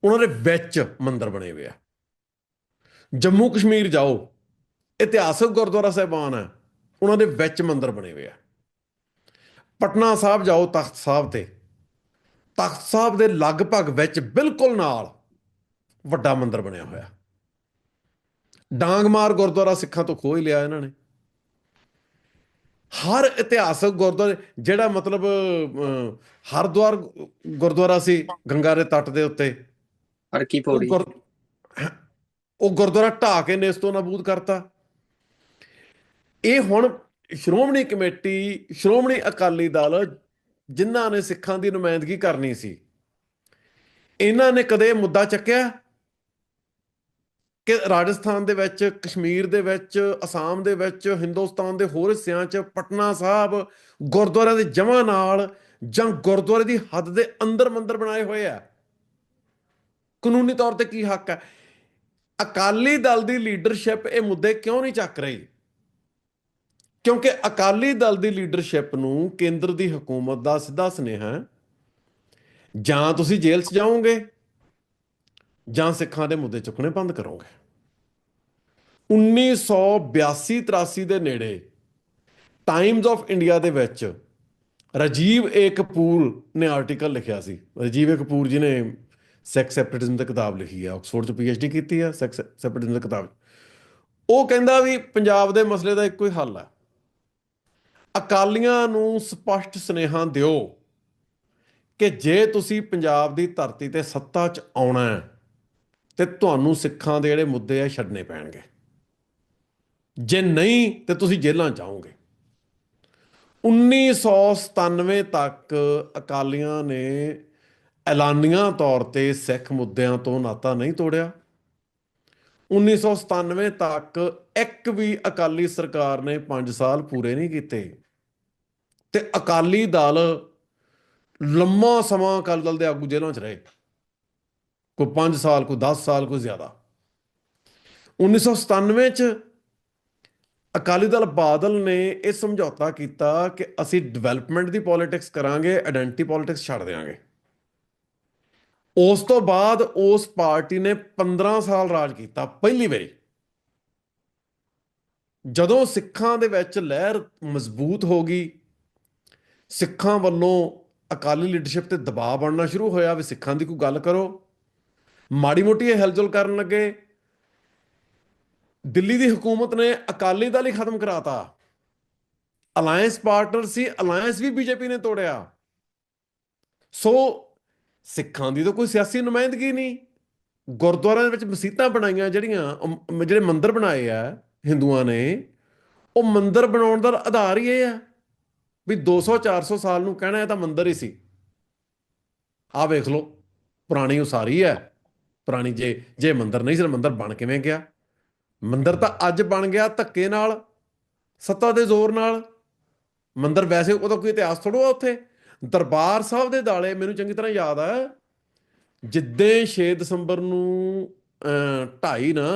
ਉਹਨਾਂ ਦੇ ਵਿੱਚ ਮੰਦਿਰ ਬਣੇ ਹੋਏ ਆ। ਜੰਮੂ ਕਸ਼ਮੀਰ ਜਾਓ, ਇਤਿਹਾਸਕ ਗੁਰਦੁਆਰਾ ਸਾਹਿਬਾਨ ਆ, ਉਹਨਾਂ ਦੇ ਵਿੱਚ ਮੰਦਿਰ ਬਣੇ ਹੋਏ ਆ। ਪਟਨਾ ਸਾਹਿਬ ਜਾਓ, ਤਖਤ ਸਾਹਿਬ ਦੇ ਲਗਭਗ ਵਿੱਚ ਬਿਲਕੁਲ ਨਾਲ ਵੱਡਾ ਮੰਦਿਰ ਬਣਿਆ ਹੋਇਆ। ਡਾਂਗਮਾਰ ਗੁਰਦੁਆਰਾ ਸਿੱਖਾਂ ਤੋਂ ਖੋਹ ਹੀ ਲਿਆ ਇਹਨਾਂ ਨੇ। ਹਰ ਇਤਿਹਾਸਕ ਗੁਰਦੁਆਰੇ, ਜਿਹੜਾ ਮਤਲਬ ਹਰਿਦੁਆਰ ਗੁਰਦੁਆਰਾ ਸੀ ਗੰਗਾ ਦੇ ਤੱਟ ਦੇ ਉੱਤੇ, ਹਰ ਕੀ ਉਹ ਪੌੜੀ। ਉਹ ਗੁਰਦੁਆਰਾ ਢਾਹ ਕੇ ਨੇਸਤੋ ਨਾਬੂਦ ਕਰਤਾ। ਇਹ ਹੁਣ ਸ਼੍ਰੋਮਣੀ ਕਮੇਟੀ, ਸ਼੍ਰੋਮਣੀ ਅਕਾਲੀ ਦਲ, ਜਿਨ੍ਹਾਂ ਨੇ ਸਿੱਖਾਂ ਦੀ ਨੁਮਾਇੰਦਗੀ ਕਰਨੀ ਸੀ, ਇਹਨਾਂ ਨੇ ਕਦੇ ਮੁੱਦਾ ਚੱਕਿਆ ਕਿ ਰਾਜਸਥਾਨ ਦੇ ਵਿੱਚ, ਕਸ਼ਮੀਰ ਦੇ ਵਿੱਚ, ਅਸਾਮ ਦੇ ਵਿੱਚ, ਹਿੰਦੁਸਤਾਨ ਦੇ ਹੋਰ ਹਿੱਸਿਆਂ 'ਚ ਪਟਨਾ ਸਾਹਿਬ ਗੁਰਦੁਆਰਿਆਂ ਦੇ ਜਮਾਂ ਨਾਲ ਜਾਂ ਗੁਰਦੁਆਰੇ ਦੀ ਹੱਦ ਦੇ ਅੰਦਰ ਮੰਦਿਰ ਬਣਾਏ ਹੋਏ ਆ? ਕਾਨੂੰਨੀ ਤੌਰ ਤੇ ਕੀ ਹੱਕ ਹੈ? ਅਕਾਲੀ ਦਲ ਦੀ ਲੀਡਰਸ਼ਿਪ ਇਹ ਮੁੱਦੇ ਕਿਉਂ ਨਹੀਂ ਚੱਕ ਰਹੀ? ਕਿਉਂਕਿ ਅਕਾਲੀ ਦਲ ਦੀ ਲੀਡਰਸ਼ਿਪ ਨੂੰ ਕੇਂਦਰ ਦੀ ਹਕੂਮਤ ਦਾ ਸਿੱਧਾ ਸੁਨੇਹਾ ਹੈ, ਜਾਂ ਤੁਸੀਂ ਜੇਲ੍ਹ 'ਚ ਜਾਓਗੇ ਜਾਂ ਸਿੱਖਾਂ ਦੇ ਮੁੱਦੇ ਚੁੱਕਣੇ ਬੰਦ ਕਰੋਗੇ। 1982-83 ਦੇ ਨੇੜੇ ਟਾਈਮਜ਼ ਆਫ ਇੰਡੀਆ ਦੇ ਵਿੱਚ ਰਾਜੀਵ ਏ ਕਪੂਰ ਨੇ ਆਰਟੀਕਲ ਲਿਖਿਆ ਸੀ। ਰਾਜੀਵ ਏ ਕਪੂਰ ਜੀ ਨੇ ਸੈਕਸ ਸੈਪਰੇਟਿਜ਼ਮ ਦੀ ਕਿਤਾਬ ਲਿਖੀ ਆ, ਆਕਸਫੋਰਡ 'ਚ PhD ਕੀਤੀ ਆ ਸੈਕਸ ਸੈਪਰੇਟਿਜ਼ਮ ਦੀ ਕਿਤਾਬ। ਉਹ ਕਹਿੰਦਾ ਵੀ ਪੰਜਾਬ ਦੇ ਮਸਲੇ ਦਾ ਇੱਕੋ ਹੀ ਹੱਲ ਹੈ, ਅਕਾਲੀਆਂ ਨੂੰ ਸਪਸ਼ਟ ਸੁਨੇਹਾ ਦਿਓ ਕਿ ਜੇ ਤੁਸੀਂ ਪੰਜਾਬ ਦੀ ਧਰਤੀ ਤੇ ਸੱਤਾ 'ਚ ਆਉਣਾ ਹੈ ਤੇ ਤੁਹਾਨੂੰ ਸਿੱਖਾਂ ਦੇ ਜਿਹੜੇ ਮੁੱਦੇ ਆ ਛੱਡਣੇ ਪੈਣਗੇ। ਜੇ ਨਹੀਂ ਤੇ ਤੁਸੀਂ ਜੇਲ੍ਹਾਂ 'ਚ ਜਾਓਗੇ। 1997 ਤੱਕ ਅਕਾਲੀਆਂ ਨੇ ਐਲਾਨੀਆਂ ਤੌਰ ਤੇ ਸਿੱਖ ਮੁੱਦਿਆਂ ਤੋਂ ਨਾਤਾ ਨਹੀਂ ਤੋੜਿਆ। 1997 ਤੱਕ ਇੱਕ ਵੀ ਅਕਾਲੀ ਸਰਕਾਰ ਨੇ 5 ਸਾਲ ਪੂਰੇ ਨਹੀਂ ਕੀਤੇ ਤੇ ਅਕਾਲੀ ਦਲ ਲੰਮਾ ਸਮਾਂ ਅਕਾਲੀ ਦਲ ਦੇ ਆਗੂ ਜੇਲ੍ਹਾਂ 'ਚ ਰਹੇ। ਕੋਈ 5 ਸਾਲ, ਕੋਈ 10 ਸਾਲ, ਕੋਈ ਜ਼ਿਆਦਾ। 1997 ਚ ਅਕਾਲੀ ਦਲ ਬਾਦਲ ਨੇ ਇਹ ਸਮਝੌਤਾ ਕੀਤਾ ਕਿ ਅਸੀਂ ਡਿਵੈਲਪਮੈਂਟ ਦੀ ਪੋਲਿਟਿਕਸ ਕਰਾਂਗੇ, ਆਇਡੈਂਟੀ ਪੋਲਿਟਿਕਸ ਛੱਡ ਦਿਆਂਗੇ। ਉਸ ਤੋਂ ਬਾਅਦ ਉਸ ਪਾਰਟੀ ਨੇ 15 ਸਾਲ ਰਾਜ ਕੀਤਾ। ਪਹਿਲੀ ਵਾਰੀ ਜਦੋਂ ਸਿੱਖਾਂ ਦੇ ਵਿੱਚ ਲਹਿਰ ਮਜ਼ਬੂਤ ਹੋ ਗਈ, ਸਿੱਖਾਂ ਵੱਲੋਂ ਅਕਾਲੀ ਲੀਡਰਸ਼ਿਪ ਤੇ ਦਬਾਅ ਬਣਨਾ ਸ਼ੁਰੂ ਹੋਇਆ ਵੀ ਸਿੱਖਾਂ ਦੀ ਕੋਈ ਗੱਲ ਕਰੋ, ਮਾੜੀ ਮੋਟੀ ਇਹ ਹਿਲਜੁਲ ਕਰਨ ਲੱਗੇ। ਦਿੱਲੀ ਦੀ ਹਕੂਮਤ ਨੇ ਅਕਾਲੀ ਦਲ ਹੀ ਖਤਮ ਕਰਾਤਾ। ਅਲਾਇੰਸ ਪਾਰਟਨਰ ਸੀ, ਅਲਾਇੰਸ ਵੀ ਬੀਜੇਪੀ ਨੇ ਤੋੜਿਆ। ਸੋ ਸਿੱਖਾਂ ਦੀ ਤਾਂ ਕੋਈ ਸਿਆਸੀ ਨੁਮਾਇੰਦਗੀ ਨਹੀਂ। ਗੁਰਦੁਆਰਿਆਂ ਦੇ ਵਿੱਚ ਮਸੀਤਾਂ ਬਣਾਈਆਂ, ਜਿਹੜੇ ਮੰਦਿਰ ਬਣਾਏ ਆ ਹਿੰਦੂਆਂ ਨੇ, ਉਹ ਮੰਦਿਰ ਬਣਾਉਣ ਦਾ ਆਧਾਰ ਹੀ ਇਹ ਆ ਵੀ 200-400 ਸਾਲ ਨੂੰ ਕਹਿਣਾ ਇਹ ਤਾਂ ਮੰਦਿਰ ਹੀ ਸੀ। ਆਹ ਵੇਖ ਲਓ, ਪੁਰਾਣੀ ਉਸਾਰੀ ਹੈ। ਪੁਰਾਣੀ ਜੇ ਮੰਦਿਰ ਨਹੀਂ ਸੀ, ਮੰਦਿਰ ਬਣ ਕਿਵੇਂ ਗਿਆ? ਮੰਦਿਰ ਤਾਂ ਅੱਜ ਬਣ ਗਿਆ ਧੱਕੇ ਨਾਲ, ਸੱਤਾ ਦੇ ਜ਼ੋਰ ਨਾਲ। ਮੰਦਿਰ ਵੈਸੇ ਉਹਦਾ ਕੋਈ ਇਤਿਹਾਸ ਥੋੜ੍ਹਾ ਆ ਉੱਥੇ। ਦਰਬਾਰ ਸਾਹਿਬ ਦੇ ਦਾਲੇ ਮੈਨੂੰ ਚੰਗੀ ਤਰ੍ਹਾਂ ਯਾਦ ਆ, ਜਿੱਦਾਂ 6 ਦਸੰਬਰ ਨੂੰ ਢਾਈ ਨਾ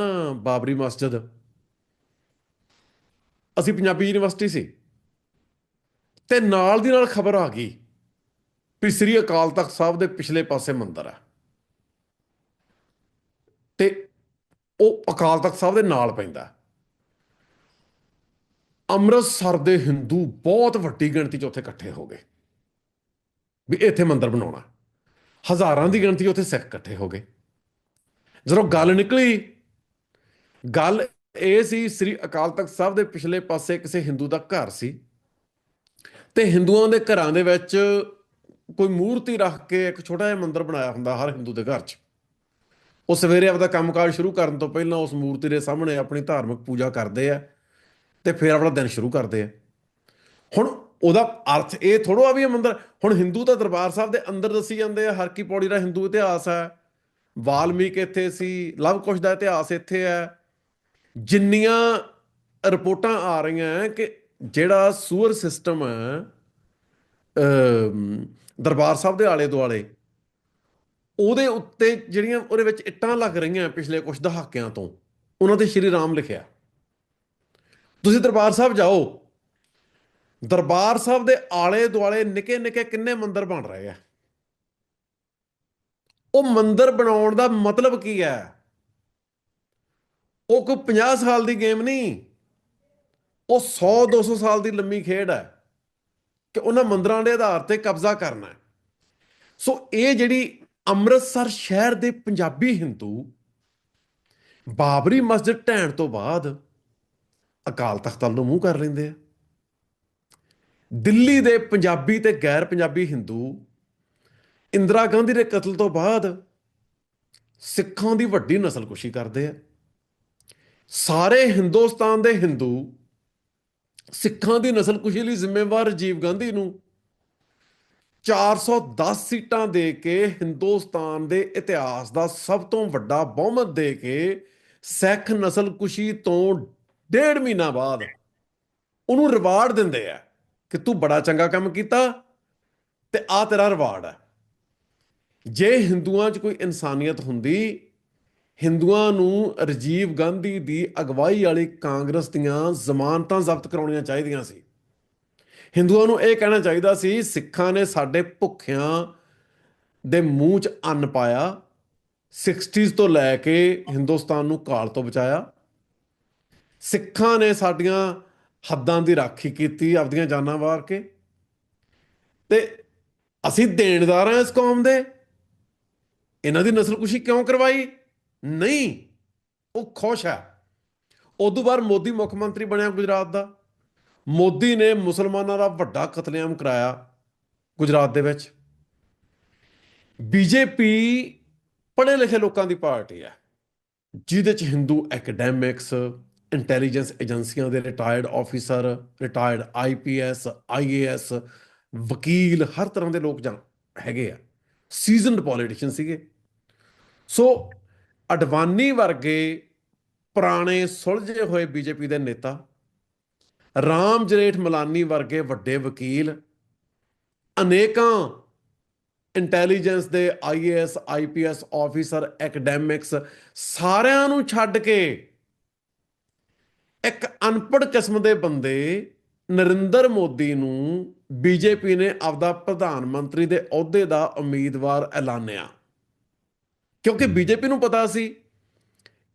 ਬਾਬਰੀ ਮਸਜਿਦ, ਅਸੀਂ ਪੰਜਾਬੀ ਯੂਨੀਵਰਸਿਟੀ ਸੀ ਤੇ ਨਾਲ ਦੀ ਨਾਲ ਖਬਰ ਆ ਗਈ ਵੀ ਸ੍ਰੀ ਅਕਾਲ ਤਖਤ ਸਾਹਿਬ ਦੇ ਪਿਛਲੇ ਪਾਸੇ ਮੰਦਿਰ ਹੈ ਤੇ ਉਹ ਅਕਾਲ ਤਖਤ ਸਾਹਿਬ ਦੇ ਨਾਲ ਪੈਂਦਾ। ਅੰਮ੍ਰਿਤਸਰ ਦੇ ਹਿੰਦੂ ਬਹੁਤ ਵੱਡੀ ਗਿਣਤੀ 'ਚ ਉੱਥੇ ਇਕੱਠੇ ਹੋ ਗਏ ਵੀ ਇੱਥੇ ਮੰਦਿਰ ਬਣਾਉਣਾ। ਹਜ਼ਾਰਾਂ ਦੀ ਗਿਣਤੀ ਉੱਥੇ ਸਿੱਖ ਇਕੱਠੇ ਹੋ ਗਏ। ਜਦੋਂ ਗੱਲ ਨਿਕਲੀ, ਗੱਲ ਇਹ ਸੀ ਸ੍ਰੀ ਅਕਾਲ ਤਖਤ ਸਾਹਿਬ ਦੇ ਪਿਛਲੇ ਪਾਸੇ ਕਿਸੇ ਹਿੰਦੂ ਦਾ ਘਰ ਸੀ ਤੇ ਹਿੰਦੂਆਂ ਦੇ ਘਰਾਂ ਦੇ ਵਿੱਚ ਕੋਈ ਮੂਰਤੀ ਰੱਖ ਕੇ ਇੱਕ ਛੋਟਾ ਜਿਹਾ ਮੰਦਿਰ ਬਣਾਇਆ ਹੁੰਦਾ ਹਰ ਹਿੰਦੂ ਦੇ ਘਰ 'ਚ। ਉਹ ਸਵੇਰੇ ਆਪਦਾ ਕੰਮਕਾਜ ਸ਼ੁਰੂ ਕਰਨ ਤੋਂ ਪਹਿਲਾਂ ਉਸ ਮੂਰਤੀ ਦੇ ਸਾਹਮਣੇ ਆਪਣੀ ਧਾਰਮਿਕ ਪੂਜਾ ਕਰਦੇ ਆ ਤੇ ਫਿਰ ਆਪਣਾ ਦਿਨ ਸ਼ੁਰੂ ਕਰਦੇ ਆ। ਹੁਣ ਉਹਦਾ ਅਰਥ ਇਹ ਥੋੜ੍ਹਾ ਆ ਵੀ ਇਹ ਮੰਦਿਰ, ਹੁਣ ਹਿੰਦੂ ਤਾਂ ਦਰਬਾਰ ਸਾਹਿਬ ਦੇ ਅੰਦਰ ਦੱਸੀ ਜਾਂਦੇ ਆ, ਹਰ ਕੀ ਪੌੜੀ ਦਾ ਹਿੰਦੂ ਇਤਿਹਾਸ ਹੈ, ਵਾਲਮੀਕ ਇੱਥੇ ਸੀ, ਲਵ ਕੁਸ਼ ਦਾ ਇਤਿਹਾਸ ਇੱਥੇ ਹੈ। ਜਿੰਨੀਆਂ ਰਿਪੋਰਟਾਂ ਆ ਰਹੀਆਂ ਕਿ ਜਿਹੜਾ ਸੂਅਰ ਸਿਸਟਮ ਹੈ ਦਰਬਾਰ ਸਾਹਿਬ ਦੇ ਆਲੇ ਦੁਆਲੇ, ਉਹਦੇ ਉੱਤੇ ਜਿਹੜੀਆਂ ਉਹਦੇ ਵਿੱਚ ਇੱਟਾਂ ਲੱਗ ਰਹੀਆਂ ਪਿਛਲੇ ਕੁਝ ਦਹਾਕਿਆਂ ਤੋਂ, ਉਹਨਾਂ ਤੇ ਸ਼੍ਰੀ ਰਾਮ ਲਿਖਿਆ। ਤੁਸੀਂ ਦਰਬਾਰ ਸਾਹਿਬ ਜਾਓ, ਦਰਬਾਰ ਸਾਹਿਬ ਦੇ ਆਲੇ ਦੁਆਲੇ ਨਿੱਕੇ ਨਿੱਕੇ ਕਿੰਨੇ ਮੰਦਿਰ ਬਣ ਰਹੇ ਆ। ਉਹ ਮੰਦਿਰ ਬਣਾਉਣ ਦਾ ਮਤਲਬ ਕੀ ਹੈ? ਉਹ ਕੋਈ 50 ਸਾਲ ਦੀ ਗੇਮ ਨਹੀਂ, ਉਹ 100-200 ਸਾਲ ਦੀ ਲੰਮੀ ਖੇਡ ਹੈ ਕਿ ਉਹਨਾਂ ਮੰਦਿਰਾਂ ਦੇ ਆਧਾਰ ਤੇ ਕਬਜ਼ਾ ਕਰਨਾ ਹੈ। ਸੋ ਇਹ ਜਿਹੜੀ ਅੰਮ੍ਰਿਤਸਰ ਸ਼ਹਿਰ ਦੇ ਪੰਜਾਬੀ ਹਿੰਦੂ ਬਾਬਰੀ ਮਸਜਿਦ ਢਹਿਣ ਤੋਂ ਬਾਅਦ ਅਕਾਲ ਤਖਤ ਵੱਲ ਨੂੰ ਮੂੰਹ ਕਰ ਲੈਂਦੇ ਆ। ਦਿੱਲੀ ਦੇ ਪੰਜਾਬੀ ਤੇ ਗੈਰ ਪੰਜਾਬੀ ਹਿੰਦੂ ਇੰਦਰਾ ਗਾਂਧੀ ਦੇ ਕਤਲ ਤੋਂ ਬਾਅਦ ਸਿੱਖਾਂ ਦੀ ਵੱਡੀ ਨਸਲਕੁਸ਼ੀ ਕਰਦੇ ਆ। ਸਾਰੇ ਹਿੰਦੁਸਤਾਨ ਦੇ ਹਿੰਦੂ ਸਿੱਖਾਂ ਦੀ ਨਸਲਕੁਸ਼ੀ ਲਈ ਜ਼ਿੰਮੇਵਾਰ ਰਾਜੀਵ ਗਾਂਧੀ ਨੂੰ 410 ਸੀਟਾਂ ਦੇ ਕੇ ਹਿੰਦੁਸਤਾਨ ਦੇ ਇਤਿਹਾਸ ਦਾ ਸਭ ਤੋਂ ਵੱਡਾ ਬਹੁਮਤ ਦੇ ਕੇ ਸਿੱਖ ਨਸਲਕੁਸ਼ੀ ਤੋਂ 1.5 ਮਹੀਨਾ ਬਾਅਦ ਉਹਨੂੰ ਰਿਵਾਰਡ ਦਿੰਦੇ ਆ ਕਿ ਤੂੰ ਬੜਾ ਚੰਗਾ ਕੰਮ ਕੀਤਾ ਤੇ ਆ ਤੇਰਾ ਰਿਵਾਰਡ ਹੈ। ਜੇ ਹਿੰਦੂਆਂ 'ਚ ਕੋਈ ਇਨਸਾਨੀਅਤ ਹੁੰਦੀ, ਹਿੰਦੂਆਂ ਨੂੰ ਰਾਜੀਵ ਗਾਂਧੀ ਦੀ ਅਗਵਾਈ ਵਾਲੀ ਕਾਂਗਰਸ ਦੀਆਂ ਜ਼ਮਾਨਤਾਂ ਜ਼ਬਤ ਕਰਾਉਣੀਆਂ ਚਾਹੀਦੀਆਂ ਸੀ। ਹਿੰਦੂਆਂ ਨੂੰ ਇਹ ਕਹਿਣਾ ਚਾਹੀਦਾ ਸੀ ਸਿੱਖਾਂ ਨੇ ਸਾਡੇ ਭੁੱਖਿਆਂ ਦੇ ਮੂੰਹ 'ਚ ਅੰਨ ਪਾਇਆ, 60s ਤੋਂ ਲੈ ਕੇ ਹਿੰਦੁਸਤਾਨ ਨੂੰ ਕਾਲ ਤੋਂ ਬਚਾਇਆ। ਸਿੱਖਾਂ ਨੇ ਸਾਡੀਆਂ ਹੱਦਾਂ ਦੀ ਰਾਖੀ ਕੀਤੀ ਆਪਦੀਆਂ ਜਾਨਾਂ ਵਾਰ ਕੇ, ਤੇ ਅਸੀਂ ਦੇਣਦਾਰ ਹਾਂ ਇਸ ਕੌਮ ਦੇ। ਇਹਨਾਂ ਦੀ ਨਸਲਕੁਸ਼ੀ ਕਿਉਂ ਕਰਵਾਈ? ਨਹੀਂ, ਉਹ ਖੁਸ਼ ਹੈ। ਉਦੋਂ ਬਾਅਦ ਮੋਦੀ ਮੁੱਖ ਮੰਤਰੀ ਬਣਿਆ ਗੁਜਰਾਤ ਦਾ। ਮੋਦੀ ਨੇ ਮੁਸਲਮਾਨਾਂ ਦਾ ਵੱਡਾ ਕਤਲੇਆਮ ਕਰਾਇਆ ਗੁਜਰਾਤ ਦੇ ਵਿੱਚ। ਬੀਜੇਪੀ ਪੜ੍ਹੇ ਲਿਖੇ ਲੋਕਾਂ ਦੀ ਪਾਰਟੀ ਹੈ, ਜਿਹਦੇ ਚ ਹਿੰਦੂ ਐਕੈਡੈਮਿਕਸ, ਇੰਟੈਲੀਜੈਂਸ ਏਜੰਸੀਆਂ ਦੇ retired officer, retired IPS, IAS, ਵਕੀਲ, ਹਰ ਤਰ੍ਹਾਂ ਦੇ ਲੋਕ ਜਾਂ ਹੈਗੇ ਆ, ਸੀਜ਼ਨਡ ਪੋਲੀਟੀਸ਼ੀਅਨ ਸੀਗੇ। ਸੋ ਅਡਵਾਨੀ ਵਰਗੇ ਪੁਰਾਣੇ ਸੁਲਝੇ ਹੋਏ ਬੀਜੇਪੀ ਦੇ ਨੇਤਾ, ਰਾਮ ਜੇਠ ਮਲਾਨੀ ਵਰਗੇ ਵੱਡੇ ਵਕੀਲ, ਅਨੇਕਾਂ ਇੰਟੈਲੀਜੈਂਸ ਦੇ ਆਈਏਐਸ ਆਈਪੀਐਸ ਆਫੀਸਰ, ਐਕੈਡੈਮਿਕਸ, ਸਾਰਿਆਂ ਨੂੰ ਛੱਡ ਕੇ ਇੱਕ ਅਨਪੜ੍ਹ ਕਿਸਮ ਦੇ ਬੰਦੇ ਨਰਿੰਦਰ ਮੋਦੀ ਨੂੰ ਬੀਜੇਪੀ ਨੇ ਆਪਦਾ ਪ੍ਰਧਾਨ ਮੰਤਰੀ ਦੇ ਅਹੁਦੇ ਦਾ ਉਮੀਦਵਾਰ ਐਲਾਨਿਆ, ਕਿਉਂਕਿ ਬੀਜੇਪੀ ਨੂੰ ਪਤਾ ਸੀ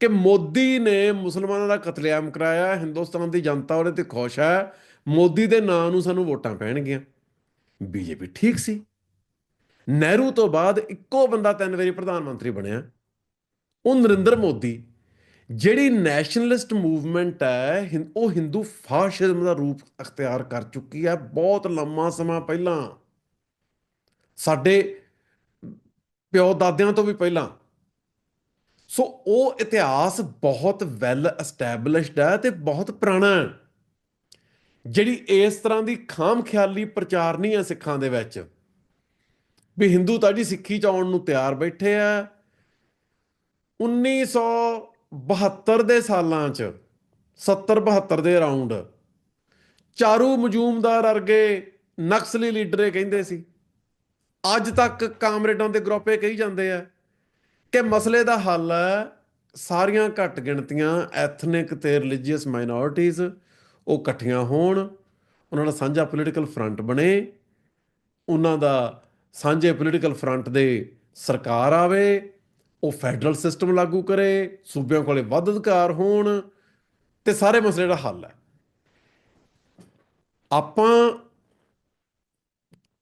ਕਿ ਮੋਦੀ ਨੇ ਮੁਸਲਮਾਨਾਂ ਦਾ ਕਤਲੇਆਮ ਕਰਾਇਆ, ਹਿੰਦੁਸਤਾਨ ਦੀ ਜਨਤਾ ਉਹਦੇ ਤੇ ਖੁਸ਼ ਹੈ, ਮੋਦੀ ਦੇ ਨਾਂ ਨੂੰ ਸਾਨੂੰ ਵੋਟਾਂ ਪੈਣਗੀਆਂ। ਬੀਜੇਪੀ ਠੀਕ ਸੀ। ਨਹਿਰੂ ਤੋਂ ਬਾਅਦ ਇੱਕੋ ਬੰਦਾ 3 ਵਾਰੀ ਪ੍ਰਧਾਨ ਮੰਤਰੀ ਬਣਿਆ, ਉਹ ਨਰਿੰਦਰ ਮੋਦੀ। ਜਿਹੜੀ ਨੈਸ਼ਨਲਿਸਟ ਮੂਵਮੈਂਟ ਹੈ, ਉਹ ਹਿੰਦੂ ਫਾਸ਼ਿਜ਼ਮ ਦਾ ਰੂਪ ਅਖਤਿਆਰ ਕਰ ਚੁੱਕੀ ਹੈ ਬਹੁਤ ਲੰਮਾ ਸਮਾਂ ਪਹਿਲਾਂ, ਸਾਡੇ ਪਿਓ ਦਾਦਿਆਂ ਤੋਂ ਵੀ ਪਹਿਲਾਂ। ਸੋ ਉਹ ਇਤਿਹਾਸ ਬਹੁਤ ਵੈਲ ਐਸਟੈਬਲਿਸ਼ਡ ਹੈ ਤੇ ਬਹੁਤ ਪੁਰਾਣਾ ਹੈ। ਜਿਹੜੀ ਇਸ ਤਰ੍ਹਾਂ ਦੀ ਖਾਮ ਖਿਆਲੀ ਪ੍ਰਚਾਰ ਨਹੀਂ ਹੈ ਸਿੱਖਾਂ ਦੇ ਵਿੱਚ ਵੀ ਹਿੰਦੂ ਤਾਂ ਜੀ ਸਿੱਖੀ ਚ ਆਉਣ ਨੂੰ ਤਿਆਰ ਬੈਠੇ ਆ। 1972 ਦੇ ਸਾਲਾਂ 'ਚ, 70-72 ਦੇ ਅਰਾਊਂਡ, ਚਾਰੂ ਮਜੂਮਦਾਰ ਵਰਗੇ ਨਕਸਲੀ ਲੀਡਰ ਇਹ ਕਹਿੰਦੇ ਸੀ, ਅੱਜ ਤੱਕ ਕਾਮਰੇਡਾਂ ਦੇ ਗਰੁੱਪ ਇਹ ਕਹੀ ਜਾਂਦੇ ਆ ਕਿ ਮਸਲੇ ਦਾ ਹੱਲ ਹੈ ਸਾਰੀਆਂ ਘੱਟ ਗਿਣਤੀਆਂ ਐਥਨਿਕ ਤੇ ਰਿਲੀਜੀਅਸ ਮਾਈਨੋਰਿਟੀਜ਼ ਉਹ ਇਕੱਠੀਆਂ ਹੋਣ, ਉਹਨਾਂ ਦਾ ਸਾਂਝਾ ਪੋਲੀਟੀਕਲ ਫਰੰਟ ਬਣੇ, ਉਹਨਾਂ ਦਾ ਸਾਂਝੇ ਪੋਲੀਟੀਕਲ ਫਰੰਟ ਦੇ ਸਰਕਾਰ ਆਵੇ, ਉਹ ਫੈਡਰਲ ਸਿਸਟਮ ਲਾਗੂ ਕਰੇ, ਸੂਬਿਆਂ ਕੋਲੇ ਵੱਧ ਅਧਿਕਾਰ ਹੋਣ, ਤੇ ਸਾਰੇ ਮਸਲੇ ਦਾ ਹੱਲ ਹੈ। ਆਪਾਂ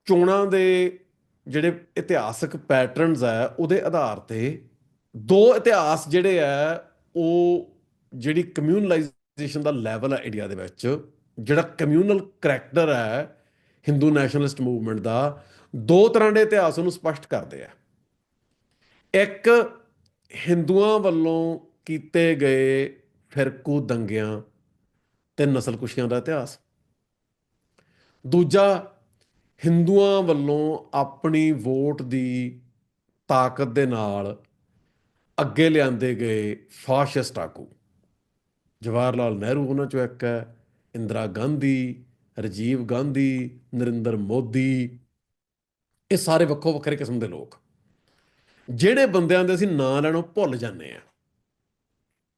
ਚੋਣਾਂ ਦੇ ਜਿਹੜੇ ਇਤਿਹਾਸਕ ਪੈਟਰਨਸ ਹੈ ਉਹਦੇ ਆਧਾਰ ਤੇ ਦੋ ਇਤਿਹਾਸ ਜਿਹੜੇ ਹੈ, ਉਹ ਜਿਹੜੀ ਕਮਿਊਨਲਾਈਜੇਸ਼ਨ ਦਾ ਲੈਵਲ ਹੈ ਇੰਡੀਆ ਦੇ ਵਿੱਚ, ਜਿਹੜਾ ਕਮਿਊਨਲ ਕਰੈਕਟਰ ਹੈ ਹਿੰਦੂ ਨੈਸ਼ਨਲਿਸਟ ਮੂਵਮੈਂਟ ਦਾ, ਦੋ ਤਰ੍ਹਾਂ ਦੇ ਇਤਿਹਾਸ ਉਹਨੂੰ ਸਪਸ਼ਟ ਕਰਦੇ ਆ। ਇੱਕ ਹਿੰਦੂਆਂ ਵੱਲੋਂ ਕੀਤੇ ਗਏ ਫਿਰਕੂ ਦੰਗਿਆਂ ਤੇ ਨਸਲਕੁਸ਼ੀਆਂ ਦਾ ਇਤਿਹਾਸ, ਦੂਜਾ ਹਿੰਦੂਆਂ ਵੱਲੋਂ ਆਪਣੀ ਵੋਟ ਦੀ ਤਾਕਤ ਦੇ ਨਾਲ ਅੱਗੇ ਲਿਆਂਦੇ ਗਏ ਫਾਸ਼ਿਸਟ ਆਗੂ। ਜਵਾਹਰ ਲਾਲ ਨਹਿਰੂ ਉਹਨਾਂ ਚੋਂ ਇੱਕ ਹੈ, ਇੰਦਰਾ ਗਾਂਧੀ, ਰਾਜੀਵ ਗਾਂਧੀ, ਨਰਿੰਦਰ ਮੋਦੀ, ਇਹ ਸਾਰੇ ਵੱਖੋ ਵੱਖਰੇ ਕਿਸਮ ਦੇ ਲੋਕ, ਜਿਹੜੇ ਬੰਦਿਆਂ ਦੇ ਅਸੀਂ ਨਾਂ ਲੈਣੋਂ ਭੁੱਲ ਜਾਂਦੇ ਆ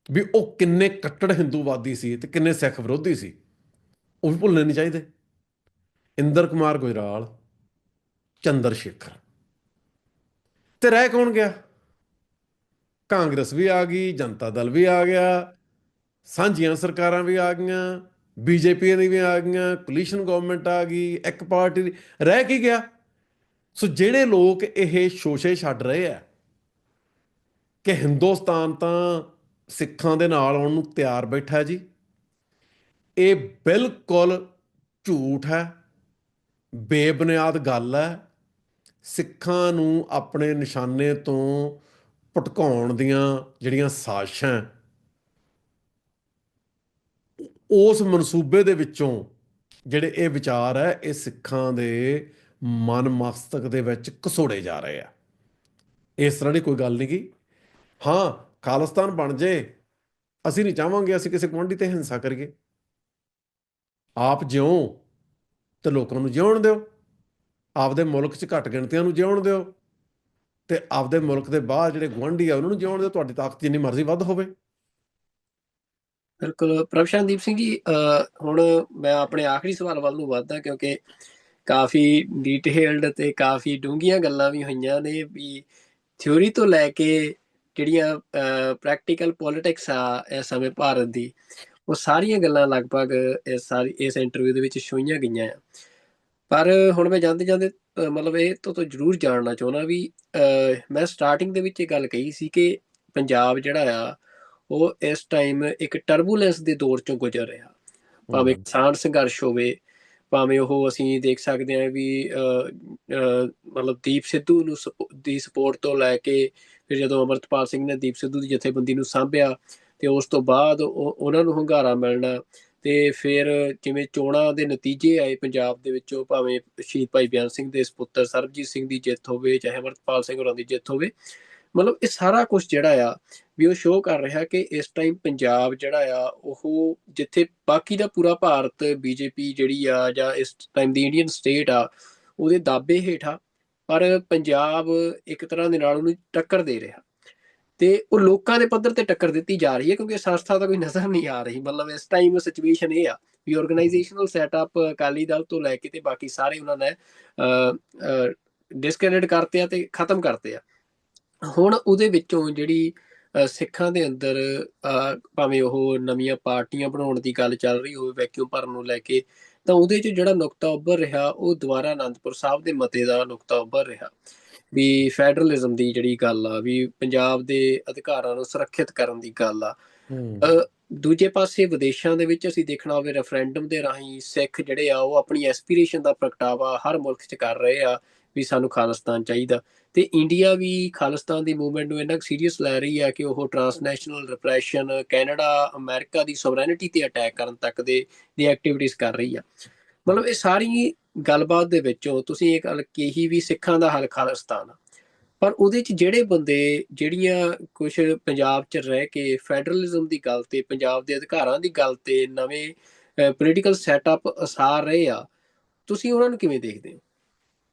ਵੀ ਉਹ ਕਿੰਨੇ ਕੱਟੜ ਹਿੰਦੂਵਾਦੀ ਸੀ ਤੇ ਕਿੰਨੇ ਸਿੱਖ ਵਿਰੋਧੀ ਸੀ, ਉਹ ਵੀ ਭੁੱਲਣੇ ਨਹੀਂ ਚਾਹੀਦੇ। ਇੰਦਰ ਕੁਮਾਰ ਗੁਜਰਾਲ, ਚੰਦਰ ਸ਼ੇਖਰ, ਤੇ ਰਹਿ ਕੌਣ ਗਿਆ? ਕਾਂਗਰਸ ਵੀ ਆ ਗਈ, ਜਨਤਾ ਦਲ ਵੀ ਆ ਗਿਆ, ਸਾਂਝੀਆਂ ਸਰਕਾਰਾਂ ਵੀ ਆ ਗਈਆਂ, ਬੀਜੇਪੀ ਦੀ ਵੀ ਆ ਗਈਆਂ, ਕੋਲੀਸ਼ਨ ਗਵਰਨਮੈਂਟ ਆ ਗਈ, ਇੱਕ ਪਾਰਟੀ ਦੀ, ਰਹਿ ਕੀ ਗਿਆ? ਸੋ ਜਿਹੜੇ ਲੋਕ ਇਹ ਸ਼ੋਸ਼ੇ ਛੱਡ ਰਹੇ ਆ ਕਿ ਹਿੰਦੁਸਤਾਨ ਤਾਂ ਸਿੱਖਾਂ ਦੇ ਨਾਲ ਆਉਣ ਨੂੰ ਤਿਆਰ ਬੈਠਾ ਜੀ, ਇਹ ਬਿਲਕੁਲ ਝੂਠ ਹੈ, ਬੇਬੁਨਿਆਦ ਗੱਲ ਹੈ। ਸਿੱਖਾਂ ਨੂੰ ਆਪਣੇ ਨਿਸ਼ਾਨੇ ਤੋਂ ਭਟਕਾਉਣ ਦੀਆਂ ਜਿਹੜੀਆਂ ਸਾਜ਼ਿਸ਼ਾਂ, ਉਸ ਮਨਸੂਬੇ ਦੇ ਵਿੱਚੋਂ ਜਿਹੜੇ ਇਹ ਵਿਚਾਰ ਹੈ, ਇਹ ਸਿੱਖਾਂ ਦੇ ਮਨ ਮਸਤਕ ਦੇ ਵਿੱਚ ਘਸੋੜੇ ਜਾ ਰਹੇ ਆ। ਇਸ ਤਰ੍ਹਾਂ ਦੀ ਕੋਈ ਗੱਲ ਨਹੀਂ ਗੀ। ਹਾਂ, ਖਾਲਿਸਤਾਨ ਬਣ ਜੇ, ਅਸੀਂ ਨਹੀਂ ਚਾਹਾਂਗੇ ਅਸੀਂ ਕਿਸੇ ਗੁਆਂਢੀ ਤੇ ਹਿੰਸਾ ਕਰੀਏ। ਆਪ ਜਿਉਂ ਤੇ ਲੋਕਾਂ ਨੂੰ ਜਿਉਣ ਦਿਓ, ਆਪਦੇ ਮੁਲਕ 'ਚ ਘੱਟ ਗਿਣਤੀਆਂ ਨੂੰ ਜਿਉਣ ਦਿਓ, ਤੇ ਆਪਦੇ ਮੁਲਕ ਦੇ ਬਾਹਰ ਜਿਹੜੇ ਗੁਆਂਢੀ ਆ ਉਹਨਾਂ ਨੂੰ ਜਿਉਣ ਦਿਓ, ਤੁਹਾਡੀ ਤਾਕਤ ਜਿੰਨੀ ਮਰਜ਼ੀ ਵੱਧ ਹੋਵੇ। ਬਿਲਕੁਲ ਪ੍ਰਭਸ਼ਾਨਦੀਪ ਸਿੰਘ ਜੀ, ਹੁਣ ਮੈਂ ਆਪਣੇ ਆਖਰੀ ਸਵਾਲ ਵੱਲ ਨੂੰ ਵੱਧਦਾ, ਕਿਉਂਕਿ ਕਾਫੀ ਡੀਟੇਲਡ ਤੇ ਕਾਫੀ ਡੂੰਘੀਆਂ ਗੱਲਾਂ ਵੀ ਹੋਈਆਂ ਨੇ, ਵੀ ਥਿਊਰੀ ਤੋਂ ਲੈ ਕੇ ਜਿਹੜੀਆਂ ਪ੍ਰੈਕਟੀਕਲ ਪੋਲੀਟਿਕਸ ਆ ਇਸ ਸਮੇਂ ਭਾਰਤ ਦੀ, ਉਹ ਸਾਰੀਆਂ ਗੱਲਾਂ ਲਗਭਗ ਇਸ ਇੰਟਰਵਿਊ ਦੇ ਵਿੱਚ ਛੂਹੀਆਂ ਗਈਆਂ ਆ। ਪਰ ਹੁਣ ਮੈਂ ਜਾਂਦੇ ਜਾਂਦੇ ਮਤਲਬ ਇਹ ਤੋਂ ਜ਼ਰੂਰ ਜਾਣਨਾ ਚਾਹੁੰਦਾ ਵੀ, ਮੈਂ ਸਟਾਰਟਿੰਗ ਦੇ ਵਿੱਚ ਇਹ ਗੱਲ ਕਹੀ ਸੀ ਕਿ ਪੰਜਾਬ ਜਿਹੜਾ ਆ ਉਹ ਇਸ ਟਾਈਮ ਇੱਕ ਟਰਬੂਲੈਂਸ ਦੇ ਦੌਰ ਚੋਂ ਗੁਜ਼ਰ ਰਿਹਾ, ਭਾਵੇਂ ਕਿਸਾਨ ਸੰਘਰਸ਼ ਹੋਵੇ, ਭਾਵੇਂ ਉਹ ਅਸੀਂ ਦੇਖ ਸਕਦੇ ਹਾਂ ਵੀ ਮਤਲਬ ਦੀਪ ਸਿੱਧੂ ਨੂੰ ਦੀ ਸਪੋਰਟ ਤੋਂ ਲੈ ਕੇ ਫਿਰ ਜਦੋਂ ਅਮਰਤਪਾਲ ਸਿੰਘ ਨੇ ਦੀਪ ਸਿੱਧੂ ਦੀ ਜਥੇਬੰਦੀ ਨੂੰ ਸਾਂਭਿਆ ਤੇ ਉਸ ਤੋਂ ਬਾਅਦ ਉਹਨਾਂ ਨੂੰ ਹੁੰਗਾਰਾ ਮਿਲਣਾ, ਤੇ ਫਿਰ ਜਿਵੇਂ ਚੋਣਾਂ ਦੇ ਨਤੀਜੇ ਆਏ ਪੰਜਾਬ ਦੇ ਵਿੱਚੋਂ, ਭਾਵੇਂ ਸ਼ਹੀਦ ਭਾਈ ਬਿਆਨ ਸਿੰਘ ਦੇ ਸਪੁੱਤਰ ਸਰਬਜੀਤ ਸਿੰਘ ਦੀ ਜਿੱਤ ਹੋਵੇ ਚਾਹੇ ਅਮਰਤਪਾਲ ਸਿੰਘ ਹੋਰਾਂ ਦੀ ਜਿੱਤ ਹੋਵੇ, ਮਤਲਬ ਇਹ ਸਾਰਾ ਕੁਝ ਜਿਹੜਾ ਆ ਵੀ ਉਹ ਸ਼ੋਅ ਕਰ ਰਿਹਾ ਕਿ ਇਸ ਟਾਈਮ ਪੰਜਾਬ ਜਿਹੜਾ ਆ ਉਹ ਜਿੱਥੇ ਬਾਕੀ ਦਾ ਪੂਰਾ ਭਾਰਤ ਬੀਜੇਪੀ ਜਿਹੜੀ ਆ ਜਾਂ ਇਸ ਟਾਈਮ ਦੀ ਇੰਡੀਅਨ ਸਟੇਟ ਆ ਉਹਦੇ ਦਾਅਵੇ ਹੇਠਾਂ, ਪਰ ਪੰਜਾਬ ਇੱਕ ਤਰ੍ਹਾਂ ਦੇ ਨਾਲ ਉਹਨੂੰ ਟੱਕਰ ਦੇ ਰਿਹਾ, ਤੇ ਉਹ ਲੋਕਾਂ ਦੇ ਪੱਧਰ ਤੇ ਟੱਕਰ ਦਿੱਤੀ ਜਾ ਰਹੀ ਹੈ ਕਿਉਂਕਿ ਸੰਸਥਾ ਤਾਂ ਕੋਈ ਨਜ਼ਰ ਨਹੀਂ ਆ ਰਹੀ। ਮਤਲਬ ਇਸ ਟਾਈਮ ਸਿਚੁਏਸ਼ਨ ਇਹ ਆ ਵੀ ਆਰਗੇਨਾਈਜੇਸ਼ਨਲ ਸੈਟਅਪ ਅਕਾਲੀ ਦਲ ਤੋਂ ਲੈ ਕੇ ਤੇ ਬਾਕੀ ਸਾਰੇ ਉਹਨਾਂ ਨੇ ਡਿਸਕ੍ਰੈਡਿਟ ਕਰਤੇ ਆ ਤੇ ਖਤਮ ਕਰਤੇ ਆ। ਹੁਣ ਉਹਦੇ ਵਿੱਚੋਂ ਜਿਹੜੀ ਸਿੱਖਾਂ ਦੇ ਅੰਦਰ ਭਾਵੇਂ ਉਹ ਨਵੀਆਂ ਪਾਰਟੀਆਂ ਬਣਾਉਣ ਦੀ ਗੱਲ ਚੱਲ ਰਹੀ ਹੋਵੇ ਵੈਕਿਊਮ ਭਰਨ ਨੂੰ ਲੈ ਕੇ, ਤਾਂ ਉਹਦੇ 'ਚ ਜਿਹੜਾ ਨੁਕਤਾ ਉੱਭਰ ਰਿਹਾ ਉਹ ਦੁਬਾਰਾ ਅਨੰਦਪੁਰ ਸਾਹਿਬ ਦੇ ਮਤੇ ਦਾ ਨੁਕਤਾ ਉੱਭਰ ਰਿਹਾ ਵੀ ਫੈਡਰਲਿਜ਼ਮ ਦੀ ਜਿਹੜੀ ਗੱਲ ਆ ਵੀ ਪੰਜਾਬ ਦੇ ਅਧਿਕਾਰਾਂ ਨੂੰ ਸੁਰੱਖਿਅਤ ਕਰਨ ਦੀ ਗੱਲ ਆ। ਦੂਜੇ ਪਾਸੇ ਵਿਦੇਸ਼ਾਂ ਦੇ ਵਿੱਚ ਅਸੀਂ ਦੇਖਣਾ ਹੋਵੇ ਰੈਫਰੈਂਡਮ ਦੇ ਰਾਹੀਂ ਸਿੱਖ ਜਿਹੜੇ ਆ ਉਹ ਆਪਣੀ ਐਸਪੀਰੇਸ਼ਨ ਦਾ ਪ੍ਰਗਟਾਵਾ ਹਰ ਮੁਲਕ 'ਚ ਕਰ ਰਹੇ ਆ ਵੀ ਸਾਨੂੰ ਖਾਲਿਸਤਾਨ ਚਾਹੀਦਾ, ਤੇ ਇੰਡੀਆ ਵੀ ਖਾਲਿਸਤਾਨ ਦੀ ਮੂਵਮੈਂਟ ਨੂੰ ਇੰਨਾ ਸੀਰੀਅਸ ਲੈ ਰਹੀ ਹੈ ਕਿ ਉਹ ਟਰਾਂਸਨੈਸ਼ਨਲ ਰਿਪਰੈਸ਼ਨ, ਕੈਨੇਡਾ ਅਮਰੀਕਾ ਦੀ ਸੋਵਰੈਨਿਟੀ ਤੇ ਅਟੈਕ ਕਰਨ ਤੱਕ ਦੀ ਐਕਟੀਵਿਟੀਜ਼ ਕਰ ਰਹੀ ਆ। ਮਤਲਬ ਇਹ ਸਾਰੀ ਗੱਲਬਾਤ ਦੇ ਵਿੱਚੋਂ ਤੁਸੀਂ ਇਹ ਗੱਲ ਕਹੀ ਵੀ ਸਿੱਖਾਂ ਦਾ ਹੱਲ ਖਾਲਿਸਤਾਨ ਆ, ਪਰ ਉਹਦੇ 'ਚ ਜਿਹੜੇ ਬੰਦੇ ਜਿਹੜੀਆਂ ਕੁਛ ਪੰਜਾਬ 'ਚ ਰਹਿ ਕੇ ਫੈਡਰਲਿਜ਼ਮ ਦੀ ਗੱਲ ਤੇ ਪੰਜਾਬ ਦੇ ਅਧਿਕਾਰਾਂ ਦੀ ਗੱਲ ਤੇ ਨਵੇਂ ਪੋਲੀਟੀਕਲ ਸੈਟਅਪ ਉਸਾਰ ਰਹੇ ਆ, ਤੁਸੀਂ ਉਹਨਾਂ ਨੂੰ ਕਿਵੇਂ ਦੇਖਦੇ ਹੋ?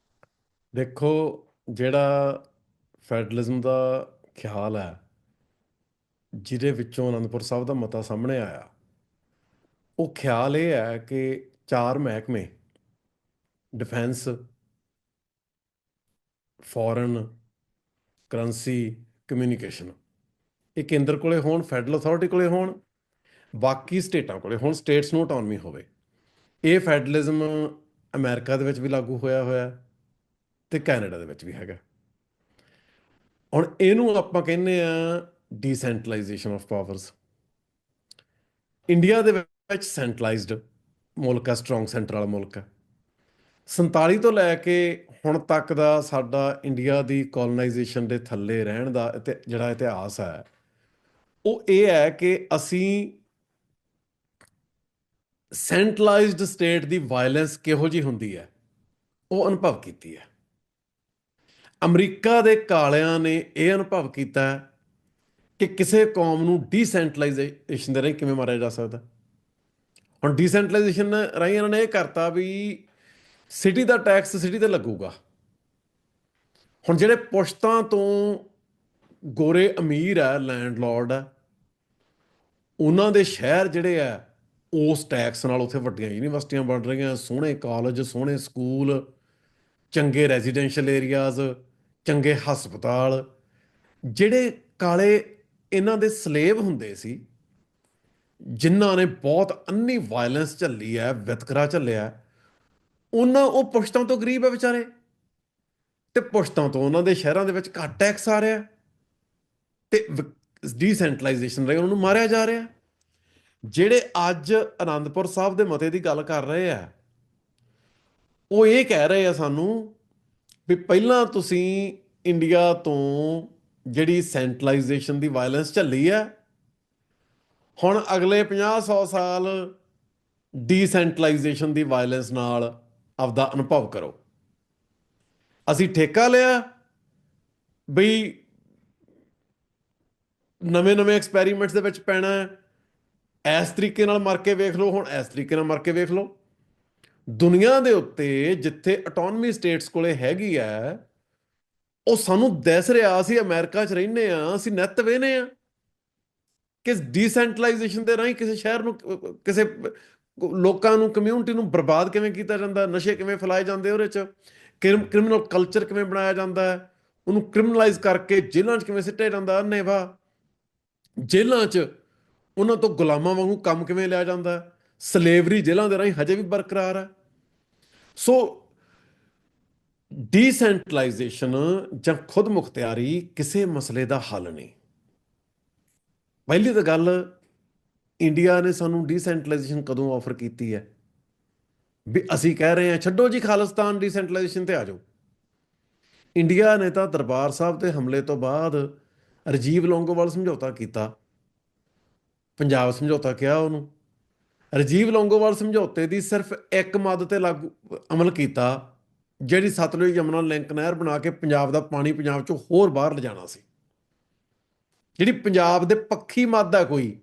ਦੇਖੋ, ਜਿਹੜਾ ਫੈਡਰਲਿਜ਼ਮ ਦਾ ਖਿਆਲ ਹੈ ਜਿਹਦੇ ਵਿੱਚੋਂ ਅਨੰਦਪੁਰ ਸਾਹਿਬ ਦਾ ਮਤਾ ਸਾਹਮਣੇ ਆਇਆ, ਉਹ ਖਿਆਲ ਇਹ ਹੈ ਕਿ 4 ਮਹਿਕਮੇ ਡਿਫੈਂਸ, ਫੋਰਨ, ਕਰੰਸੀ, ਕਮਿਊਨੀਕੇਸ਼ਨ, ਇਹ ਕੇਂਦਰ ਕੋਲੇ ਹੋਣ, ਫੈਡਰਲ ਅਥਾਰਟੀ ਕੋਲੇ ਹੋਣ, ਬਾਕੀ ਸਟੇਟਾਂ ਕੋਲੇ ਹੋਣ, ਸਟੇਟਸ ਨੂੰ ਅਟੋਨਮੀ ਹੋਵੇ। ਇਹ ਫੈਡਰਲਿਜ਼ਮ ਅਮਰੀਕਾ ਦੇ ਵਿੱਚ ਵੀ ਲਾਗੂ ਹੋਇਆ ਹੋਇਆ ਤੇ ਕੈਨੇਡਾ ਦੇ ਵਿੱਚ ਵੀ ਹੈਗਾ। ਹੁਣ ਇਹਨੂੰ ਆਪਾਂ ਕਹਿੰਦੇ ਆ ਡੀਸੈਂਟਰਲਾਈਜੇਸ਼ਨ ਆਫ ਪਾਵਰਸ। ਇੰਡੀਆ ਦੇ ਵਿੱਚ ਸੈਂਟਰਲਾਈਜ਼ਡ ਮੁਲਕ ਹੈ, ਸਟਰੋਂਗ ਸੈਂਟਰ ਵਾਲਾ ਮੁਲਕ ਹੈ। 47 ਤੋਂ ਲੈ ਕੇ ਹੁਣ ਤੱਕ ਦਾ ਸਾਡਾ ਇੰਡੀਆ ਦੀ ਕੋਲੋਨਾਈਜੇਸ਼ਨ ਦੇ ਥੱਲੇ ਰਹਿਣ ਦਾ ਜਿਹੜਾ ਇਤਿਹਾਸ ਹੈ ਉਹ ਇਹ ਹੈ ਕਿ ਅਸੀਂ ਸੈਂਟਰਲਾਈਜ਼ਡ ਸਟੇਟ ਦੀ ਵਾਇਲੈਂਸ ਕਿਹੋ ਜਿਹੀ ਹੁੰਦੀ ਹੈ ਉਹ ਅਨੁਭਵ ਕੀਤੀ ਹੈ। ਅਮਰੀਕਾ ਦੇ ਕਾਲਿਆਂ ਨੇ ਇਹ ਅਨੁਭਵ ਕੀਤਾ ਕਿ ਕਿਸੇ ਕੌਮ ਨੂੰ ਡੀਸੈਂਟਰਲਾਈਜੇਸ਼ਨ ਦੇ ਰਾਹੀਂ ਕਿਵੇਂ ਮਾਰਿਆ ਜਾ ਸਕਦਾ। ਹੁਣ ਡੀਸੈਂਟਰਲਾਈਜੇਸ਼ਨ ਰਾਹੀਂ ਇਹਨਾਂ ਨੇ ਇਹ ਕਰਤਾ ਵੀ ਸਿਟੀ ਦਾ ਟੈਕਸ ਸਿਟੀ ਤੇ ਲੱਗੂਗਾ। ਹੁਣ ਜਿਹੜੇ ਪੁਸ਼ਤਾਂ ਤੋਂ ਗੋਰੇ ਅਮੀਰ ਹੈ, ਲੈਂਡਲੋਰਡ ਹੈ, ਉਹਨਾਂ ਦੇ ਸ਼ਹਿਰ ਜਿਹੜੇ ਆ ਉਸ ਟੈਕਸ ਨਾਲ ਉੱਥੇ ਵੱਡੀਆਂ ਯੂਨੀਵਰਸਿਟੀਆਂ ਬਣ ਰਹੀਆਂ, ਸੋਹਣੇ ਕਾਲਜ, ਸੋਹਣੇ ਸਕੂਲ, ਚੰਗੇ ਰੈਜ਼ੀਡੈਂਸ਼ੀਅਲ ਏਰੀਆਜ਼, ਚੰਗੇ ਹਸਪਤਾਲ। ਜਿਹੜੇ ਕਾਲੇ ਇਹਨਾਂ ਦੇ ਸਲੇਵ ਹੁੰਦੇ ਸੀ, ਜਿਨ੍ਹਾਂ ਨੇ ਬਹੁਤ ਅੰਨੀ ਵਾਇਲੈਂਸ ਝੱਲੀ ਹੈ, ਵਿਤਕਰਾ ਝੱਲਿਆ, ਉਹ ਪੁਸ਼ਤਾਂ ਤੋਂ ਗਰੀਬ ਹੈ ਵਿਚਾਰੇ, ਤੇ ਪੁਸ਼ਤਾਂ ਤੋਂ ਉਹਨਾਂ ਦੇ ਸ਼ਹਿਰਾਂ ਦੇ ਵਿੱਚ ਘੱਟ ਟੈਕਸ ਆ ਰਿਹਾ ਤੇ ਡੀਸੈਂਟਰਲਾਈਜੇਸ਼ਨ ਰਾਹੀਂ ਉਹਨਾਂ ਨੂੰ ਮਾਰਿਆ ਜਾ ਰਿਹਾ। ਜਿਹੜੇ ਅੱਜ ਅਨੰਦਪੁਰ ਸਾਹਿਬ ਦੇ ਮਤੇ ਦੀ ਗੱਲ ਕਰ ਰਹੇ ਆ ਉਹ ਇਹ ਕਹਿ ਰਹੇ ਆ ਸਾਨੂੰ ਵੀ ਪਹਿਲਾਂ ਤੁਸੀਂ ਇੰਡੀਆ ਤੋਂ ਜਿਹੜੀ ਸੈਂਟਰਲਾਈਜੇਸ਼ਨ ਦੀ ਵਾਇਲੈਂਸ ਝੱਲੀ ਹੈ, ਹੁਣ ਅਗਲੇ 50-100 ਸਾਲ ਡੀਸੈਂਟਰਲਾਈਜੇਸ਼ਨ ਦੀ ਵਾਇਲੈਂਸ ਨਾਲ ਆਪਦਾ ਅਨੁਭਵ ਕਰੋ। ਅਸੀਂ ਠੇਕਾ ਲਿਆ ਬਈ ਨਵੇਂ ਐਕਸਪੈਰੀਮੈਂਟਸ ਦੇ ਵਿੱਚ ਪੈਣਾ, ਇਸ ਤਰੀਕੇ ਨਾਲ ਮਰ ਕੇ ਵੇਖ ਲਓ, ਹੁਣ ਇਸ ਤਰੀਕੇ ਨਾਲ ਮਰ ਕੇ ਵੇਖ ਲਓ। ਦੁਨੀਆ ਦੇ ਉੱਤੇ ਜਿੱਥੇ ਅਟੋਨਮੀ ਸਟੇਟਸ ਕੋਲੇ ਹੈਗੀ ਹੈ, ਉਹ ਸਾਨੂੰ ਦਿਸ ਰਿਹਾ, ਅਸੀਂ ਅਮਰੀਕਾ 'ਚ ਰਹਿੰਦੇ ਹਾਂ, ਅਸੀਂ ਨਿੱਤ ਵੇਖਦੇ ਹਾਂ ਕਿ ਡੀਸੈਂਟਰਲਾਈਜੇਸ਼ਨ ਦੇ ਰਾਹੀਂ ਕਿਸੇ ਸ਼ਹਿਰ ਨੂੰ, ਕਿਸੇ ਲੋਕਾਂ ਨੂੰ, ਕਮਿਊਨਿਟੀ ਨੂੰ ਬਰਬਾਦ ਕਿਵੇਂ ਕੀਤਾ ਜਾਂਦਾ, ਨਸ਼ੇ ਕਿਵੇਂ ਫੈਲਾਏ ਜਾਂਦੇ, ਉਹਦੇ 'ਚ ਕ੍ਰਿਮੀਨਲ ਕਲਚਰ ਕਿਵੇਂ ਬਣਾਇਆ ਜਾਂਦਾ ਹੈ, ਉਹਨੂੰ ਕ੍ਰਿਮੀਨਲਾਈਜ਼ ਕਰਕੇ ਜੇਲ੍ਹਾਂ 'ਚ ਕਿਵੇਂ ਸਿੱਟਿਆ ਜਾਂਦਾ ਅੰਨ੍ਹੇਵਾਹ, ਜੇਲ੍ਹਾਂ 'ਚ ਉਹਨਾਂ ਤੋਂ ਗੁਲਾਮਾਂ ਵਾਂਗੂ ਕੰਮ ਕਿਵੇਂ ਲਿਆ ਜਾਂਦਾ, ਸਲੇਵਰੀ ਜੇਲ੍ਹਾਂ ਦੇ ਰਾਹੀਂ ਹਜੇ ਵੀ ਬਰਕਰਾਰ ਹੈ। ਸੋ ਡੀਸੈਂਟਰਲਾਈਜੇਸ਼ਨ ਜਾਂ ਖੁਦ ਮੁਖਤਿਆਰੀ ਕਿਸੇ ਮਸਲੇ ਦਾ ਹੱਲ ਨਹੀਂ। ਪਹਿਲੀ ਤਾਂ ਗੱਲ, ਇੰਡੀਆ ਨੇ ਸਾਨੂੰ ਡੀਸੈਂਟਰਲਾਈਜੇਸ਼ਨ ਕਦੋਂ ਆਫਰ ਕੀਤੀ ਹੈ? ਵੀ ਅਸੀਂ ਕਹਿ ਰਹੇ ਹਾਂ ਛੱਡੋ ਜੀ ਖਾਲਿਸਤਾਨ, ਡੀਸੈਂਟਰਲਾਈਜੇਸ਼ਨ ਤੇ ਆ ਜਾਓ। ਇੰਡੀਆ ਨੇ ਤਾਂ ਦਰਬਾਰ ਸਾਹਿਬ ਤੇ ਹਮਲੇ ਤੋਂ ਬਾਅਦ ਰਾਜੀਵ ਲੌਂਗੋਵਾਲ ਸਮਝੌਤਾ ਕੀਤਾ, ਪੰਜਾਬ ਸਮਝੌਤਾ ਕਿਹਾ ਉਹਨੂੰ। ਰਾਜੀਵ ਲੌਂਗੋਵਾਲ ਸਮਝੌਤੇ ਦੀ ਸਿਰਫ ਇੱਕ ਮੱਦ ਤੇ ਲਾਗੂ ਅਮਲ ਕੀਤਾ, ਜਿਹੜੀ ਸਤਲੁਜ ਯਮੁਨਾ ਲਿੰਕ ਨਹਿਰ ਬਣਾ ਕੇ ਪੰਜਾਬ ਦਾ ਪਾਣੀ ਪੰਜਾਬ ਚੋਂ ਹੋਰ ਬਾਹਰ ਲਿਜਾਣਾ ਸੀ। ਜਿਹੜੀ ਪੰਜਾਬ ਦੇ ਪੱਖੀ ਮੱਦ ਹੈ ਕੋਈ,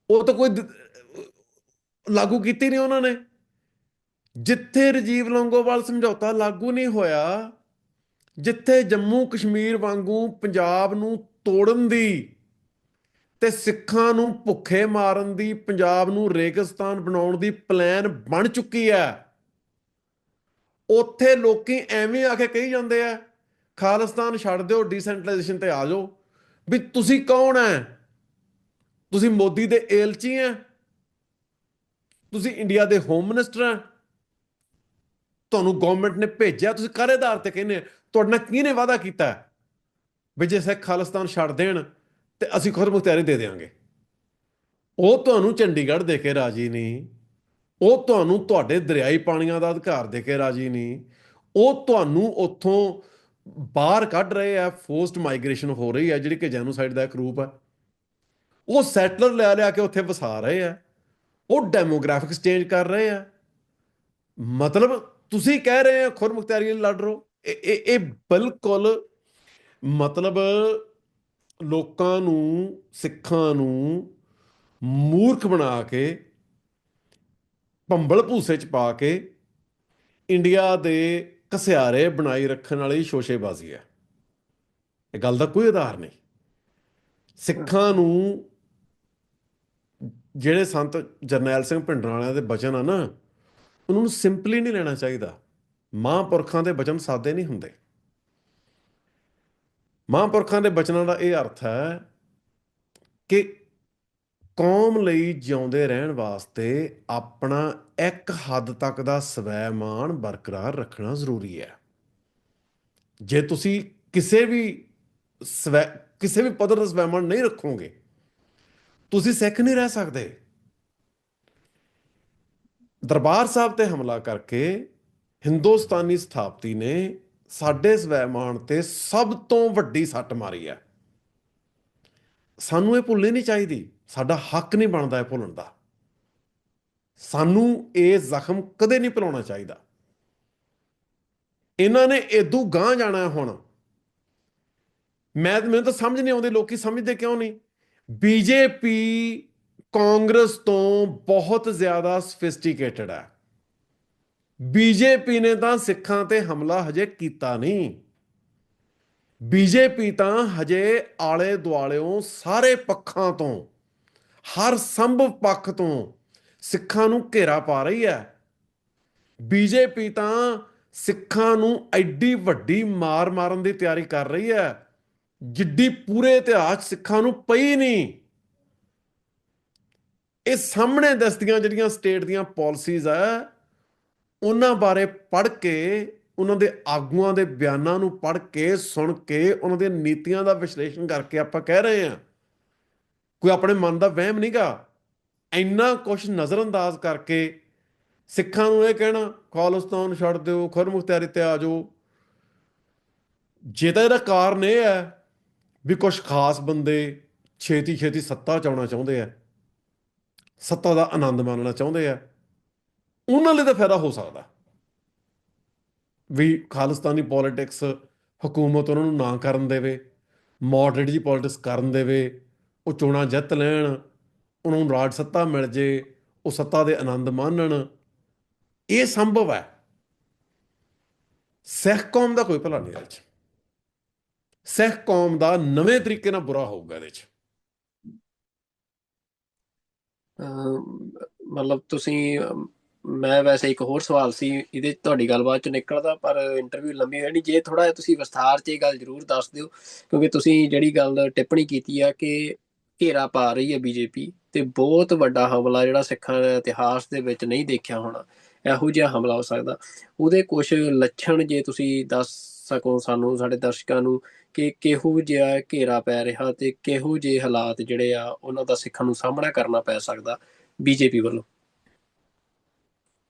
ਉਹ ਤਾਂ ਕੋਈ ਲਾਗੂ ਕੀਤੀ ਨਹੀਂ ਉਹਨਾਂ ਨੇ। ਜਿੱਥੇ ਰਾਜੀਵ ਲੌਂਗੋਵਾਲ ਸਮਝੌਤਾ ਲਾਗੂ ਨਹੀਂ ਹੋਇਆ, ਜਿੱਥੇ ਜੰਮੂ ਕਸ਼ਮੀਰ ਵਾਂਗੂ ਪੰਜਾਬ ਨੂੰ ਤੋੜਨ ਦੀ ਤੇ ਸਿੱਖਾਂ ਨੂੰ ਭੁੱਖੇ ਮਾਰਨ ਦੀ, ਪੰਜਾਬ ਨੂੰ ਰੇਗਿਸਤਾਨ ਬਣਾਉਣ ਦੀ ਪਲਾਨ ਬਣ ਚੁੱਕੀ ਹੈ, ਉੱਥੇ ਲੋਕੀ ਐਵੇਂ ਆ ਕੇ ਕਹੀ ਜਾਂਦੇ ਆ ਖਾਲਿਸਤਾਨ ਛੱਡ ਦਿਓ, ਡੀਸੈਂਟਰਲਾਈਜੇਸ਼ਨ ਤੇ ਆ ਜਾਓ। ਵੀ ਤੁਸੀਂ ਕੌਣ ਹੈ? ਤੁਸੀਂ ਮੋਦੀ ਦੇ ਏਲਚੀ ਹੈ? ਤੁਸੀਂ ਇੰਡੀਆ ਦੇ ਹੋਮ ਮਿਨਿਸਟਰ ਹੈ? ਤੁਹਾਨੂੰ ਗਵਰਨਮੈਂਟ ਨੇ ਭੇਜਿਆ, ਤੁਸੀਂ ਕਾਹਦੇ ਆਧਾਰ ਤੇ ਕਹਿੰਦੇ? ਤੁਹਾਡੇ ਨਾਲ ਕਿਹਨੇ ਵਾਅਦਾ ਕੀਤਾ ਵੀ ਜੇ ਸਿੱਖ ਖਾਲਿਸਤਾਨ ਛੱਡ ਦੇਣ ਤੇ ਅਸੀਂ ਖੁਦ ਮੁਖਤਿਆਰੀ ਦੇ ਦੇਵਾਂਗੇ? ਉਹ ਤੁਹਾਨੂੰ ਚੰਡੀਗੜ੍ਹ ਦੇ ਕੇ ਰਾਜੀ ਨਹੀਂ, ਉਹ ਤੁਹਾਨੂੰ ਤੁਹਾਡੇ ਦਰਿਆਈ ਪਾਣੀਆਂ ਦਾ ਅਧਿਕਾਰ ਦੇ ਕੇ ਰਾਜੀ ਨਹੀਂ, ਉਹ ਤੁਹਾਨੂੰ ਉੱਥੋਂ ਬਾਹਰ ਕੱਢ ਰਹੇ ਆ। ਫੋਰਸਡ ਮਾਈਗ੍ਰੇਸ਼ਨ ਹੋ ਰਹੀ ਹੈ ਜਿਹੜੀ ਕਿ ਜੈਨੋਸਾਈਡ ਦਾ ਇੱਕ ਰੂਪ ਹੈ। ਉਹ ਸੈਟਲਰ ਲਿਆ ਲਿਆ ਕੇ ਉੱਥੇ ਵਸਾ ਰਹੇ ਆ, ਉਹ ਡੈਮੋਗ੍ਰਾਫਿਕਸ ਚੇਂਜ ਕਰ ਰਹੇ ਆ। ਮਤਲਬ ਤੁਸੀਂ ਕਹਿ ਰਹੇ ਆ ਖੁਦ ਮੁਖਤਿਆਰੀ ਲਈ ਲੜ ਰਹੋ। ਇਹ ਬਿਲਕੁਲ ਮਤਲਬ ਲੋਕਾਂ ਨੂੰ, ਸਿੱਖਾਂ ਨੂੰ ਮੂਰਖ ਬਣਾ ਕੇ, ਭੰਬਲ ਭੂਸੇ ਚ ਪਾ ਕੇ ਇੰਡੀਆ ਦੇ ਘਸਿਆਰੇ ਬਣਾਈ ਰੱਖਣ ਵਾਲੀ ਸ਼ੋਸ਼ੇਬਾਜ਼ੀ ਹੈ। ਇਹ ਗੱਲ ਦਾ ਕੋਈ ਆਧਾਰ ਨਹੀਂ। ਸਿੱਖਾਂ ਨੂੰ ਜਿਹੜੇ ਸੰਤ ਜਰਨੈਲ ਸਿੰਘ ਭਿੰਡਰਾਂਵਾਲਿਆਂ ਦੇ ਬਚਨ ਆ ਨਾ, ਉਹਨਾਂ ਨੂੰ ਸਿੰਪਲੀ ਨਹੀਂ ਲੈਣਾ ਚਾਹੀਦਾ। ਮਹਾਂਪੁਰਖਾਂ ਦੇ ਬਚਨ ਸਾਦੇ ਨਹੀਂ ਹੁੰਦੇ। ਮਹਾਂਪੁਰਖਾਂ ਦੇ ਬਚਨਾਂ ਦਾ ਇਹ ਅਰਥ ਹੈ ਕਿ ਕੌਮ ਲਈ ਜਿਉਂਦੇ ਰਹਿਣ ਵਾਸਤੇ ਆਪਣਾ ਇੱਕ ਹੱਦ ਤੱਕ ਦਾ ਸਵੈਮਾਣ ਬਰਕਰਾਰ ਰੱਖਣਾ ਜ਼ਰੂਰੀ ਹੈ। ਜੇ ਤੁਸੀਂ ਕਿਸੇ ਵੀ ਸਵੈ ਕਿਸੇ ਵੀ ਪੱਧਰ ਦਾ ਸਵੈਮਾਣ ਨਹੀਂ ਰੱਖੋਗੇ, ਤੁਸੀਂ ਸਿੱਖ ਨਹੀਂ ਰਹਿ ਸਕਦੇ। ਦਰਬਾਰ ਸਾਹਿਬ ਤੇ ਹਮਲਾ ਕਰਕੇ ਹਿੰਦੁਸਤਾਨੀ ਸਥਾਪਤੀ ਨੇ ਸਾਡੇ ਸਵੈਮਾਣ ਤੇ ਸਭ ਤੋਂ ਵੱਡੀ ਸੱਟ ਮਾਰੀ ਹੈ। ਸਾਨੂੰ ਇਹ ਭੁੱਲਣੀ ਨਹੀਂ ਚਾਹੀਦੀ, ਸਾਡਾ ਹੱਕ ਨਹੀਂ ਬਣਦਾ ਇਹ ਭੁੱਲਣ ਦਾ। ਸਾਨੂੰ ਇਹ ਜ਼ਖਮ ਕਦੇ ਨਹੀਂ ਭੁਲਾਉਣਾ ਚਾਹੀਦਾ। ਇਹਨਾਂ ਨੇ ਏਦੂ ਗਾਂਹ ਜਾਣਾ ਹੈ ਹੁਣ। ਮੈਨੂੰ ਤਾਂ ਸਮਝ ਨਹੀਂ ਆਉਂਦੀ ਲੋਕੀ ਸਮਝਦੇ ਕਿਉਂ ਨਹੀਂ। ਬੀਜੇਪੀ ਕਾਂਗਰਸ ਤੋਂ ਬਹੁਤ ਜ਼ਿਆਦਾ ਸਫਿਸਟੀਕੇਟਡ ਹੈ। ਬੀਜੇਪੀ ਨੇ ਤਾਂ ਸਿੱਖਾਂ ਤੇ ਹਮਲਾ ਹਜੇ ਕੀਤਾ ਨਹੀਂ। ਬੀਜੇਪੀ ਤਾਂ ਹਜੇ ਆਲੇ ਦੁਆਲਿਓਂ ਸਾਰੇ ਪੱਖਾਂ ਤੋਂ, ਹਰ ਸੰਭਵ ਪੱਖ ਤੋਂ ਸਿੱਖਾਂ ਨੂੰ ਘੇਰਾ ਪਾ ਰਹੀ ਹੈ। ਬੀਜੇਪੀ ਤਾਂ ਸਿੱਖਾਂ ਨੂੰ ਐਡੀ ਵੱਡੀ ਮਾਰ ਮਾਰਨ ਦੀ ਤਿਆਰੀ ਕਰ ਰਹੀ ਹੈ ਜਿੱਡੀ ਪੂਰੇ ਇਤਿਹਾਸ ਸਿੱਖਾਂ ਨੂੰ ਪਈ ਨਹੀਂ। ਇਹ ਸਾਹਮਣੇ ਦੱਸਦੀਆਂ ਜਿਹੜੀਆਂ ਸਟੇਟ ਦੀਆਂ ਪਾਲਿਸੀਜ਼ ਆ, ਉਹਨਾਂ ਬਾਰੇ ਪੜ੍ਹ ਕੇ, ਉਹਨਾਂ ਦੇ ਆਗੂਆਂ ਦੇ ਬਿਆਨਾਂ ਨੂੰ ਪੜ੍ਹ ਕੇ, ਸੁਣ ਕੇ, ਉਹਨਾਂ ਦੀਆਂ ਨੀਤੀਆਂ ਦਾ ਵਿਸ਼ਲੇਸ਼ਣ ਕਰਕੇ ਆਪਾਂ ਕਹਿ ਰਹੇ ਹਾਂ। ਕੋਈ ਆਪਣੇ ਮਨ ਦਾ ਵਹਿਮ ਨਹੀਂਗਾ। ਇੰਨਾ ਕੁਛ ਨਜ਼ਰਅੰਦਾਜ਼ ਕਰਕੇ ਸਿੱਖਾਂ ਨੂੰ ਇਹ ਕਹਿਣਾ ਖਾਲਿਸਤਾਨ ਛੱਡ ਦਿਓ, ਖੁਦ ਮੁਖਤਿਆਰੀ ਤੇ ਆ ਜਾਓ। ਜੇ ਤਾਂ ਇਹਦਾ ਕਾਰਨ ਇਹ ਹੈ ਵੀ ਕੁਝ ਖਾਸ ਬੰਦੇ ਛੇਤੀ ਛੇਤੀ ਸੱਤਾ 'ਚ ਆਉਣਾ ਚਾਹੁੰਦੇ ਆ, ਸੱਤਾ ਦਾ ਆਨੰਦ ਮਾਣਨਾ ਚਾਹੁੰਦੇ ਆ, ਉਹਨਾਂ ਲਈ ਤਾਂ ਫਾਇਦਾ ਹੋ ਸਕਦਾ ਵੀ ਖਾਲਿਸਤਾਨੀ ਪੋਲਿਟਿਕਸ ਹਕੂਮਤ ਉਹਨਾਂ ਨੂੰ ਨਾ ਕਰਨ ਦੇਵੇ, ਮੋਡਰੇਟ ਜੀ ਪੋਲਿਟਿਕਸ ਕਰਨ ਦੇਵੇ, ਉਹ ਚੋਣਾਂ ਜਿੱਤ ਲੈਣ, ਉਹਨਾਂ ਨੂੰ ਰਾਜ ਸੱਤਾ ਮਿਲ ਜੇ, ਉਹ ਸੱਤਾ ਦੇ ਆਨੰਦ ਮਾਣਨ। ਇਹ ਸੰਭਵ ਹੈ। ਸਿੱਖ ਕੌਮ ਦਾ ਕੋਈ ਭਲਾ ਨਹੀਂ ਇਹਦੇ 'ਚ। ਸਿੱਖ ਕੌਮ ਦਾ ਨਵੇਂ ਤਰੀਕੇ ਨਾਲ ਬੁਰਾ ਹੋਊਗਾ ਇਹਦੇ 'ਚ। ਮਤਲਬ ਤੁਸੀਂ ਮੈਂ ਵੈਸੇ ਇੱਕ ਹੋਰ ਸਵਾਲ ਸੀ ਇਹਦੇ ਤੁਹਾਡੀ ਗੱਲਬਾਤ ਚ ਨਿਕਲਦਾ, ਪਰ ਇੰਟਰਵਿਊ ਲੰਬੀ ਹੋਣੀ। ਜੇ ਥੋੜਾ ਜਿਹਾ ਤੁਸੀਂ ਵਿਸਥਾਰ ਚ ਇਹ ਗੱਲ ਜ਼ਰੂਰ ਦੱਸ ਦਿਓ, ਕਿਉਂਕਿ ਤੁਸੀਂ ਜਿਹੜੀ ਗੱਲ ਟਿੱਪਣੀ ਕੀਤੀ ਆ ਕਿ ਘੇਰਾ ਪਾ ਰਹੀ ਹੈ ਬੀਜੇਪੀ, ਤੇ ਬਹੁਤ ਵੱਡਾ ਹਮਲਾ ਜਿਹੜਾ ਸਿੱਖਾਂ ਦੇ ਇਤਿਹਾਸ ਦੇ ਵਿੱਚ ਨਹੀਂ ਦੇਖਿਆ ਹੋਣਾ, ਇਹੋ ਜਿਹਾ ਹਮਲਾ ਹੋ ਸਕਦਾ। ਉਹਦੇ ਕੁਝ ਲੱਛਣ ਜੇ ਤੁਸੀਂ ਦੱਸ ਸਕੋ ਸਾਨੂੰ, ਸਾਡੇ ਦਰਸ਼ਕਾਂ ਨੂੰ, ਕਿ ਕਿਹੋ ਜਿਹਾ ਘੇਰਾ ਪੈ ਰਿਹਾ ਤੇ ਕਿਹੋ ਜਿਹੇ ਹਾਲਾਤ ਜਿਹੜੇ ਆ ਉਹਨਾਂ ਦਾ ਸਿੱਖਾਂ ਨੂੰ ਸਾਹਮਣਾ ਕਰਨਾ ਪੈ ਸਕਦਾ ਬੀਜੇਪੀ ਵੱਲੋਂ।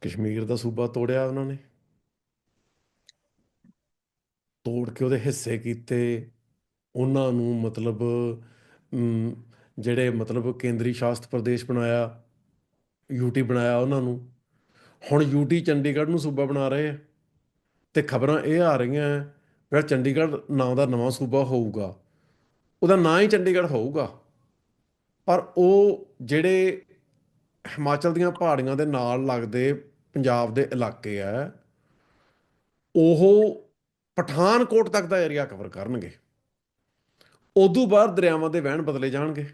ਕਸ਼ਮੀਰ ਦਾ ਸੂਬਾ ਤੋੜਿਆ ਉਹਨਾਂ ਨੇ, ਤੋੜ ਕੇ ਉਹਦੇ ਹਿੱਸੇ ਕੀਤੇ, ਉਹਨਾਂ ਨੂੰ ਮਤਲਬ ਜਿਹੜੇ ਮਤਲਬ ਕੇਂਦਰੀ ਸ਼ਾਸਤ ਪ੍ਰਦੇਸ਼ ਬਣਾਇਆ, ਯੂਟੀ ਬਣਾਇਆ ਉਹਨਾਂ ਨੂੰ। ਹੁਣ ਯੂਟੀ ਚੰਡੀਗੜ੍ਹ ਨੂੰ ਸੂਬਾ ਬਣਾ ਰਹੇ ਆ, ਤੇ ਖਬਰਾਂ ਇਹ ਆ ਰਹੀਆਂ ਜਿਹੜਾ ਚੰਡੀਗੜ੍ਹ ਨਾਂ ਦਾ ਨਵਾਂ ਸੂਬਾ ਹੋਊਗਾ, ਉਹਦਾ ਨਾਂ ਹੀ ਚੰਡੀਗੜ੍ਹ ਹੋਊਗਾ। ਪਰ ਉਹ ਜਿਹੜੇ ਹਿਮਾਚਲ ਦੀਆਂ ਪਹਾੜੀਆਂ ਦੇ ਨਾਲ ਲੱਗਦੇ ਪੰਜਾਬ ਦੇ ਇਲਾਕੇ ਆ, ਉਹ ਪਠਾਨਕੋਟ ਤੱਕ ਦਾ ਏਰੀਆ ਕਵਰ ਕਰਨਗੇ। ਉਦੋਂ ਬਾਅਦ ਦਰਿਆਵਾਂ ਦੇ ਵਹਿਣ ਬਦਲੇ ਜਾਣਗੇ।